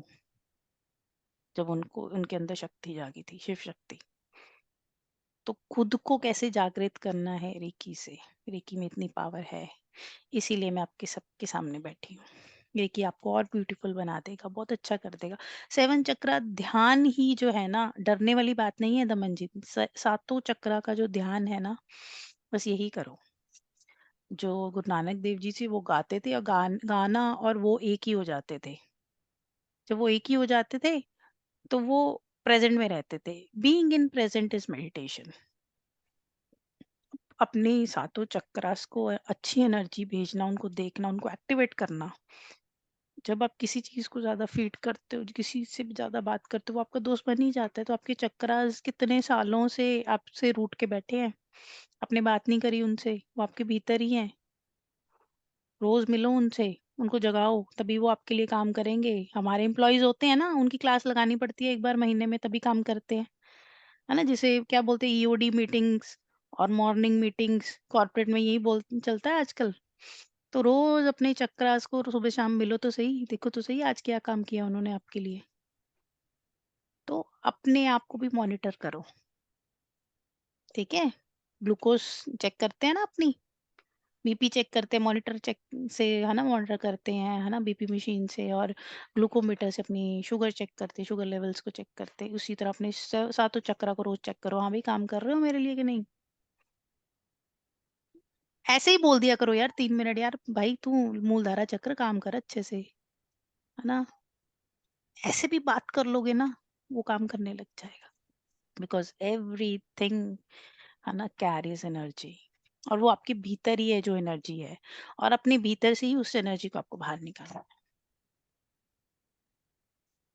जब उनको उनके अंदर शक्ति जागी थी, शिव शक्ति। तो खुद को कैसे जागृत करना है रेकी से, रेकी में इतनी पावर है। इसीलिए मैं आपके सबके सामने बैठी हूँ। ये कि आपको और ब्यूटीफुल बना देगा, बहुत अच्छा कर देगा। 7 चक्रा ध्यान ही जो है ना, डरने वाली बात नहीं है दमन जी। सातों चक्रा का जो ध्यान है ना, बस यही करो। जो गुरु नानक देव जी से वो गाते थे, और गाना और वो एक ही हो जाते थे। जब वो एक ही हो जाते थे, तो वो प्रेजेंट में रहते थे। Being in present is meditation. अपने सातों चक्रास को अच्छी एनर्जी भेजना, उनको देखना, उनको एक्टिवेट करना। जब आप किसी चीज को ज्यादा फीड करते हो, किसी से भी ज्यादा बात करते हो, वो आपका दोस्त बन ही जाता है। तो आपके चक्रास कितने सालों से आपसे रूठ के बैठे हैं, आपने बात नहीं करी उनसे, वो आपके भीतर ही हैं। रोज मिलो उनसे, उनको जगाओ, तभी वो आपके लिए काम करेंगे। हमारे एम्प्लॉयज होते हैं ना, उनकी क्लास लगानी पड़ती है एक बार महीने में, तभी काम करते हैं। है ना, जिसे क्या बोलते हैं, ईओडी मीटिंग्स और मॉर्निंग मीटिंग्स, कॉर्पोरेट में यही बोल चलता है आजकल। तो रोज अपने चक्रास को सुबह शाम मिलो तो सही, देखो तो सही आज क्या काम किया उन्होंने आपके लिए। तो अपने आप को भी मॉनिटर करो। ठीक है, ग्लूकोज चेक करते हैं ना अपनी, बीपी चेक करते हैं, मॉनिटर चेक से, है ना, मॉनिटर करते हैं, है ना, बीपी मशीन से। और ग्लूकोमीटर से अपनी शुगर चेक करते हैं, शुगर लेवल्स को चेक करते हैं। उसी तरह अपने सातों चक्रा को रोज चेक करो, हाँ भाई काम कर रहे हो मेरे लिए कि नहीं। ऐसे ही बोल दिया करो यार 3 मिनट, यार भाई तू मूलधारा चक्र काम कर अच्छे से, है ना? ऐसे भी बात कर लोगे ना, वो काम करने लग जाएगा। बिकॉज़ एवरीथिंग, है ना, कैरीज़ एनर्जी, और वो आपके भीतर ही है जो एनर्जी है, और अपने भीतर से ही उस एनर्जी को आपको बाहर निकालना है।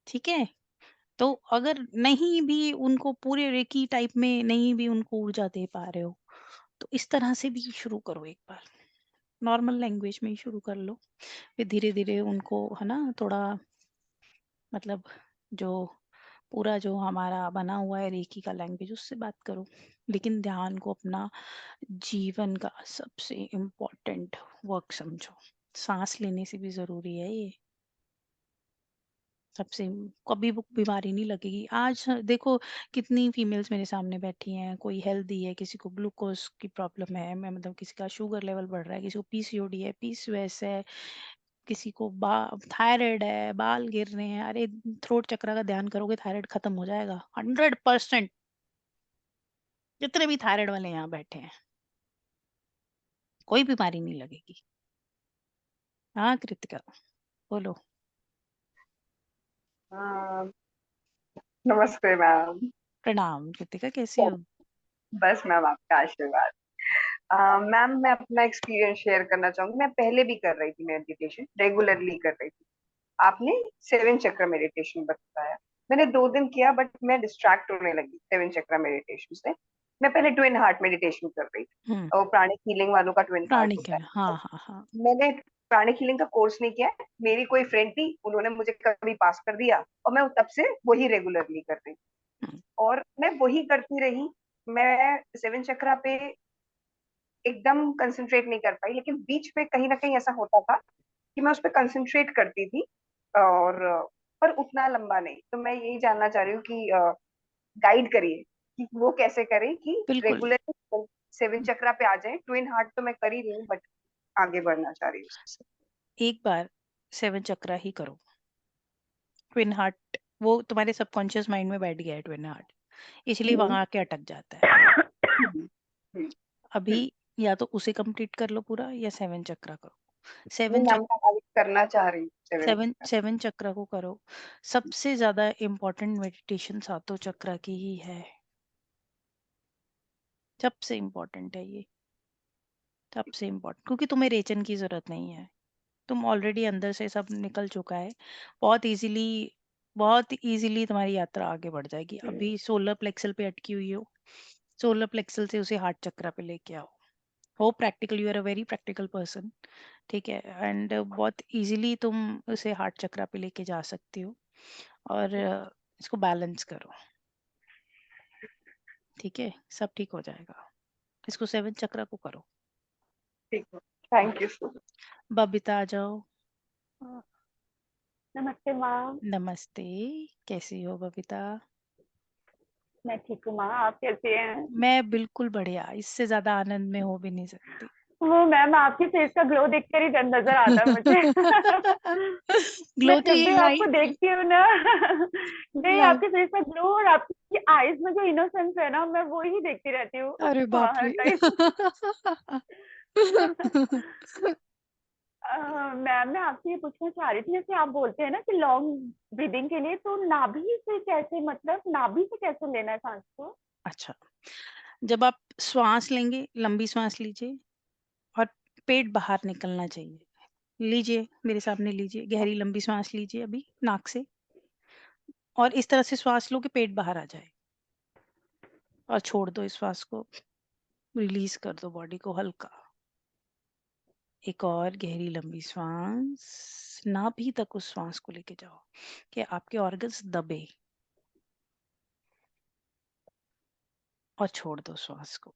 ठीक है? तो अगर नहीं भी उनको पूरे रेकी टाइप में नहीं भी उनको ऊर्जा दे पा रहे हो, तो इस तरह से भी शुरू करो एक बार। नॉर्मल लैंग्वेज में ही शुरू कर लो। फिर धीरे-धीरे उनको, है ना, थोड़ा मतलब जो पूरा जो हमारा बना हुआ है रेकी का लैंग्वेज, उससे बात करो। लेकिन ध्यान को अपना जीवन का सबसे इम्पोर्टेंट वर्क समझो। साँस लेने से भी ज़रूरी है ये। सबसे कभी वो बीमारी नहीं लगेगी। आज देखो कितनी फीमेल्स मेरे सामने बैठी हैं, कोई हेल्दी है, किसी को ग्लूकोज़ की प्रॉब्लम है, मैं मतलब किसी का शुगर लेवल बढ़ रहा है, किसी को पीसीओडी है, पीसीओएस है, किसी को बा थायराइड है, बाल गिर रहे हैं। अरे थ्रोट चक्र का ध्यान करोगे थायराइड खत्म हो जाएगा 100%। जितने भी थायराइड वाले यहाँ बैठे हैं, कोई बीमारी नहीं लगेगी। हाँ कृतिका, बोलो। हाँ, नमस्ते मैम। प्रणाम कृतिका, कैसी हो? बस मैम आपका आशीर्वाद। मैम मैं अपना एक्सपीरियंस शेयर करना चाहूंगी। मैं पहले भी कर रही थी मेडिटेशन, रेगुलरली कर रही थी। आपने 7 चक्र मेडिटेशन बताया, मैंने 2 दिन किया बट मैं डिस्ट्रैक्ट होने लगी 7 चक्र मेडिटेशन से। मैं पहले ट्विन हार्ट मेडिटेशन कर रही थी, हम्म। और प्राणिक हीलिंग वालों का ट्विन हार्ट प्राणिक होता है, हाँ है। हाँ हाँ। मैंने प्राणिक हीलिंग का कोर्स नहीं किया है, मेरी कोई फ्रेंड थी, उन्होंने मुझे कभी पास कर दिया, और मैं तब से वही रेगुलरली कर रही हूँ, हम्म, और मैं वही करती रही। मैं 7 चक्रा पे एकदम कंसंट्रेट नहीं कर पाई, लेकिन बीच में कहीं ना कहीं ऐसा होता था कि मैं उस पर कंसंट्रेट करती थी, और पर उतना लंबा नहीं। तो मैं यही जानना चाह रही हूँ कि गाइड करिए कि वो कैसे करें कि बिल्कुल। रेगुलर 7 चक्रा पे आ जाए। ट्विन हार्ट तो मैं कर ही रही हूँ, बट आगे बढ़ना चाह रही हूँ उससे। एक बार 7 चक्रा ही करो। ट्विन हार्ट वो तुम्हारे सबकॉन्शियस माइंड में बैठ गया है, ट्विन हार्ट, इसलिए हम्म, वहां आके अटक जाता है। हम्म, हम्म, अभी हम्म। या तो उसे कंप्लीट कर लो पूरा, या 7 चक्रा करो। नहीं सेवन मैम, मैं आगे करना चाह रही हूँ 7 चक्रा। सेवन चक्र को करो। सबसे ज्यादा इम्पोर्टेंट मेडिटेशन सातों चक्र की ही है। सबसे इम्पोर्टेंट है ये, सबसे इम्पोर्टेंट, क्योंकि तुम्हें रेचन की जरूरत नहीं है। तुम ऑलरेडी अंदर से सब निकल चुका है। बहुत इजीली, बहुत इजीली तुम्हारी यात्रा आगे बढ़ जाएगी। अभी सोलर प्लेक्सल पे अटकी हुई हो, सोलर प्लेक्सल से उसे हार्ट चक्र पे लेके आओ। हो practical, you are a very practical person, ठीक है, एंड बहुत इजीली तुम उसे हार्ट चक्र पे लेके जा सकती हो। और इसको बैलेंस करो, ठीक है, सब ठीक हो जाएगा। इसको 7 चक्र को करो। ठीक है, thank you so much. Babita आ जाओ। नमस्ते माँ। नमस्ते, कैसी हो बबीता? मैं ठीक हूँ माँ, आप कैसे हैं? मैं बिल्कुल बढ़िया, इससे ज्यादा आनंद में हो भी नहीं सकती। वो मैम आपकी फेस का ग्लो देखकर ही नजर आता है मुझे। मैं ग्लो तो जब ये भी आपको लाइट, देखती हूँ ना, नहीं आपके फेस का ग्लो और आपकी आईज में जो इनोसेंस है ना, मैं वो ही देखती रहती हूँ अरे बाप हर रे। टाइम। मैम मैं आपसे ये पूछना चाह रही थी, जैसे आप बोलते हैं ना कि लॉन्ग ब्रीदिंग के लिए, तो नाभि से कैसे, मतलब नाभि से कैसे लेना है सांस को? अच्छा, जब आप श्वास लेंगे, लंबी श्वास लीजिए, और पेट बाहर निकलना चाहिए। लीजिए, मेरे सामने लीजिए, गहरी लंबी श्वास लीजिए अभी नाक से, और इस तरह से श्वास लो कि पेट बाहर आ जाए, और छोड़ दो इस श्वास को। रिलीज कर दो बॉडी को हल्का। एक और गहरी लंबी श्वास, नाभि तक उस श्वास को लेके जाओ कि आपके ऑर्गन्स दबे, और छोड़ दो श्वास को।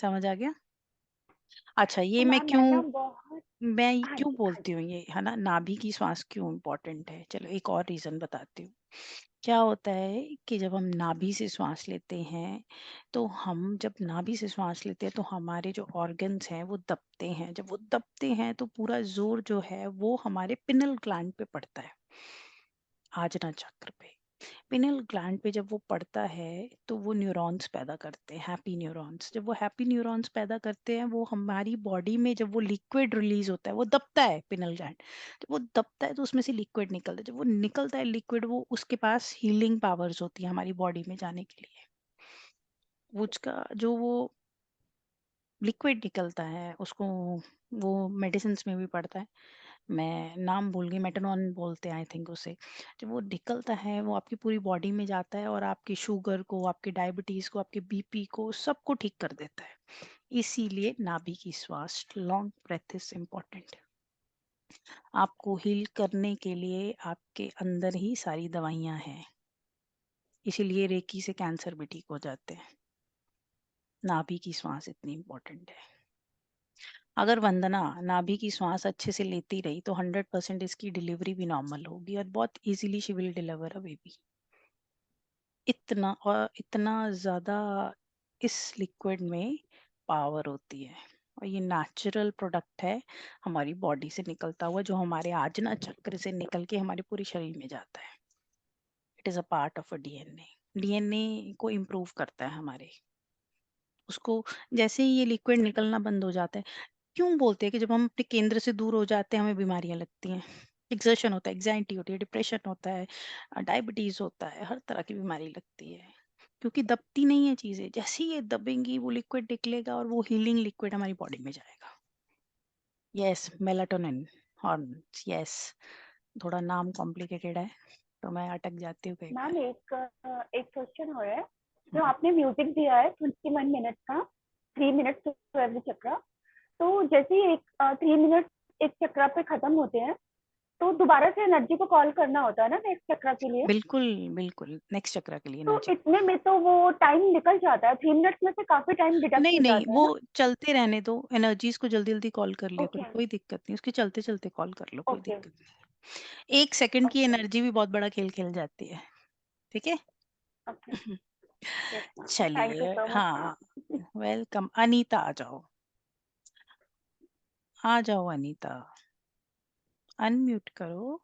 समझ आ गया? अच्छा, तो ये मैम मैं ना बहुत, मैं हाँ क्यों जी हाँ बोलती जी। हूँ ये, है ना, नाभि की श्वास क्यों इम्पोर्टेंट है? चलो एक और रीजन बताती हूँ। क्या होता है कि जब हम नाभि से श्वास लेते हैं, तो हम जब नाभि से श्वास लेते हैं तो हमारे जो ऑर्गन्स हैं वो दबते हैं। जब वो दबते हैं तो पूरा जोर जो है वो हमारे पिनल ग्लैंड पे पड़ता है, आजना चक्र पे। पिनल ग्लैंड पे जब वो पड़ता है तो वो न्यूरॉन्स पैदा करते हैं, हैप्पी न्यूरॉन्स। जब वो हैप्पी न्यूरॉन्स पैदा करते हैं, वो हमारी बॉडी में जब वो लिक्विड रिलीज होता है, वो दबता है पिनल ग्लैंड। जब वो दबता है तो उसमें से लिक्विड निकलता है। जब वो निकलता है लिक्विड, वो उसके पास हीलिंग पावर्स होती है हमारी बॉडी में जाने के लिए। वो उसका जो वो लिक्विड निकलता है उसको, वो मेडिसिन में भी पड़ता है, मैं नाम भूल गई, मेटानॉन बोलते हैं आई थिंक उसे। जब वो निकलता है वो आपकी पूरी बॉडी में जाता है और आपकी शुगर को, आपकी डायबिटीज को, आपके बीपी को, सबको ठीक कर देता है। इसीलिए नाभि की श्वास, लॉन्ग ब्रेथ इज इम्पोर्टेंट। आपको हील करने के लिए आपके अंदर ही सारी दवाइयां हैं। इसीलिए रेकी से कैंसर भी ठीक हो जाते हैं। नाभि की श्वास इतनी इम्पोर्टेंट है। अगर वंदना नाभि की श्वास अच्छे से लेती रही तो 100% इसकी डिलीवरी भी नॉर्मल होगी और बहुत easily she will deliver a baby. इतना और इतना ज्यादा इस लिक्विड में पावर होती है, और ये नेचुरल प्रोडक्ट है हमारी बॉडी से निकलता हुआ, जो हमारे आजना चक्र से निकल के हमारे पूरे शरीर में जाता है। It is a part of a DNA. DNA को इम्प्रूव करता है हमारे। उसको जैसे ही ये लिक्विड निकलना बंद हो जाता है, क्यों बोलते हैं कि जब हम अपने केंद्र से दूर हो जाते हैं हमें बीमारियां लगती हैं? एग्जर्शन होता है, एग्जाइटी होती है, डिप्रेशन होता है, डायबिटीज होता है, हर तरह की बीमारी लगती है, क्योंकि दबती नहीं है चीजें। जैसे ही ये दबेंगी वो लिक्विड निकलेगा और वो हीलिंग लिक्विड हमारी बॉडी में जाएगा। Yes, melatonin hormones, yes. थोड़ा नाम कॉम्प्लिकेटेड है तो मैं अटक जाती हूँ कई बार। मैम एक क्वेश्चन हो रहा है, जो आपने म्यूजिक दिया है 21 मिनट का, 3 मिनट टू एवरी चक्रा, तो जैसे ही 3 मिनट एक चक्रा पे खत्म होते हैं तो दोबारा से एनर्जी को कॉल करना होता है ना नेक्स्ट चक्रा के लिए? बिल्कुल बिल्कुल, नेक्स्ट चक्र के लिए तो एनर्जी। इतने में तो वो टाइम निकल जाता है, 3 मिनट्स में से काफी टाइम डिडक्ट नहीं हो नहीं, जाता है वो ना? चलते रहने दो, एनर्जीज को जल्दी जल्दी कॉल कर लिया करो, ओके कोई दिक्कत नहीं, उसके चलते चलते कॉल कर लो, कोई ओके दिक्कत नहीं। 1 सेकंड की ओके एनर्जी भी बहुत बड़ा खेल खेल जाती है। ठीक है। Okay. Yes ma'am, thank you चलिए, सो मच हाँ, मैम। वेलकम। अनीता आ जाओ, आ जाओ अनीता, अनम्यूट करो।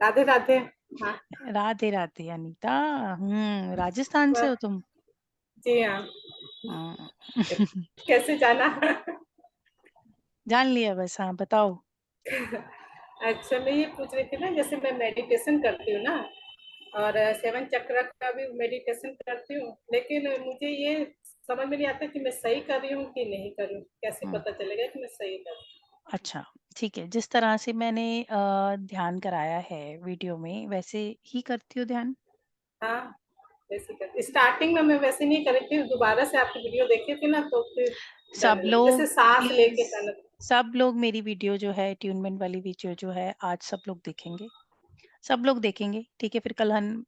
राधे राधे। हाँ। राधे राधे अनीता। राजस्थान से हो तुम? जी हाँ। हम्म, कैसे जाना? जान लिया बस, हाँ बताओ। अच्छा, मैं ये पूछ रही थी ना, जैसे मैं मेडिटेशन करती हूँ ना, और 7 चक्र का भी मेडिटेशन करती हूँ, लेकिन मुझे ये समझ में नहीं आता कि मैं सही कर रही हूँ कि नहीं कर रही हूँ। कैसे हम्म, पता चलेगा कि मैं सही कर रही अच्छा, ठीक है। जिस तरह से मैंने ध्यान कराया है वीडियो में, वैसे ही करती हो ध्यान? हूँ? हाँ, वैसे कर स्टार्टिंग में मैं वैसे नहीं कर रही थी, दोबारा से आपकी वीडियो देखी थी ना तो फिर सब करने लगी, लोग जैसे सांस प्लीज, लेके करना। सब लोग मेरी वीडियो जो है, ट्यूनमेंट वाली वीडियो जो है, आज सब लोग देखेंगे, सब लोग देखेंगे। ठीक है, फिर कल हम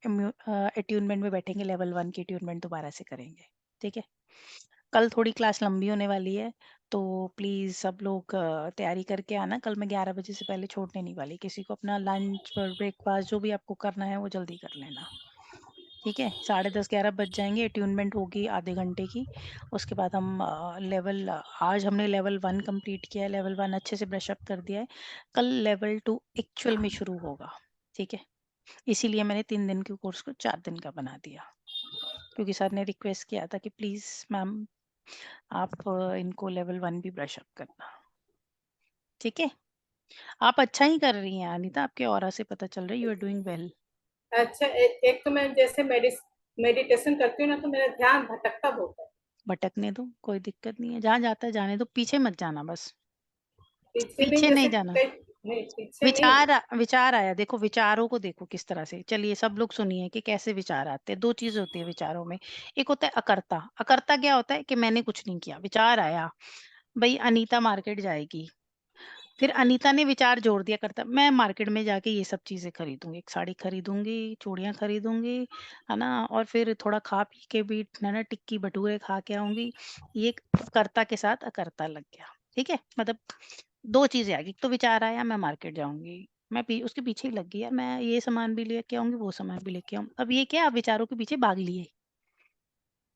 अट्यूनमेंट में बैठेंगे, लेवल 1 की ट्यूनमेंट दोबारा से करेंगे। ठीक है, कल थोड़ी क्लास लंबी होने वाली है, तो प्लीज सब लोग तैयारी करके आना। कल मैं 11 बजे से पहले छोड़ने नहीं वाली किसी को। अपना लंच और ब्रेकफास्ट जो भी आपको करना है वो जल्दी कर लेना। ठीक है, 10:30-11 बज जाएंगे, अट्यूनमेंट होगी आधे घंटे की। उसके बाद हम आज हमने लेवल 1 कंप्लीट किया है, लेवल 1 अच्छे से ब्रश अप कर दिया है। कल लेवल 2 एक्चुअल में शुरू होगा। ठीक है, इसीलिए मैंने 3 दिन के कोर्स को 4 दिन का बना दिया, क्योंकि सर ने रिक्वेस्ट किया था कि प्लीज मैम आप इनको लेवल 1 भी ब्रश अप करना। ठीक है, आप अच्छा ही कर रही हैं अनीता, आपके ऑरा से पता चल रहा है, यू आर डूइंग वेल। अच्छा, एक तो मैं जैसे मेडिटेशन करती हूँ ना, तो मेरा ध्यान भटकता बहुत है। भटकने दो, कोई दिक्कत नहीं है, जहाँ जाता है जाने दो, पीछे मत जाना बस, पीछे नहीं, पीछे नहीं जैसे जाना। कई, नहीं पीछे नहीं। विचार आया, देखो विचारों को देखो किस तरह से। चलिए सब लोग सुनिए कि कैसे विचार आते हैं। 2 चीज होती है विचारों में। एक होता है अकर्ता। अकर्ता क्या होता है कि मैंने कुछ नहीं किया, विचार आया, भाई अनीता मार्केट जाएगी, फिर अनीता ने विचार जोड़ दिया करता, मैं मार्केट में जाके ये सब चीजें खरीदूंगी, एक साड़ी खरीदूंगी, चूड़ियां खरीदूंगी, है ना, और फिर थोड़ा खा पी के भी, है ना, टिक्की भटूरे खा के आऊंगी। ये एक कर्ता के साथ अकर्ता लग गया। ठीक है, मतलब 2 चीजें आ गई, एक तो विचार आया मैं मार्केट जाऊंगी, उसके पीछे ही लग गई, यार मैं ये सामान भी लेके आऊंगी, वो सामान भी लेके आऊंगी। अब ये क्या, आप विचारों के पीछे भाग लिए?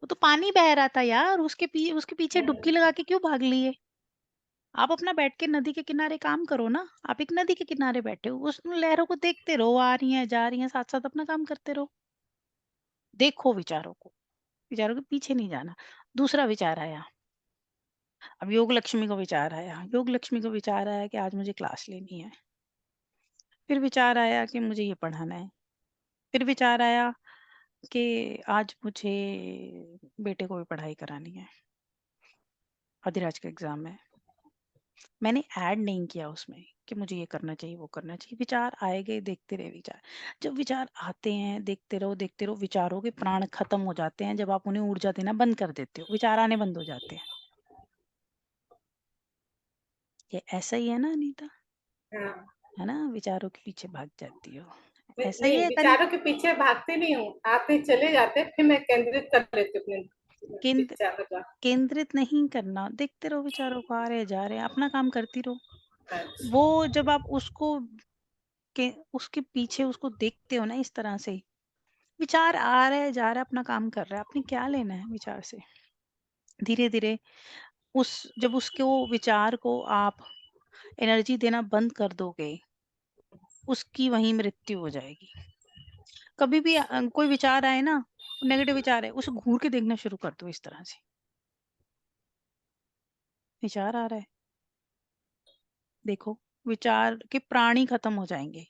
वो तो पानी बह रहा था यार, उसके पीछे डुबकी लगा के क्यों भाग लिए? आप अपना बैठ के नदी के किनारे काम करो ना। आप एक नदी के किनारे बैठे हो, उस लहरों को देखते रहो, आ रही हैं, जा रही हैं, साथ-साथ अपना काम करते रहो। देखो विचारों को, विचारों के पीछे नहीं जाना। दूसरा विचार आया, अब योग लक्ष्मी का विचार आया। योग लक्ष्मी का विचार आया कि आज मुझे क्लास लेनी है। फिर विचार आया कि मुझे ये पढ़ाना है। फिर विचार आया कि आज मुझे बेटे को भी पढ़ाई करानी है। अधिराज का एग्ज़ाम है। मैंने ऐड नहीं किया उसमें कि मुझे ये करना चाहिए, वो करना चाहिए। विचार आए गए, देखते रहे विचार। जब विचार आते हैं, देखते रहो, विचारों के प्राण खत्म हो जाते हैं जब आप उन्हें ऊर्जा देना बंद कर देते हो, विचार आने बंद हो जाते हैं। ये ऐसा ही है ना अनीता? हाँ। है ना? विचारों के पीछे भाग जाती हो। नहीं ऐसा ही नहीं, है विचारों के पीछे भागती नहीं हूँ, आते चले जाते, फिर मैं केंद्रित कर लेती हूँ अपने केंद्र विचारों का। केंद्रित नहीं करना, देखते रहो विचारों को, आ रहे जा रहे हैं, अपना काम करती रहो। अच्छा। वो जब आप उसको के उसके पीछे उसको देखते हो ना इस तरह से, विचार आ रहा है, जा रहा है, अपना काम कर रहा है, आपने क्या लेना है विचार से? धीरे-धीरे उस जब उसके वो विचार को आप एनर्जी देना बंद कर दोगे, उसकी वहीं मृत्यु हो जाएगी। कभी भी कोई विचार आए ना, नेगेटिव विचार है, उसे घूर के देखना शुरू कर दो इस तरह से। विचार आ रहा है, देखो, विचार के प्राण ही खत्म हो जाएँगे।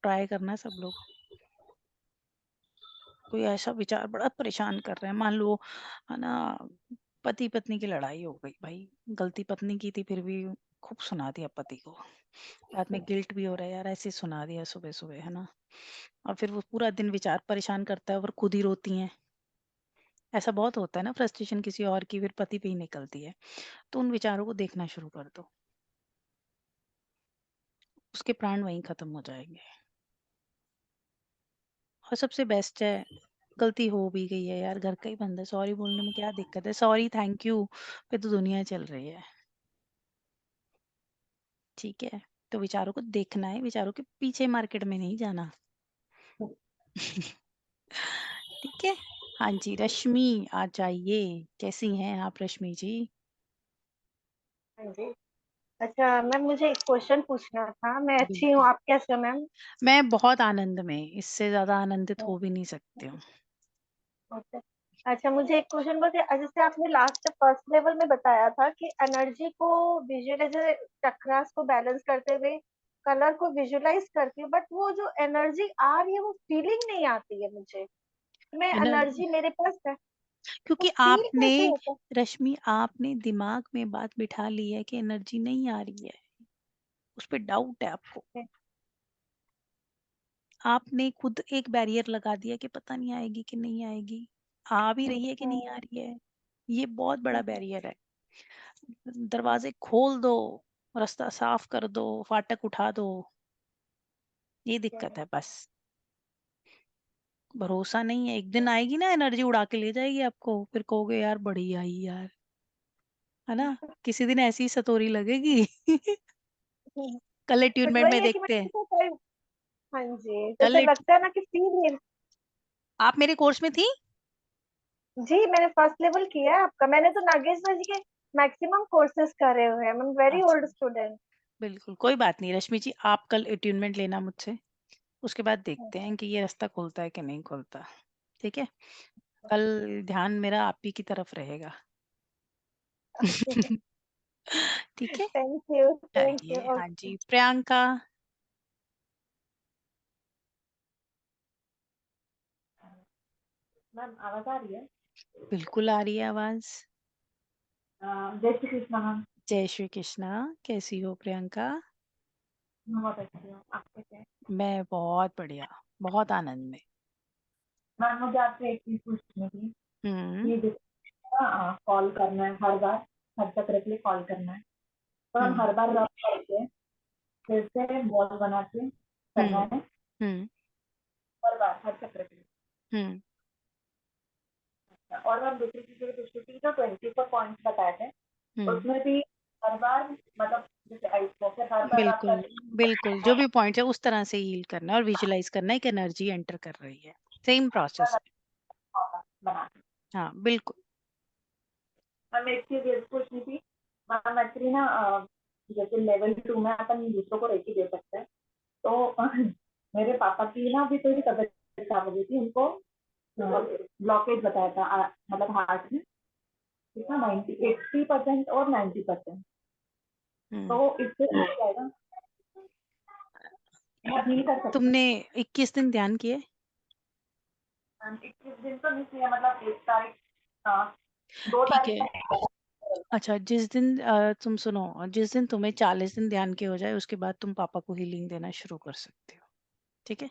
ट्राई करना सब लोग। कोई ऐसा विचार बड़ा परेशान कर रहा है, मान लो है ना, पति पत्नी की लड़ाई हो गई, भाई गलती पत्नी की थी फिर भी खूब सुना दिया पति को, बाद में गिल्ट भी हो रहा है यार ऐसे सुना दिया सुबह सुबह, है ना? और फिर वो पूरा दिन विचार परेशान करता है और खुद ही रोती हैं। ऐसा बहुत होता है ना, फ्रस्ट्रेशन किसी और की फिर पति पे ही निकलती है। तो उन विचारों को देखना शुरू कर दो, उसके प्राण वहीं खत्म हो जाएंगे। और सबसे बेस्ट है, गलती हो भी गई है यार, घर का ही बंदा है, सॉरी बोलने में क्या दिक्कत है? सॉरी थैंक यू पे तो दुनिया चल रही है। ठीक है, तो विचारों को देखना है, विचारों के पीछे मार्केट में नहीं जाना। ठीक है। हाँ जी, रश्मि आ जाइए। कैसी हैं आप रश्मि जी? हाँ जी। अच्छा मैम, मुझे एक क्वेश्चन पूछना था। मैं अच्छी हूँ, बिल्कुल। आप कैसे हो मैम? मैं बहुत आनंद में, इससे ज्यादा आनंदित हो भी नहीं सकती हूँ। ओके। अच्छा मुझे एक क्वेश्चन बोलते, जैसे आपने लास्ट फर्स्ट लेवल में बताया था कि एनर्जी को विजुअलाइज, चक्रास को बैलेंस करते हुए कलर को विजुअलाइज करती हूँ, बट वो जो एनर्जी आ रही है वो फीलिंग नहीं आती है मुझे। मैं एनर्जी मेरे पास है, वो क्योंकि फील आपने, कैसे होता है? रश्मि आपने दिमाग में बात बिठा ली है कि एनर्जी नहीं आ रही है, उस पर डाउट है आपको। आपने खुद एक बैरियर लगा दिया कि पता नहीं आएगी कि नहीं आएगी, आ भी रही है कि नहीं आ रही है। ये बहुत बड़ा बैरियर है। दरवाजे खोल दो, रास्ता साफ कर दो, फाटक उठा दो, ये दिक्कत है बस। भरोसा नहीं है, एक दिन आएगी ना एनर्जी उड़ा के ले जाएगी आपको, फिर कहोगे यार बड़ी आई यार, है ना? किसी दिन ऐसी सतोरी लगेगी। कल बट अट्यूनमेंट वही में है कि देखते हैं। मैं हाँ जी, कल जैसे लगता है ना कि फील। आप मेरे कोर्स में थी? जी मैंने फर्स्ट लेवल किया है आपका। मैंने तो नागेश्वर जी के मैक्सिमम कोर्सेज करे हुए हैं। आई एम वेरी अच्छा, ओल्ड स्टूडेंट। बिल्कुल कोई बात नहीं रश्मि जी, आप कल अट्यूनमेंट लेना मुझसे, उसके बाद देखते हैं कि ये रास्ता खुलता है कि नहीं खुलता। ठीक है, कल ध्यान मेरा आप ही की तरफ रहेगा। ठीक है, थैंक यू, थैंक यू। चलिए। हाँ जी, प्रियंका। मैम आवाज आ रही है? बिल्कुल आ रही है आवाज। जय श्री कृष्ण मैम। जय श्री कृष्णा। कैसी हो प्रियंका? बहुत अच्छी हूँ, आप कैसे हैं? मैं बहुत बढ़िया, बहुत आनंद में। मैम मुझे आपसे एक चीज पूछनी थी हम्म। कि कॉल करना है हर बार, हर चक्र के लिए कॉल करना है, तो हम हर हम्म। बार रब करके फिर से बॉल बना के करना हम्म। है, हम्म। हर बार हर चक्र के लिए। हम्म। और मैम दूसरी चीज ये पूछनी थी, जो 24 पॉइंट्स बताए थे हम्म। उसमें भी हर बार, मतलब जैसे आइस बॉक्स हर बार आप बिल्कुल, बिल्कुल जो करके भी पॉइंट है उस तरह से हील करना है और विजुलाइज करना है कि एनर्जी एंटर कर रही है। सेम प्रोसेस है। बना। हाँ बिल्कुल। मैम एक चीज ये पूछनी थी मैम, एक्चुअली ना जैसे लेवल 2 में अपन दूसरों को रेकी दे सकते हैं। तो मेरे पापा की ना अभी थोड़ी तबीयत खराब हो गई थी, उनको ब्लॉकेज बताया था मतलब हार्ट में कितना 80% और 90%। तो इससे हो जाएगा, मैं नहीं कर सकती। तुमने 21 दिन ध्यान किए? 21 दिन तो नहीं किया, मतलब 1 तारीख 2 ठीक तारीख है। तक। अच्छा, जिस दिन तुम सुनो, जिस दिन तुम्हें 40 दिन ध्यान के हो जाए उसके बाद तुम पापा को हीलिंग देना शुरू कर सकते हो। ठीक है?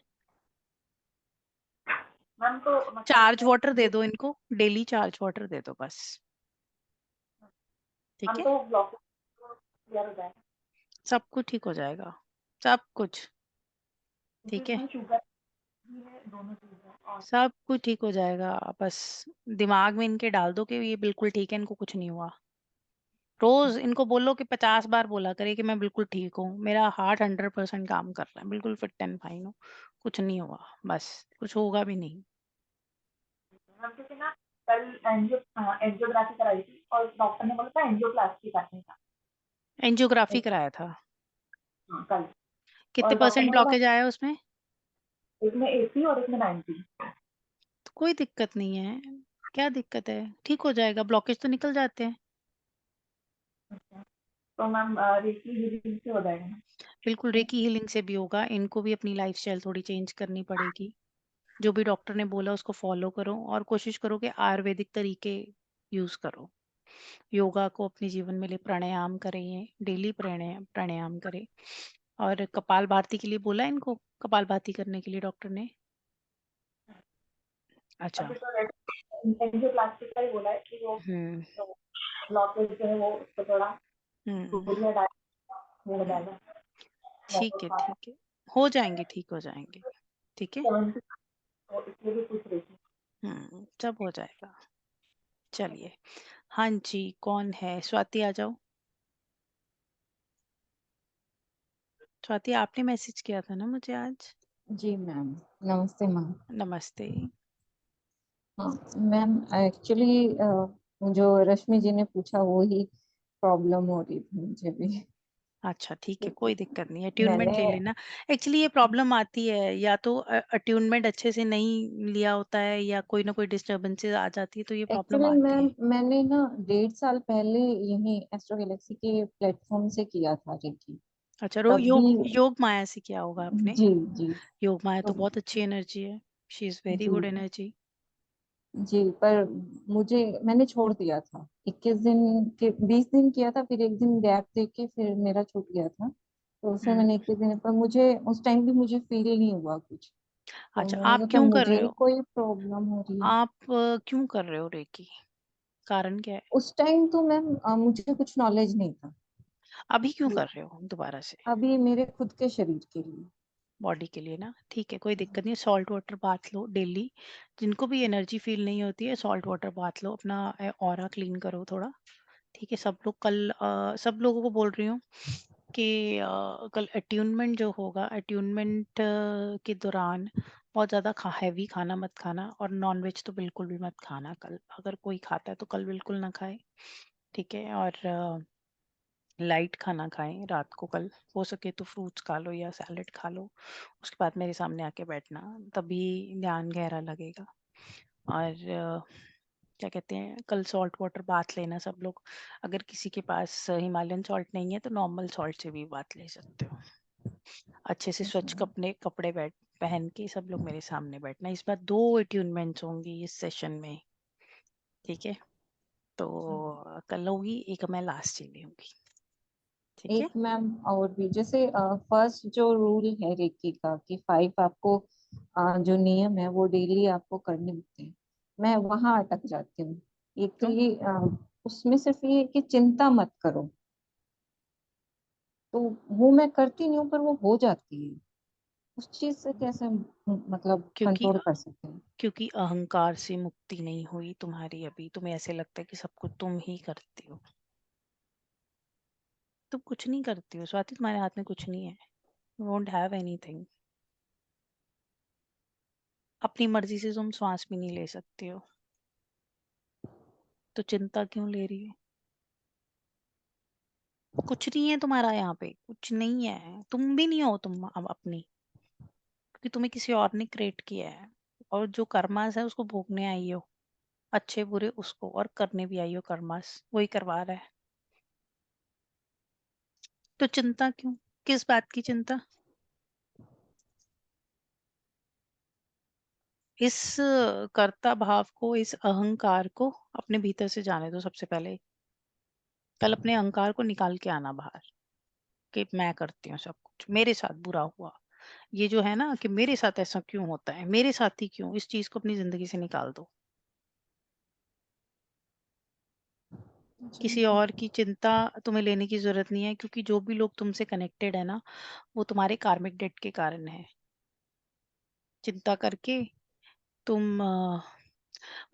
मैम तो मतलब चार्ज वाटर दे दो इनको, डेली चार्ज वाटर दे दो बस। ठीक हम है? तो ब्लॉकेज क्लियर हो जाएगा। सब कुछ ठीक हो जाएगा, सब कुछ। ठीक है? इसमें शुगर भी है, दोनों चीज है। और सब कुछ ठीक हो जाएगा, बस दिमाग में इनके डाल दो कि ये बिल्कुल ठीक है, इनको कुछ नहीं हुआ। रोज इनको बोलो कि 50 बार बोला करे कि मैं बिल्कुल ठीक हूँ, मेरा हार्ट 100% काम कर रहा है, बिल्कुल फिट एंड फाइन हूँ, कुछ नहीं हुआ, बस कुछ होगा भी नहीं। हम क्योंकि ना कल एंजियोग्राफी कराई थी और डॉक्टर ने बोला था एंजियोप्लास्टी करने का। एंजियोग्राफी कराया था? कल। कितने और डॉक्टर परसेंट ने बोला ब्लॉकेज आया उसमें? एक में 80 और एक में 90। तो कोई दिक्कत नहीं है, क्या दिक्कत है, ठीक हो जाएगा, ब्लॉकेज तो निकल जाते हैं। तो मैम रेकी हीलिंग से हो जाएगा ना? बिल्कुल, रेकी हीलिंग से भी होगा। इनको भी अपनी लाइफस्टाइल थोड़ी चेंज करनी पड़ेगी, जो भी डॉक्टर ने बोला उसको फॉलो करो और कोशिश करो कि आयुर्वेदिक तरीके यूज करो। योगा को अपने जीवन में ले, प्राणायाम करें, ये डेली प्राणायाम प्राणायाम करें। और कपाल भाती के लिए बोला इनको, कपाल भाती करने के लिए डॉक्टर ने? अच्छा। अभी तो एंजियोप्लास्टी का ही बोला है कि वो हम्म ब्लॉकेज जो है वो उसको थोड़ा हम्म गोलियां डाल वो हो जाएगा। ठीक है, ठीक है, हो जाएंगे, ठीक हो जाएंगे। ठीक है? 70 तो इसलिए भी पूछ रही थी। सब हो जाएगा। चलिए, हाँ जी, कौन है? स्वाति आ जाओ। स्वाति, आपने मैसेज किया था ना मुझे आज? जी मैम, नमस्ते मैम। नमस्ते। हाँ मैम, एक्चुअली जो रश्मि जी ने पूछा वो ही प्रॉब्लम हो रही थी मुझे भी। अच्छा, ठीक है, क्योंकि कोई दिक्कत नहीं है, अट्यूनमेंट मैंने ले लेना। एक्चुअली ये प्रॉब्लम आती है, या तो अट्यूनमेंट अच्छे से नहीं लिया होता है, या कोई ना कोई डिस्टर्बेंसेस आ जाती है, तो ये प्रॉब्लम एक्चुअली आती मैम है। मैंने ना 1.5 साल पहले यही एस्ट्रो गैलेक्सी के प्लेटफॉर्म से किया था रेकी। अच्छा, तब भी योग माया से किया होगा आपने? जी जी। योग माया तो तो बहुत अच्छी एनर्जी है, शी इज वेरी जी गुड एनर्जी। जी, पर मैंने छोड़ दिया था 21 दिन के 20 दिन किया था, फिर एक दिन गैप दे के फिर मेरा छूट गया था। तो उसमें मैंने 21 दिन, पर मुझे उस टाइम भी मुझे फील नहीं हुआ कुछ। तो अच्छा, मैंने आप सोचा क्यों कर मुझे रहे ही हो? कोई प्रॉब्लम हो रही है। आप क्यों कर रहे हो रेकी? कारण क्या है? उस टाइम तो मैम मुझे कुछ नॉलेज नहीं था। अभी क्यों कर रहे हो दोबारा से? अभी मेरे खुद के शरीर के लिए। बॉडी के लिए ना, ठीक है, कोई दिक्कत नहीं। सॉल्ट वाटर बाथ लो डेली, जिनको भी एनर्जी फील नहीं होती है सॉल्ट वाटर बाथ लो, अपना ऑरा क्लीन करो थोड़ा। ठीक है? सब लोग कल सब लोगों को बोल रही हूँ कि कल अट्यूनमेंट जो होगा, अट्यूनमेंट के दौरान बहुत ज़्यादा हैवी खाना मत खाना, और नॉन वेज तो बिल्कुल भी मत खाना कल। अगर कोई खाता है तो कल बिल्कुल ना खाए। ठीक है? और लाइट खाना खाएं रात को कल, हो सके तो फ्रूट्स खा लो या सैलेड खा लो। उसके बाद मेरे सामने आके बैठना, तभी ध्यान गहरा लगेगा। और क्या कहते हैं, कल सॉल्ट वाटर बाथ लेना सब लोग। अगर किसी के पास हिमालयन सॉल्ट नहीं है तो नॉर्मल सॉल्ट से भी बाथ ले सकते हो। अच्छे से स्वच्छ कपड़े कपड़े पहन के सब लोग मेरे सामने बैठना। इस बार 2 अट्यूनमेंट्स होंगी इस सेशन में। ठीक है? तो कल होगी एक, मैं लास्ट ही लूंगी। ठीक है? एक मैम और भी, जैसे फर्स्ट जो रूल है रेकी का कि 5 आपको जो नियम है वो डेली आपको करने होते हैं, मैं वहां अटक जाती हूँ। एक तो क्यों? ये उसमें सिर्फ ये है कि चिंता मत करो, तो वो मैं करती नहीं हूँ पर वो हो जाती है। उस चीज से कैसे मतलब क्योंकि कंट्रोल कर सकते हैं? क्योंकि अहंकार से मुक्ति नहीं हुई तुम्हारी अभी, तुम्हें ऐसे लगता है कि सब कुछ तुम ही करती हो। तुम कुछ नहीं करती हो स्वाति, तुम्हारे हाथ में कुछ नहीं है, यू डोंट हैव एनीथिंग। अपनी मर्जी से तुम श्वास भी नहीं ले सकते हो, तो चिंता क्यों ले रही हो? कुछ नहीं है तुम्हारा यहाँ पे, कुछ नहीं है, तुम भी नहीं हो तुम अब अपनी, क्योंकि तुम्हें किसी और ने क्रिएट किया है। और जो कर्मास है उसको भोगने आई हो, अच्छे बुरे उसको, और करने भी आई हो कर्मास, वही करवा रहा है। तो चिंता क्यों, किस बात की चिंता? इस कर्ता भाव को, इस अहंकार को अपने भीतर से जाने दो सबसे पहले। कल अपने अहंकार को निकाल के आना बाहर, कि मैं करती हूँ सब कुछ, मेरे साथ बुरा हुआ, ये जो है ना कि मेरे साथ ऐसा क्यों होता है, मेरे साथ ही क्यों, इस चीज को अपनी जिंदगी से निकाल दो। किसी और की चिंता तुम्हें लेने की जरूरत नहीं है, क्योंकि जो भी लोग तुमसे कनेक्टेड है ना, वो तुम्हारे कार्मिक डेट के कारण है। चिंता करके तुम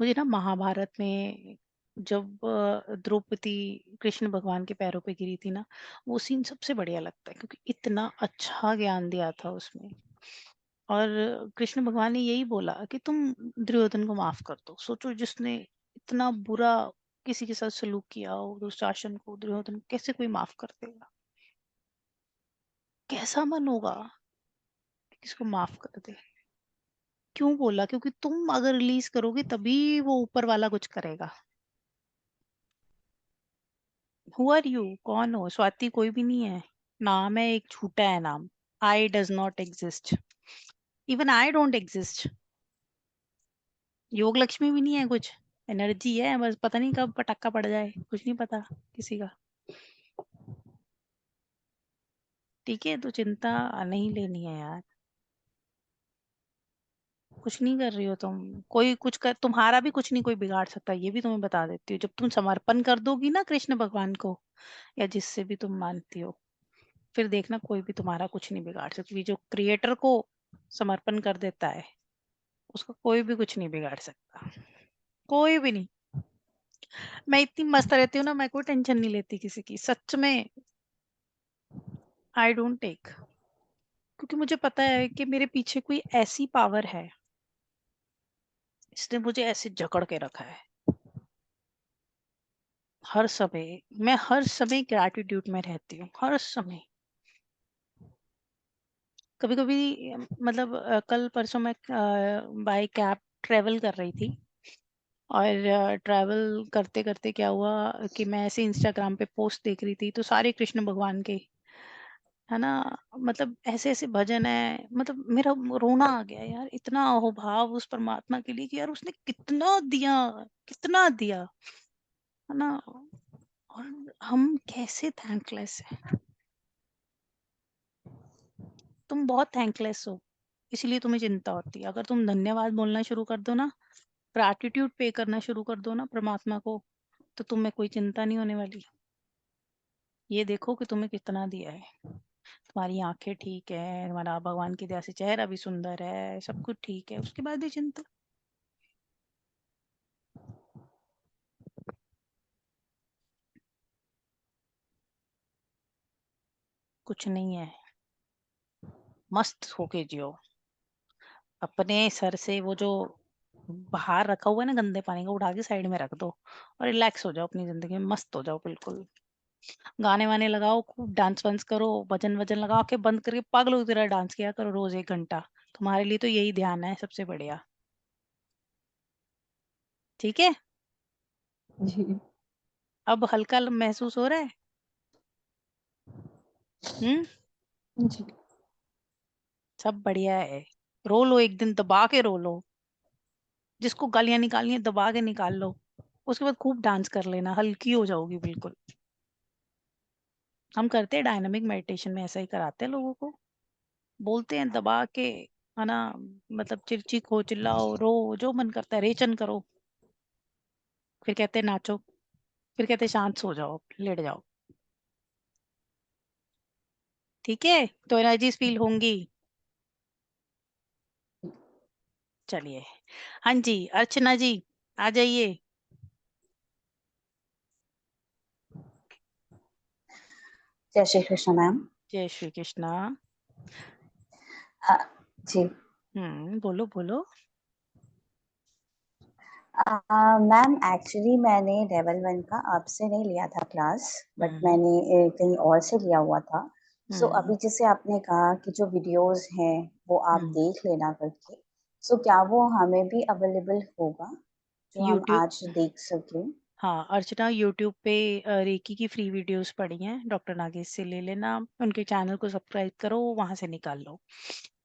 मुझे ना महाभारत में जब द्रौपदी कृष्ण भगवान के पैरों पे गिरी थी ना, वो सीन सबसे बढ़िया लगता है, क्योंकि इतना अच्छा ज्ञान दिया था उसमें। और कृष्ण भगवान ने यही बोला कि तुम दुर्योधन को माफ कर दो। सोचो, जिसने इतना बुरा किसी के साथ सलूक किया हो, दुशासन को, दुर्योधन को, कैसे कोई माफ कर देगा? कैसा मन होगा कि किसको माफ कर दे? क्यों बोला? क्योंकि तुम अगर रिलीज करोगे तभी वो ऊपर वाला कुछ करेगा। Who are you? कौन हो? स्वाति कोई भी नहीं है, नाम है, एक झूठा है नाम। I does not exist, even I don't exist. योग लक्ष्मी भी नहीं है, कुछ एनर्जी है बस, पता नहीं कब पटाखा पड़ जाए, कुछ नहीं पता किसी का। ठीक है, तो चिंता नहीं लेनी है यार। कुछ नहीं कर रही हो तुम, कोई कुछ कर, तुम्हारा भी कुछ नहीं कोई बिगाड़ सकता, ये भी तुम्हें बता देती हूँ। जब तुम समर्पण कर दोगी ना कृष्ण भगवान को, या जिससे भी तुम मानती हो, फिर देखना कोई भी तुम्हारा कुछ नहीं बिगाड़ सकती। जो क्रिएटर को समर्पण कर देता है, उसको कोई भी कुछ नहीं बिगाड़ सकता, कोई भी नहीं। मैं इतनी मस्त रहती हूँ ना, मैं कोई टेंशन नहीं लेती किसी की, सच में। आई डोंट टेक, क्योंकि मुझे पता है कि मेरे पीछे कोई ऐसी पावर है, इसने मुझे ऐसे जकड़ के रखा है। हर समय, मैं हर समय ग्रैटिट्यूड में रहती हूँ, हर समय। कभी कभी मतलब कल परसों मैं बाय कैब ट्रेवल कर रही थी, और ट्रैवल करते करते क्या हुआ कि मैं ऐसे इंस्टाग्राम पे पोस्ट देख रही थी, तो सारे कृष्ण भगवान के, है ना, मतलब ऐसे ऐसे भजन है, मतलब मेरा रोना आ गया यार, इतना अहोभाव उस परमात्मा के लिए कि यार उसने कितना दिया, कितना दिया, है ना। और हम कैसे थैंकलेस है। तुम बहुत थैंकलेस हो, इसलिए तुम्हें चिंता होती है। अगर तुम धन्यवाद बोलना शुरू कर दो ना, ग्रैटिट्यूड पे करना शुरू कर दो ना परमात्मा को, तो तुम्हें कोई चिंता नहीं होने वाली। ये देखो कि तुम्हें कितना दिया है। तुम्हारी आंखें ठीक है, तुम्हारा भगवान की दया से चेहरा भी सुंदर है, सब कुछ ठीक है, उसके बाद भी चिंता। कुछ नहीं है, मस्त होके जियो। अपने सर से वो जो बाहर रखा हुआ है ना गंदे पानी का, उठा के साइड में रख दो, और रिलैक्स हो जाओ अपनी जिंदगी में, मस्त हो जाओ बिल्कुल। गाने वाने लगाओ, खूब डांस वांस करो, भजन वजन लगा, आंखें बंद करके पागलों की तरह डांस किया करो रोज 1 घंटा। तुम्हारे लिए तो यही ध्यान है सबसे बढ़िया। ठीक है, जी अब हल्का महसूस हो रहा है? जी। सब बढ़िया है। रो लो, एक दिन दबा के रो लो, जिसको गालियां निकालनी है दबा के निकाल लो, उसके बाद खूब डांस कर लेना, हल्की हो जाओगी बिल्कुल। हम करते हैं डायनामिक मेडिटेशन में, ऐसा ही कराते हैं लोगों को, बोलते हैं दबा के, है ना, मतलब चीखो चिल्लाओ रो, जो मन करता है रेचन करो, फिर कहते हैं नाचो, फिर कहते हैं शांत सो जाओ, लेट जाओ। ठीक है, तो एनर्जीज फील होंगी। चलिए, हाँ जी, अर्चना जी आ जाइए। जय श्री कृष्ण मैम। जय श्री कृष्णा। जी बोलो बोलो। मैम एक्चुअली मैंने लेवल 1 का आपसे नहीं लिया था क्लास, बट मैंने कहीं और से लिया हुआ था। सो अभी जैसे आपने कहा कि जो वीडियोस हैं वो आप देख लेना करके, सो क्या वो हमें भी अवेलेबल होगा जो हम यूट्यूब आज देख सकें? हाँ, अर्चना यूट्यूब पे रेकी की फ्री वीडियोस पड़ी हैं, डॉक्टर नागेश से ले लेना, उनके चैनल को सब्सक्राइब करो, वहाँ से निकाल लो।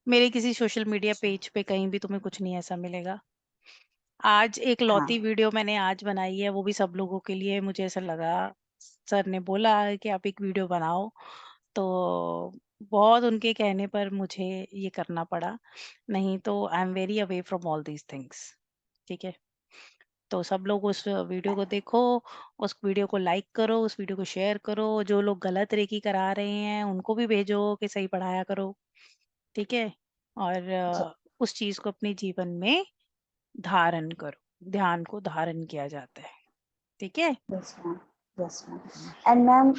मेरे किसी सोशल मीडिया पेज पे कहीं भी तुम्हें कुछ नहीं ऐसा मिलेगा। आज एक हाँ लौती वीडियो मैंने आज बनाई है, वो भी सब लोगों के लिए। मुझे ऐसा लगा, सर ने बोला है कि आप एक वीडियो बनाओ, तो बहुत उनके कहने पर मुझे ये करना पड़ा, नहीं तो I am very away from all these things. ठीक है, तो सब लोग उस वीडियो को देखो, उस वीडियो को लाइक करो, उस वीडियो को शेयर करो, जो लोग गलत रेकी करा रहे हैं उनको भी भेजो कि सही पढ़ाया करो। ठीक है, और उस चीज को अपने जीवन में धारण करो। ध्यान को धारण किया जाता है। ठीक है। Yes ma'am, yes ma'am. And ma'am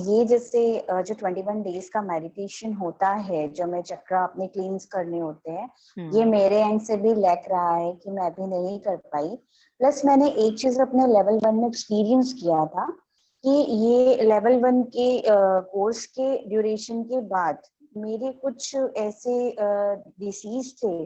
ये जैसे जो 21 डेज का मेडिटेशन होता है, जो हमें चक्र अपने क्लींस करने होते हैं, ये मेरे एंड से भी लैक रहा है कि मैं अभी नहीं कर पाई। प्लस मैंने एक चीज अपने लेवल 1 में एक्सपीरियंस किया था कि ये लेवल 1 के कोर्स के ड्यूरेशन के बाद मेरे कुछ ऐसे डिसीज थे,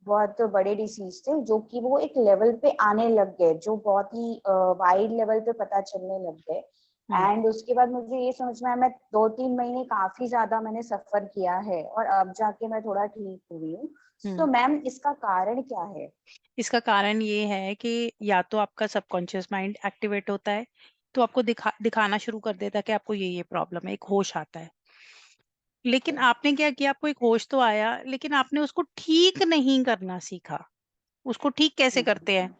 बहुत बड़े डिसीज थे, जो कि वो एक लेवल पे आने लग गए, जो बहुत ही वाइड लेवल पे पता चलने लग गए। एंड उसके बाद मुझे ये समझ में आया, मैं 2-3 महीने काफी ज्यादा मैंने सफर किया है और अब जाके मैं थोड़ा ठीक हुई हूँ। तो मैम इसका कारण क्या है? इसका कारण ये है कि या तो आपका सबकॉन्शियस माइंड एक्टिवेट होता है, तो आपको दिखाना शुरू कर देता है कि आपको ये प्रॉब्लम है, एक होश आता है। लेकिन आपने क्या किया, आपको एक होश तो आया, लेकिन आपने उसको ठीक नहीं करना सीखा। उसको ठीक कैसे करते हैं?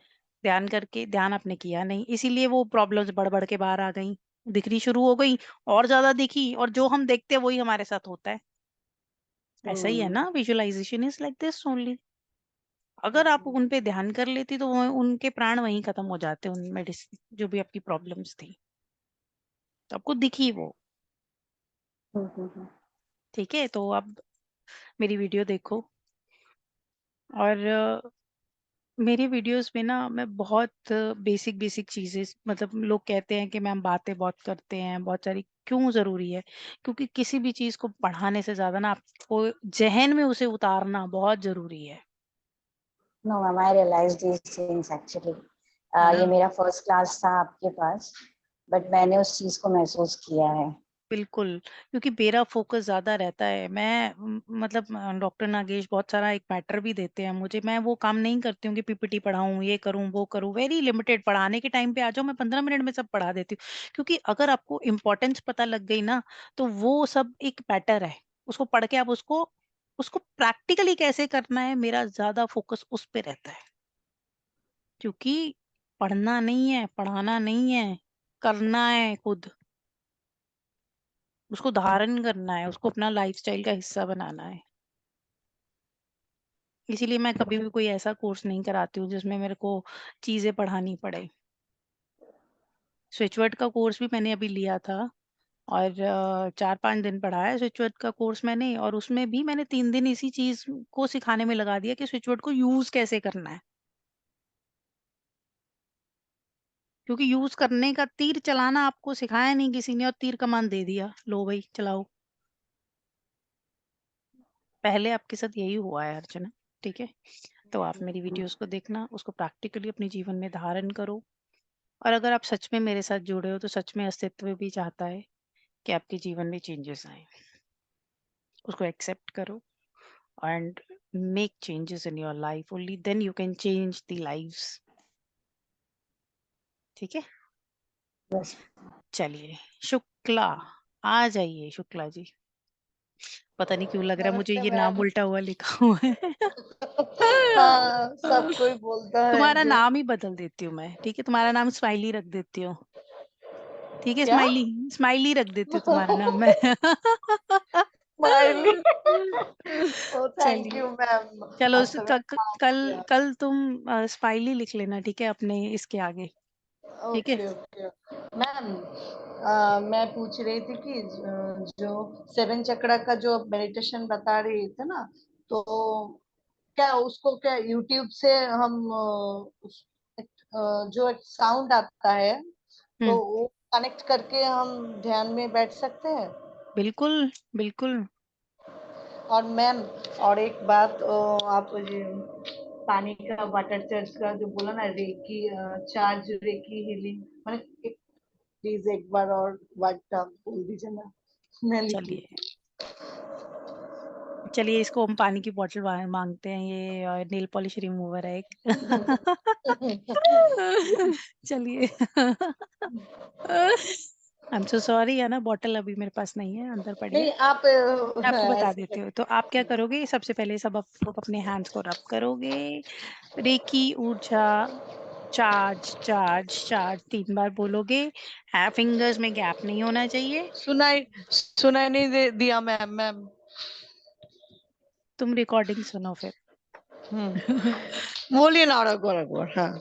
ध्यान करके। ध्यान आपने किया नहीं, इसीलिए वो प्रॉब्लम्स बढ़ बढ़ के बाहर आ गई, दिखनी शुरू हो गई, और ज्यादा दिखी, और जो हम देखते हैं वही हमारे साथ होता है। ऐसा ही है ना, visualisation is like this only. अगर आप उन पे ध्यान कर लेती तो उनके प्राण वहीं खत्म हो जाते, उन मेडिसिन जो भी आपकी प्रॉब्लम्स थी, तो आपको दिखी वो। ठीक है, तो अब मेरी वीडियो देखो, और मेरे वीडियोस में ना मैं बहुत बेसिक बेसिक चीजें, मतलब लोग कहते हैं कि मैम बातें बहुत करते हैं बहुत सारी, क्यों जरूरी है? क्योंकि किसी भी चीज को पढ़ाने से ज्यादा ना आपको जहन में उसे उतारना बहुत जरूरी है। No ma'am, I realise these things actually. है ये ना? मेरा फर्स्ट क्लास था आपके पास, बट मैंने उस चीज को महसूस किया है। बिल्कुल, क्योंकि मेरा फोकस ज़्यादा रहता है। मैं मतलब डॉक्टर नागेश बहुत सारा एक मैटर भी देते हैं मुझे, मैं वो काम नहीं करती हूँ कि पीपीटी पढ़ाऊँ, ये करूँ, वो करूँ, वेरी लिमिटेड। पढ़ाने के टाइम पे आ जाओ, मैं 15 मिनट में सब पढ़ा देती हूँ। क्योंकि अगर आपको इम्पोर्टेंस पता लग गई ना, तो वो सब एक मैटर है। उसको पढ़ के आप उसको उसको प्रैक्टिकली कैसे करना है, मेरा ज़्यादा फोकस उस पे रहता है। क्योंकि पढ़ना नहीं है, पढ़ाना नहीं है, करना है खुद। उसको धारण करना है, उसको अपना लाइफस्टाइल का हिस्सा बनाना है। इसीलिए मैं कभी भी कोई ऐसा कोर्स नहीं कराती हूँ जिसमें मेरे को चीजें पढ़ानी पड़े। स्विचवर्ड का कोर्स भी मैंने अभी लिया था, और 4-5 दिन पढ़ा है स्विचवर्ड का कोर्स मैंने, और उसमें भी मैंने 3 दिन इसी चीज को सिखाने में लगा दिया कि स्विचवर्ड को यूज कैसे करना है। क्योंकि यूज करने का, तीर चलाना आपको सिखाया नहीं किसी ने, और तीर कमान दे दिया, लो भाई चलाओ। पहले आपके साथ यही हुआ है अर्चना। ठीक है, तो आप मेरी वीडियोस को देखना, उसको प्रैक्टिकली अपने जीवन में धारण करो। और अगर आप सच में मेरे साथ जुड़े हो, तो सच में अस्तित्व भी चाहता है कि आपके जीवन में चेंजेस आए। उसको एक्सेप्ट करो and make changes in your life, only then you can change the lives. ठीक है, बस चलिए। शुक्ला, आ जाइए शुक्ला जी। पता नहीं क्यों लग रहा है मुझे नमस्ते ये नाम मैम। उल्टा हुआ लिखा हुआ है। हाँ, सब कोई बोलता है तुम्हारा जो। नाम ही बदल देती हूँ मैं, ठीक है? तुम्हारा नाम स्माइली रख देती हूँ। ठीक है, क्या? स्माइली, स्माइली रख देती हूँ तुम्हारा नाम मैं। स्माइली। ओ थैंक चलिए, यू मैम। चलो अब तो मेरा काम हो कल गया। कल तुम स्माइली लिख लेना, ठीक है, अपने इसके आगे। ठीक है। Okay okay. मैम, मैं पूछ रही थी कि जो 7 चक्रा का जो मेडिटेशन बता रही थे ना, तो क्या उसको क्या यूट्यूब से हम जो एक साउंड आता है तो हम्म, वो कनेक्ट करके हम ध्यान में बैठ सकते हैं। बिल्कुल बिल्कुल। और मैम, और एक बात, आप ये पानी का वाटर चर्च का जो बोला ना, रेकी चार्ज, रेकी हीलिंग, मैंने प्लीज एक बार और वर्ड आप बोल दीजिए ना, मैं लिख चलिए लेती चलिए, इसको हम पानी की बोतल मांगते हैं, ये नेल पॉलिश रिमूवर है एक। हूँ। चलिए। आई एम सो सॉरी, है ना, बोतल अभी मेरे पास नहीं है, अंदर पड़ी है। नहीं, आप मैं आपको बता ऐसे देती कर, हूँ। तो आप क्या करोगे, सबसे पहले सब आप अपने हैंड्स को रब करोगे। रेकी ऊर्जा चार्ज चार्ज चार्ज 3 बार बोलोगे। फिंगर्स में गैप नहीं होना चाहिए। सुनाई नहीं दिया मैम। मैम तुम रिकॉर्डिंग सुनो फिर। बोलिए ना, और एक बार, हाँ।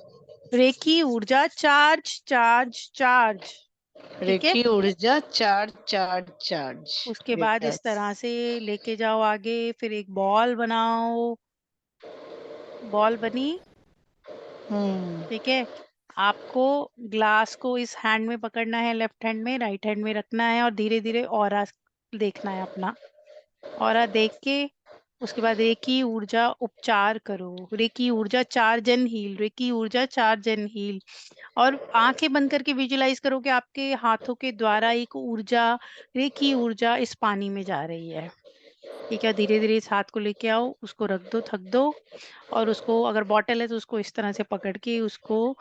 रेकी ऊर्जा चार्ज चार्ज चार्ज। ठीक है। रेकी ऊर्जा चार्ज चार्ज चार्ज। उसके बाद इस यस। तरह से लेके जाओ आगे, फिर एक बॉल बनाओ। बॉल बनी। ठीक है। आपको ग्लास को इस हैंड में पकड़ना है, लेफ्ट हैंड में, राइट हैंड में रखना है, और धीरे धीरे ऑरा देखना है अपना। ऑरा देख के उसके बाद रेकी ऊर्जा उपचार करो। रेकी ऊर्जा चार्ज एंड हील, रेकी ऊर्जा चार्ज एंड हील। और आंखें बंद करके विजुलाइज करो कि आपके हाथों के द्वारा एक ऊर्जा, रेकी ऊर्जा इस पानी में जा रही है। ठीक है। धीरे धीरे इस हाथ को लेके आओ, उसको रख दो, थक दो, और उसको, अगर बॉटल है तो उसको इस तरह से पकड़ के उसको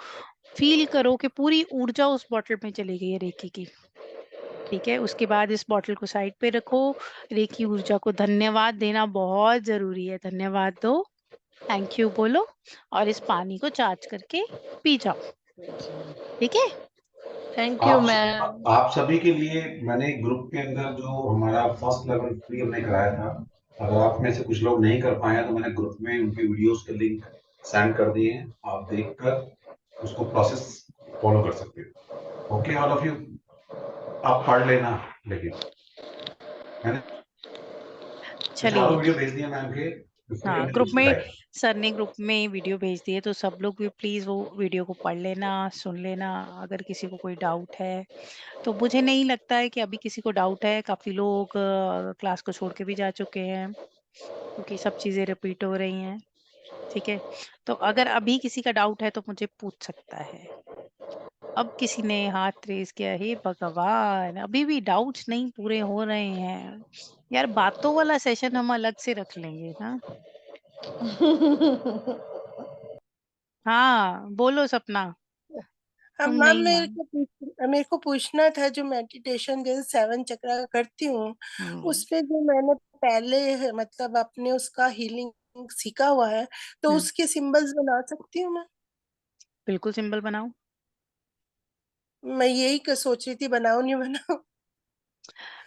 फील करो कि पूरी ऊर्जा उस बॉटल में चली गई है रेकी की। ठीक है। उसके बाद इस बॉटल को साइड पे रखो। रेकी ऊर्जा को धन्यवाद देना बहुत जरूरी है। धन्यवाद दो, थैंक यू बोलो, और इस पानी को चार्ज करके पी जाओ। ठीक है। थैंक यू आप मैम। आप सभी के लिए मैंने ग्रुप के अंदर जो हमारा फर्स्ट लेवल फ्री हमने कराया था, अगर आप में से कुछ लोग नहीं कर पाए तो मैंने ग्रुप में उनके वीडियोस के लिंक सेंड कर दिए हैं, आप देखकर उसको प्रोसेस फॉलो कर सकते हो। ओके ऑल ऑफ यू, आप पढ़ लेना। लेकिन मैंने चलिए। चारों वीडियो भेज दिए मैम के, उसके लिए हाँ, हमने ग्रुप कुछ में सिखाया। सर ने ग्रुप में वीडियो भेज दिए, तो सब लोग भी प्लीज वो वीडियो को पढ़ लेना, सुन लेना। अगर किसी को कोई डाउट है, तो मुझे नहीं लगता है कि अभी किसी को डाउट है। काफी लोग क्लास को छोड़ के भी जा चुके हैं, क्योंकि सब चीजें रिपीट हो रही हैं। ठीक है। तो अगर अभी किसी का डाउट है तो मुझे पूछ सकता है। अब किसी ने हाथ रेज किया, हे भगवान, अभी भी डाउट्स नहीं पूरे हो रहे हैं। यार, बातों वाला सेशन हम अलग से रख लेंगे ना। हाँ, बोलो सपना। अब तुम मैम नहीं मान। मेरे को पूछना था, जो मेडिटेशन जैसे 7 चक्रा का करती हूँ, हम्म। उसमें जो मैंने पहले मतलब अपने उसका हीलिंग सीखा हुआ है, तो हम्म, उसके सिंबल्स बना सकती हूँ मैं? बिल्कुल सिंबल बनाओ। मैं यही सोच रही थी, बनाऊं नहीं बनाऊं।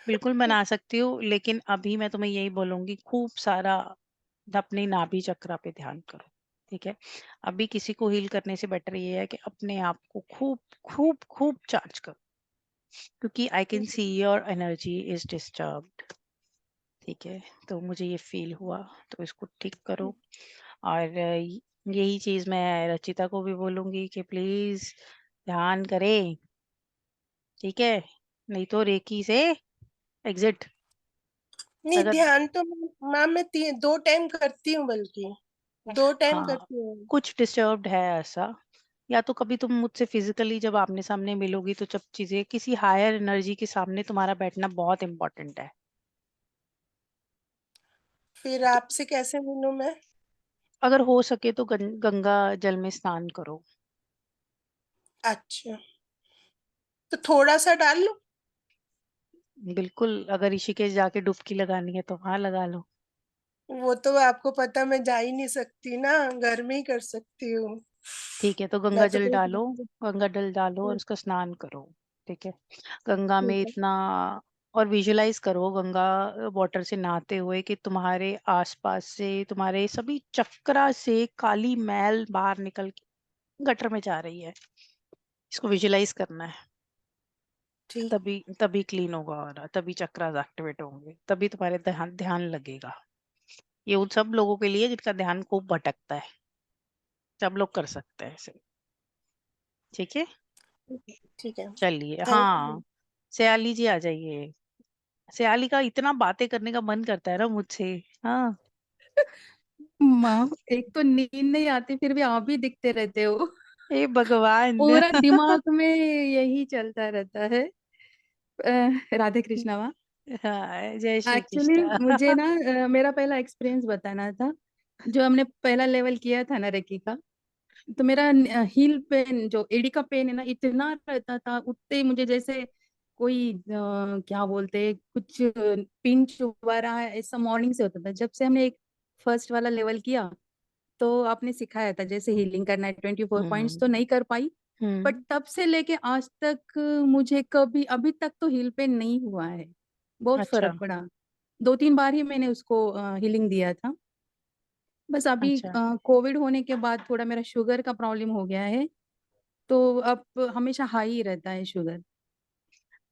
बिल्कुल बना सकती हो, लेकिन अभी मैं तुम्हें यही बोलूंगी, खूब सारा अपने नाभि चक्रा पे ध्यान करो। ठीक है। अभी किसी को हील करने से बेटर ये है कि अपने आप को खूब खूब खूब चार्ज करो, क्योंकि I can see your energy is disturbed. ठीक है। तो मुझे ये फील हुआ, तो इसको ठीक करो। और यही चीज मैं रचिता को भी बोलूंगी कि प्लीज ध्यान करे। ठीक है। नहीं तो रेकी से एग्जिट। नहीं, अगर ध्यान तो मैम मैं 2 टाइम करती हूँ, बल्कि 2 टाइम हाँ, करती हूँ। कुछ डिस्टर्ब्ड है ऐसा, या तो कभी तुम मुझसे फिजिकली जब आमने सामने मिलोगी, तो जब चीजें किसी हायर एनर्जी के सामने तुम्हारा बैठना बहुत इंपॉर्टेंट है। फिर तो आपसे कैसे मिलूं मैं? अगर हो सके तो गंगा जल में स्नान करो। अच्छा, तो थोड़ा सा डाल लो। बिल्कुल, अगर ऋषिकेश जाके डुबकी लगानी है तो वहां लगा लो। वो तो आपको पता, मैं जा ही नहीं सकती ना, घर में ही कर सकती हूँ। ठीक है, तो गंगा या तो जल डालो। कोई गंगा जल डालो और उसका स्नान करो। ठीक है। गंगा में इतना, और विजुलाइज करो गंगा वाटर से नहाते हुए कि तुम्हारे आसपास से, तुम्हारे सभी चक्रा से काली मैल बाहर निकल के गटर में जा रही है। इसको विजुलाइज करना है। ठीक। तभी तभी क्लीन होगा, और तभी चक्रास एक्टिवेट होंगे, तभी तुम्हारे ध्यान ध्यान लगेगा। ये उन सब लोगों के लिए जिनका ध्यान खूब भटकता है। सब लोग कर सकते हैं इसे। ठीक है, ठीक है, चलिए। थैंक हाँ, यू। सयाली जी आ जाइए। सयाली का इतना बातें करने का मन करता है ना मुझसे। हाँ, माँ, एक तो नींद नहीं आती फिर भी आप भी दिखते रहते हो। हे भगवान। पूरा दिमाग में यही चलता रहता है। राधे कृष्णा माँ। हाँ, जय श्री एक्चुअली कृष्णा। मुझे ना मेरा पहला एक्सपीरियंस बताना था। जो हमने पहला लेवल किया था ना रेकी का, तो मेरा हील पेन, जो एड़ी का पेन है ना, इतना रहता था। उठते ही मुझे जैसे कोई क्या बोलते हैं, कुछ पिन चुभा रहा है, ऐसा मॉर्निंग से होता था। जब से हमने एक फर्स्ट वाला लेवल किया, तो आपने सिखाया था जैसे हीलिंग करना है। 24 पॉइंट्स तो नहीं कर पाई, बट तब से लेके आज तक मुझे कभी अभी तक तो हील पेन नहीं हुआ है। बहुत अच्छा, फर्क पड़ा। 2-3 बार ही मैंने उसको हीलिंग दिया था। बस अभी अच्छा। कोविड होने के बाद थोड़ा मेरा शुगर का प्रॉब्लम हो गया है, तो अब हमेशा हाई ही रहता है शुगर।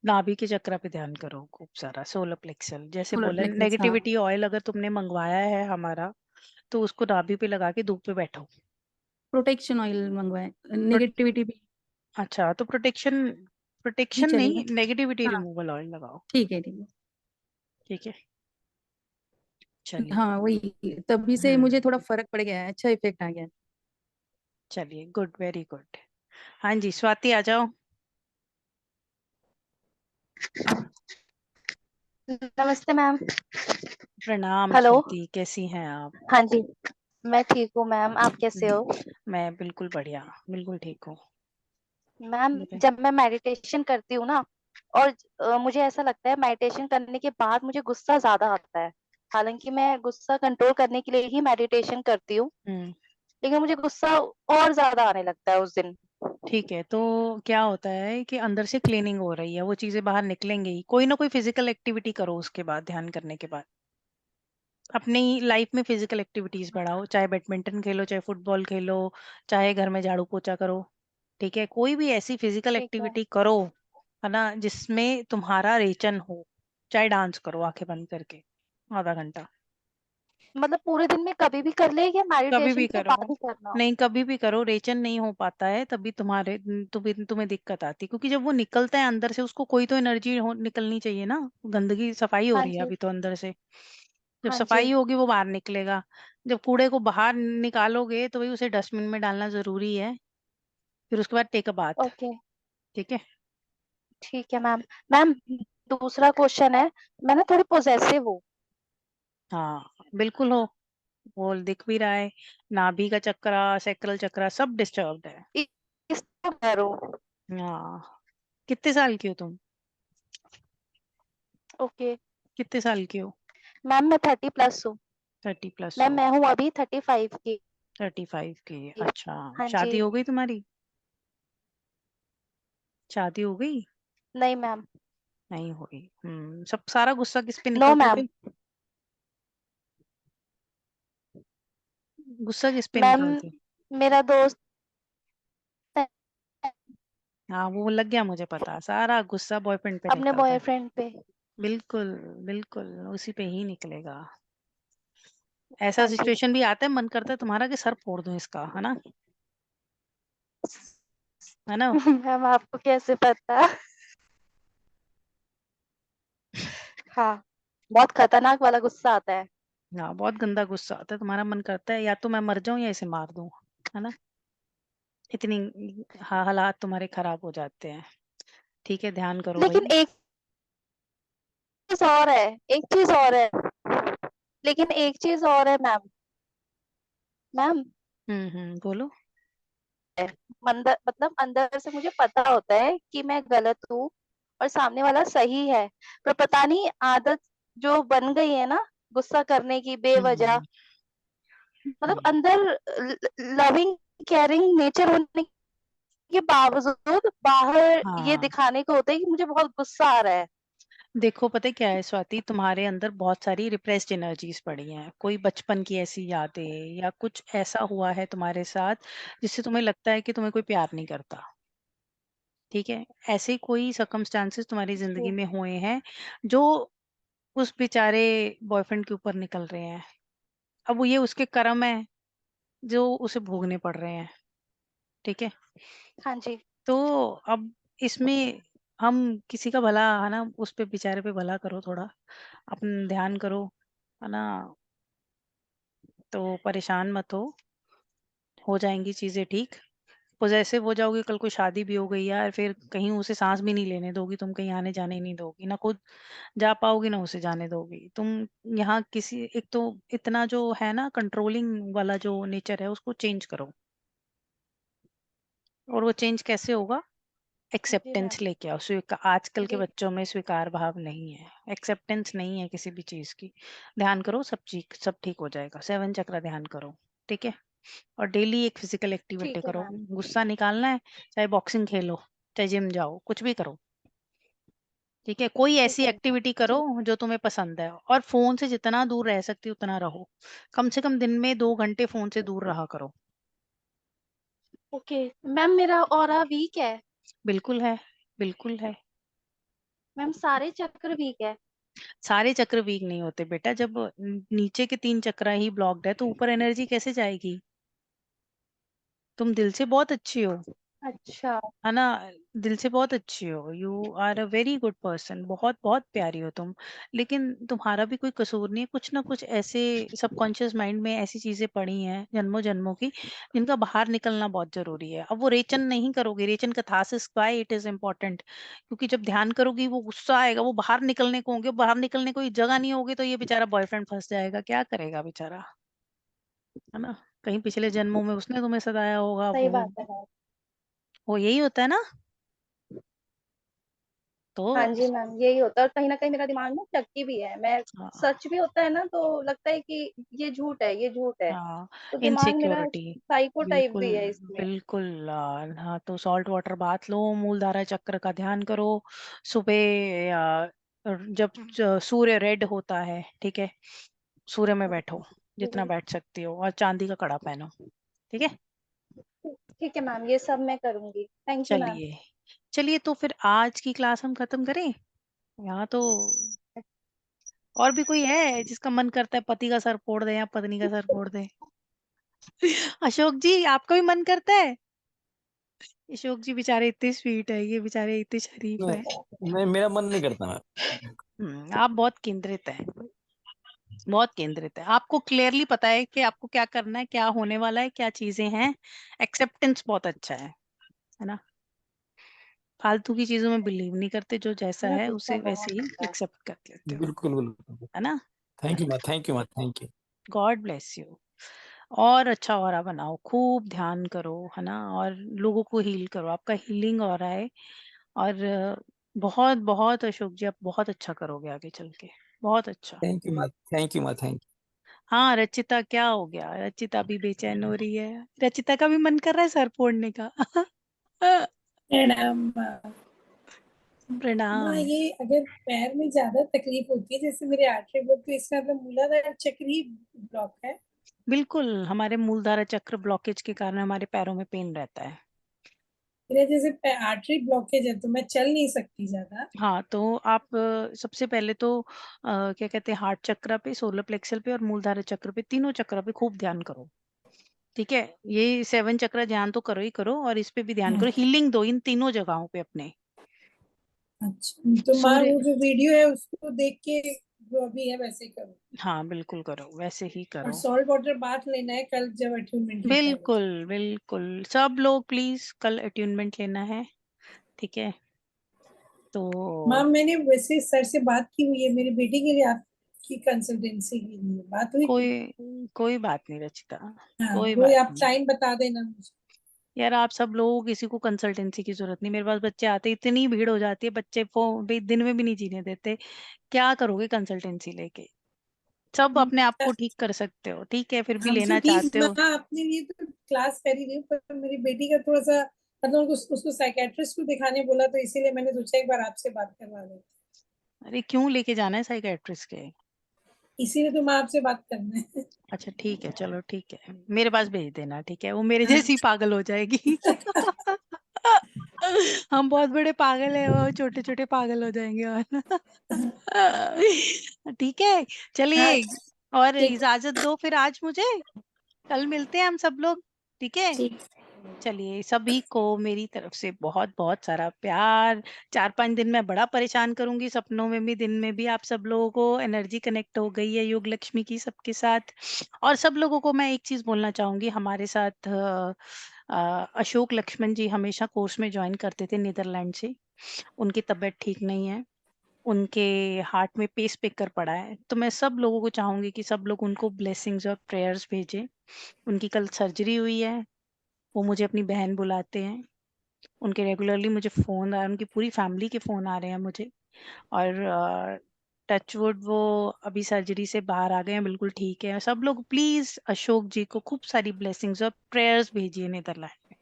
नाभि के चक्र पे ध्यान करो खूब सारा, सोलर प्लेक्सल जैसे सोलर बोले। प्लेक्सस, हाँ। नेगेटिविटी ऑयल अगर तुमने मंगवाया है हमारा, तो उसको नाभि पे लगा के धूप पे बैठो। प्रोटेक्शन ऑयल मंगवाए, प्रो- नेगेटिविटी भी अच्छा, तो प्रोटेक्शन, भी प्रोटेक्शन चलेगा। नहीं, नेगेटिविटी हाँ, रिमूवल ऑयल लगाओ। ठीक है, ठीक है। ठीक है, चलिए। हाँ, वही तभी से मुझे थोड़ा फर्क पड़ गया है, अच्छा इफेक्ट आ गया है। चलिए, गुड, वेरी गुड। हाँ जी, स्वाति आ जाओ। नमस्ते मैम। प्रणाम हेलो। स्वाति, कैसी हैं आप? हाँ जी, मैं ठीक हूँ मैम, आप कैसे हो? मैं बिल्कुल बढ़िया, बिल्कुल ठीक हूँ। मैम, बताएं। जब मैं मेडिटेशन करती हूँ ना, और मुझे ऐसा लगता है मेडिटेशन करने के बाद मुझे गुस्सा ज्यादा आता है। हालांकि मैं गुस्सा कंट्रोल करने के लिए ही मेडिटेशन करती हूँ, लेकिन मुझे गुस्सा और ज्यादा आने लगता है उस दिन। ठीक है, तो क्या होता है कि अंदर से क्लीनिंग हो रही है, वो चीजें बाहर निकलेंगी ही। कोई ना कोई फिजिकल एक्टिविटी करो उसके बाद, ध्यान करने के बाद। अपनी लाइफ में फिजिकल एक्टिविटीज बढ़ाओ, चाहे बैडमिंटन खेलो, चाहे फुटबॉल खेलो, चाहे घर में झाड़ू पोछा करो। ठीक है, कोई भी ऐसी फिजिकल ठीक है। एक्टिविटी करो, है ना, जिसमें तुम्हारा रेचन हो। चाहे डांस करो आंखें बंद करके, आधा घंटा। मतलब पूरे दिन में कभी भी कर ले या कभी मेडिटेशन भी के करो, बाद ही करना हो? नहीं कभी भी करो। रेचन नहीं हो पाता है तभी तुम्हें दिक्कत आती है, क्योंकि जब वो निकलता है अंदर से, उसको कोई तो एनर्जी निकलनी चाहिए ना। गंदगी, सफाई हो हाँ रही है जी। अभी तो अंदर से। जब हाँ सफाई जी। होगी वो बाहर निकलेगा। जब कूड़े को बाहर निकालोगे तो भाई उसे डस्टबिन में डालना जरूरी है। फिर उसके बाद टेक अ बाथ। ओके। ठीक है। ठीक है मैम। मैम, दूसरा क्वेश्चन है, मैं ना थोड़ी पोजेसिव हूँ। हाँ, बिल्कुल हो। वो दिख भी रहा है। नाभि का चक्रा, सैक्रल चक्रा सब डिस्टर्ब्ड है। इसको करूँ? हाँ। कितने साल की हो तुम? ओके। कितने साल की हो? मैम, मैं 30+ हूँ। 30+ मैम, हो। मैं हूँ अभी 35 की। 35 की, अच्छा। हाँ जी। शादी हो गई तुम्हारी? शादी हो गई? नहीं मैम। नहीं हुई। सब सारा गुस्सा किस पे नो निकलता है मैम। भाई? गुस्सा किस पे मैम, निकलती है? मेरा दोस्त है हाँ, वो लग गया मुझे पता, सारा गुस्सा बॉयफ्रेंड पे अपने निकलता है। बॉयफ्रेंड पे। बिल्कुल, बिल्कुल उसी पे ही निकलेगा। ऐसा हाँ जी। सिचुएशन भी आता है, मन करता है तुम्हारा कि सर फोड़ दूं इसका, है ना? है ना? मैम, आपको कैसे पता? हाँ, बहुत खतरनाक वाला गुस्सा आता है। हाँ, बहुत गंदा गुस्सा आता है तुम्हारा, मन करता है या तो मैं मर जाऊं या इसे मार दूं। है ना? इतनी हालात तुम्हारे खराब हो जाते हैं। ठीक है, ध्यान करो लेकिन भाई। एक चीज और है, एक चीज और है, लेकिन एक चीज और है मैम। मैम, बोलो। अंदर मतलब अंदर से मुझे पता होता है कि मैं गलत हूँ और सामने वाला सही है, पर पता नहीं आदत जो बन गई है ना गुस्सा करने की बेवजह, हम्म मतलब अंदर लविंग केयरिंग नेचर होने के बावजूद बाहर ये हाँ, दिखाने को होता है कि मुझे बहुत गुस्सा आ रहा है। देखो पता है क्या है स्वाति, तुम्हारे अंदर बहुत सारी रिप्रेस्ड एनर्जीज पड़ी हैं। कोई बचपन की ऐसी यादें, या कुछ ऐसा हुआ है तुम्हारे साथ जिससे तुम्हें लगता है कि तुम्हें कोई प्यार नहीं करता। ठीक है, ऐसे कोई सर्कमस्टांसेस तुम्हारी जिंदगी जी। में हुए हैं जो उस बेचारे बॉयफ्रेंड के ऊपर निकल रहे हैं। अब वो ये उसके कर्म है जो उसे भोगने पड़ रहे हैं। ठीक है। हाँ जी। तो अब इसमें हम किसी का भला है ना, उस पे बेचारे पे भला करो, थोड़ा अपन ध्यान करो, है ना। तो परेशान मत हो जाएंगी चीजें ठीक। पॉजेसिव हो जाओगी, कल कोई शादी भी हो गई यार, फिर कहीं उसे सांस भी नहीं लेने दोगी तुम, कहीं आने जाने ही नहीं दोगी, ना खुद जा पाओगी ना उसे जाने दोगी तुम। यहाँ किसी एक तो इतना जो है ना कंट्रोलिंग वाला जो नेचर है उसको चेंज करो। और वो चेंज कैसे होगा? जी एक्सेप्टेंस मैम। लेके आओ। आजकल के जी बच्चों में स्वीकार भाव नहीं है, एक्सेप्टेंस नहीं है किसी भी चीज की। ध्यान करो, सब चीज सब ठीक हो जाएगा। 7 चक्र ध्यान करो, ठीक है। और डेली एक फिजिकल एक्टिविटी ठीक है करो। मैम। गुस्सा निकालना है, चाहे बॉक्सिंग खेलो, चाहे जिम जाओ, कुछ भी करो, ठीक है। कोई ठीक ऐसी है। एक्टिविटी करो जो तुम्हें पसंद है, और फोन से जितना दूर रह सकती हो उतना रहो। कम से कम दिन में 2 घंटे फोन से दूर रहा करो। ओके मैम, मेरा ऑरा वीक है। बिल्कुल है, बिल्कुल है। मैम सारे चक्र वीक है। सारे चक्र वीक नहीं होते बेटा। जब नीचे के 3 चक्र ही ब्लॉक्ड है तो ऊपर एनर्जी कैसे जाएगी? तुम दिल से बहुत अच्छी हो, अच्छा। है ना। दिल से बहुत अच्छी हो, you are a very good person, बहुत बहुत प्यारी हो तुम। लेकिन तुम्हारा भी कोई कसूर नहीं है। कुछ ना कुछ ऐसे सबकॉन्शियस माइंड में ऐसी चीजें पड़ी हैं जन्मों जन्मों की, जिनका बाहर निकलना बहुत जरूरी है। अब वो रेचन नहीं करोगे, रेचन कथासिस वाई इट इज इम्पोर्टेंट, क्योंकि जब ध्यान करोगी वो गुस्सा आएगा, वो बाहर निकलने को होंगे, बाहर निकलने को जगह नहीं होगी, तो ये बेचारा बॉयफ्रेंड फंस जाएगा, क्या करेगा बेचारा, है ना। कहीं पिछले जन्मों में उसने तुम्हें सताया होगा, सही बात है मैम। वो यही होता है ना। तो हाँ जी मैम, यही होता है। और कहीं ना कहीं मेरा दिमाग ना चक्की भी है। मैं हाँ, सच भी होता है ना तो लगता है कि ये झूठ है, ये झूठ है। हाँ, तो दिमाग मेरा इनसिक्योरिटी, साइको टाइप बिल्कुल, भी है इसमें। बिल्कुल। हाँ, तो सॉल्ट वाटर बाथ लो, मूलधारा चक्र का ध्यान करो। सुबह जब सूर्य रेड होता है, ठीक है, सूर्य में बैठो जितना जी। बैठ सकती हो, और चांदी का कड़ा पहनो, ठीक है। ठीक है मैम, ये सब मैं करूंगी। Thank you ma'am. चलिए, चलिए तो फिर आज की क्लास हम खत्म करें। यहाँ तो और भी कोई है जिसका मन करता है पति का सर फोड़ दे या पत्नी का सर फोड़ दे? अशोक जी, आपका भी मन करता है? अशोक जी बेचारे इतने स्वीट है, ये बेचारे इतने शरीफ है। मैं मेरा मन नहीं करता मैं। आप बहुत केंद्रित है, बहुत केंद्रित है। आपको क्लियरली पता है कि आपको क्या करना है, क्या होने वाला है, क्या चीजें हैं। एक्सेप्टेंस बहुत अच्छा है ना। फालतू की चीजों में बिलीव नहीं करते, जो जैसा मेरा है गुस्सा उसे वैसे बहुत ही आता है। एक्सेप्ट कर लेते हो, बिल्कुल बिल्कुल। है ना। थैंक यू माँ, थैंक यू माँ, thank you. God bless you. और अच्छा ऑरा बनाओ, खूब ध्यान करो, है ना। और लोगों को हील करो, आपका हीलिंग हो रहा है। और बहुत बहुत अशोक जी, आप बहुत अच्छा करोगे आगे चल के, बहुत अच्छा। थैंक यू माँ, थैंक यू माँ, थैंक हाँ, रचिता क्या हो गया? रचिता भी बेचैन हो रही है। रचिता का भी मन कर रहा है सर फोड़ने का। प्रणाम माँ। माँ, प्रणाम। ये अगर पैर में ज्यादा तकलीफ होती है, जैसे मेरे आर्टरी ब्लॉक, तो इसका मतलब मूलाधार चक्र ही ब्लॉक है। बिल्कुल, हमारे मूलधारा चक्र ब्लॉकेज के कारण हमारे पैरों में पेन रहता है। मेरा जैसे आर्टरी ब्लॉकेज है तो मैं चल नहीं सकती ज्यादा। हाँ, तो आप सबसे पहले तो क्या कहते हैं, हार्ट चक्र पे, सोलर प्लेक्सस पे और मूलधारा चक्र पे, तीनों चक्र पे खूब ध्यान करो, ठीक है। ये 7 चक्र ध्यान तो करो ही करो, और इस पे भी ध्यान करो। हीलिंग दो इन तीनों जगहों पे अपने। अच्छा, तो माँ सूर्य, वो जो वीडियो है उसको देख के जो अभी है वैसे करो। हाँ बिल्कुल करो, वैसे ही और करो। सॉल्ट वाटर बाथ लेना है कल जब अट्यूनमेंट लिखा है। बिल्कुल, बिल्कुल, सब लोग प्लीज कल अट्यूनमेंट लेना है, ठीक है। तो माँ, मैंने वैसे सर से बात की हुई है मेरी बेटी के लिए, आपकी कंसल्टेंसी के लिए बात हुई थी। कोई बात नहीं रचिता, हाँ, कोई वो बात आप नहीं। टाइम बता देना मुझे। यार आप सब लोग, किसी को कंसल्टेंसी की जरूरत नहीं। मेरे पास बच्चे आते, इतनी भीड़ हो जाती है, बच्चे भी दिन में भी नहीं जीने देते। क्या करोगे कंसल्टेंसी लेके? सब अपने आप को ठीक कर सकते हो, ठीक है, फिर भी हम तो लेना ठीक, चाहते मैं हो। अपने लिए तो क्लास कर ही रही हूँ, पर मेरी बेटी का थोड़ा सा मतलब उसको साइकेट्रिस्ट को दिखाने बोला, तो इसीलिए मैंने सोचा एक बार आपसे बात करवा दें। अरे क्यों लेके जाना है साइकेट्रिस्ट के? इसीलिए तो मैं आपसे बात करना है। अच्छा ठीक है, चलो ठीक है, मेरे पास भेज देना, ठीक है। वो मेरे जैसी पागल हो जाएगी। हम बहुत बड़े पागल है, वो छोटे छोटे पागल हो जाएंगे, और ठीक है। हाँ, चलिए, और ठीक इजाजत दो फिर आज मुझे। कल मिलते हैं हम सब लोग, ठीक है। ठीक चलिए सभी को मेरी तरफ से बहुत बहुत सारा प्यार। 4-5 दिन मैं बड़ा परेशान करूंगी, सपनों में भी दिन में भी। आप सब लोगों को एनर्जी कनेक्ट हो गई है योग लक्ष्मी की सबके साथ। और सब लोगों को मैं एक चीज बोलना चाहूंगी, हमारे साथ अशोक लक्ष्मण जी हमेशा कोर्स में ज्वाइन करते थे नीदरलैंड से। उनकी तबीयत ठीक नहीं है, उनके हार्ट में पेस मेकर पड़ा है। तो मैं सब लोगों को चाहूंगी कि सब लोग उनको ब्लेसिंग्स और प्रेयर्स भेजें। उनकी कल सर्जरी हुई है, वो मुझे अपनी बहन बुलाते हैं, उनके रेगुलरली मुझे फ़ोन आ उनकी पूरी फैमिली के फ़ोन आ रहे हैं मुझे। और टचवुड वो अभी सर्जरी से बाहर आ गए हैं, बिल्कुल ठीक है। सब लोग प्लीज़ अशोक जी को खूब सारी ब्लेसिंग्स और प्रेयर्स भेजिए नीदरलैंड में,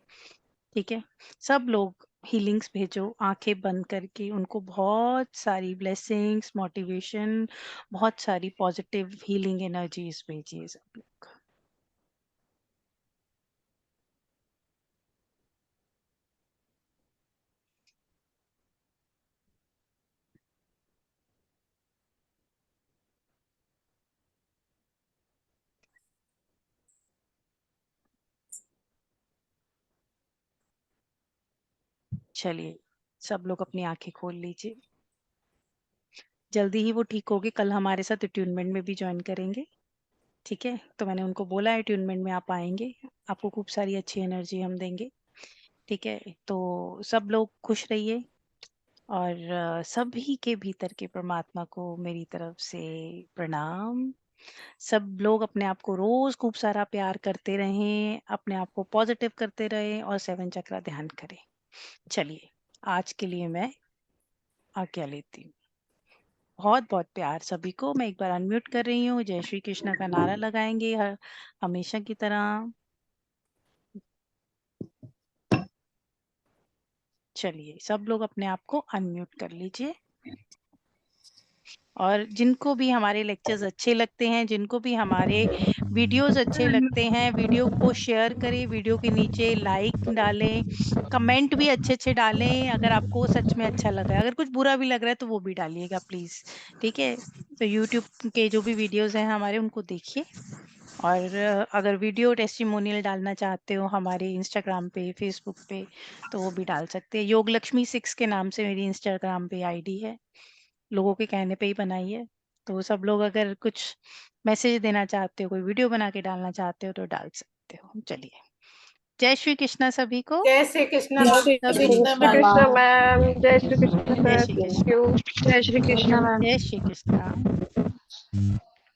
ठीक है? सब लोग हीलिंग्स भेजो आँखें बंद करके, उनको बहुत सारी ब्लेसिंग्स, मोटिवेशन, बहुत सारी पॉजिटिव हीलिंग एनर्जीज़ भेजिए सब लोग। चलिए, सब लोग अपनी आँखें खोल लीजिए। जल्दी ही वो ठीक होगी, कल हमारे साथ अट्यूनमेंट में भी जॉइन करेंगे, ठीक है? तो मैंने उनको बोला है अट्यूनमेंट में आप आएँगे, आपको खूब सारी अच्छी एनर्जी हम देंगे, ठीक है? तो सब लोग खुश रहिए और सभी के भीतर के परमात्मा को मेरी तरफ से प्रणाम। सब लोग अपने आप को रोज़ खूब सारा प्यार करते रहें, अपने आप को पॉज़िटिव करते रहें और 7 चक्रा ध्यान करें। चलिए, आज के लिए मैं आज्ञा लेती हूँ। बहुत-बहुत प्यार सभी को। मैं एक बार अनम्यूट कर रही हूँ, जय श्री कृष्ण का नारा लगाएँगे हमेशा की तरह। चलिए, सब लोग अपने आप को अनम्यूट कर लीजिए। और जिनको भी हमारे लेक्चर्स अच्छे लगते हैं, जिनको भी हमारे वीडियोज़ अच्छे लगते हैं, वीडियो को शेयर करें, वीडियो के नीचे लाइक डालें, कमेंट भी अच्छे-अच्छे डालें अगर आपको सच में अच्छा लग रहा है। अगर कुछ बुरा भी लग रहा है तो वो भी डालिएगा प्लीज़, ठीक है? तो यूट्यूब के जो भी वीडियोज़ हैं हमारे, उनको देखिए। और अगर वीडियो टेस्टिमोनियल डालना चाहते हो हमारे इंस्टाग्राम पे, फेसबुक पे, तो वो भी डाल सकते हैं। योग लक्ष्मी 6 के नाम से मेरी इंस्टाग्राम पे आईडी है। लोगों के कहने पे ही बनाई है। तो सब लोग अगर कुछ मैसेज देना चाहते हो, कोई वीडियो बना के डालना चाहते हो तो डाल सकते हो। चलिए, जय श्री कृष्णा सभी को। जय श्री कृष्ण जय मैम। श्री सभी कृष्ण कृष्ण मैम। मैम, जय श्री कृष्ण जय sir, Shri thank Krishna. You. Jai Shri Krishna ma'am. जय श्री कृष्णा।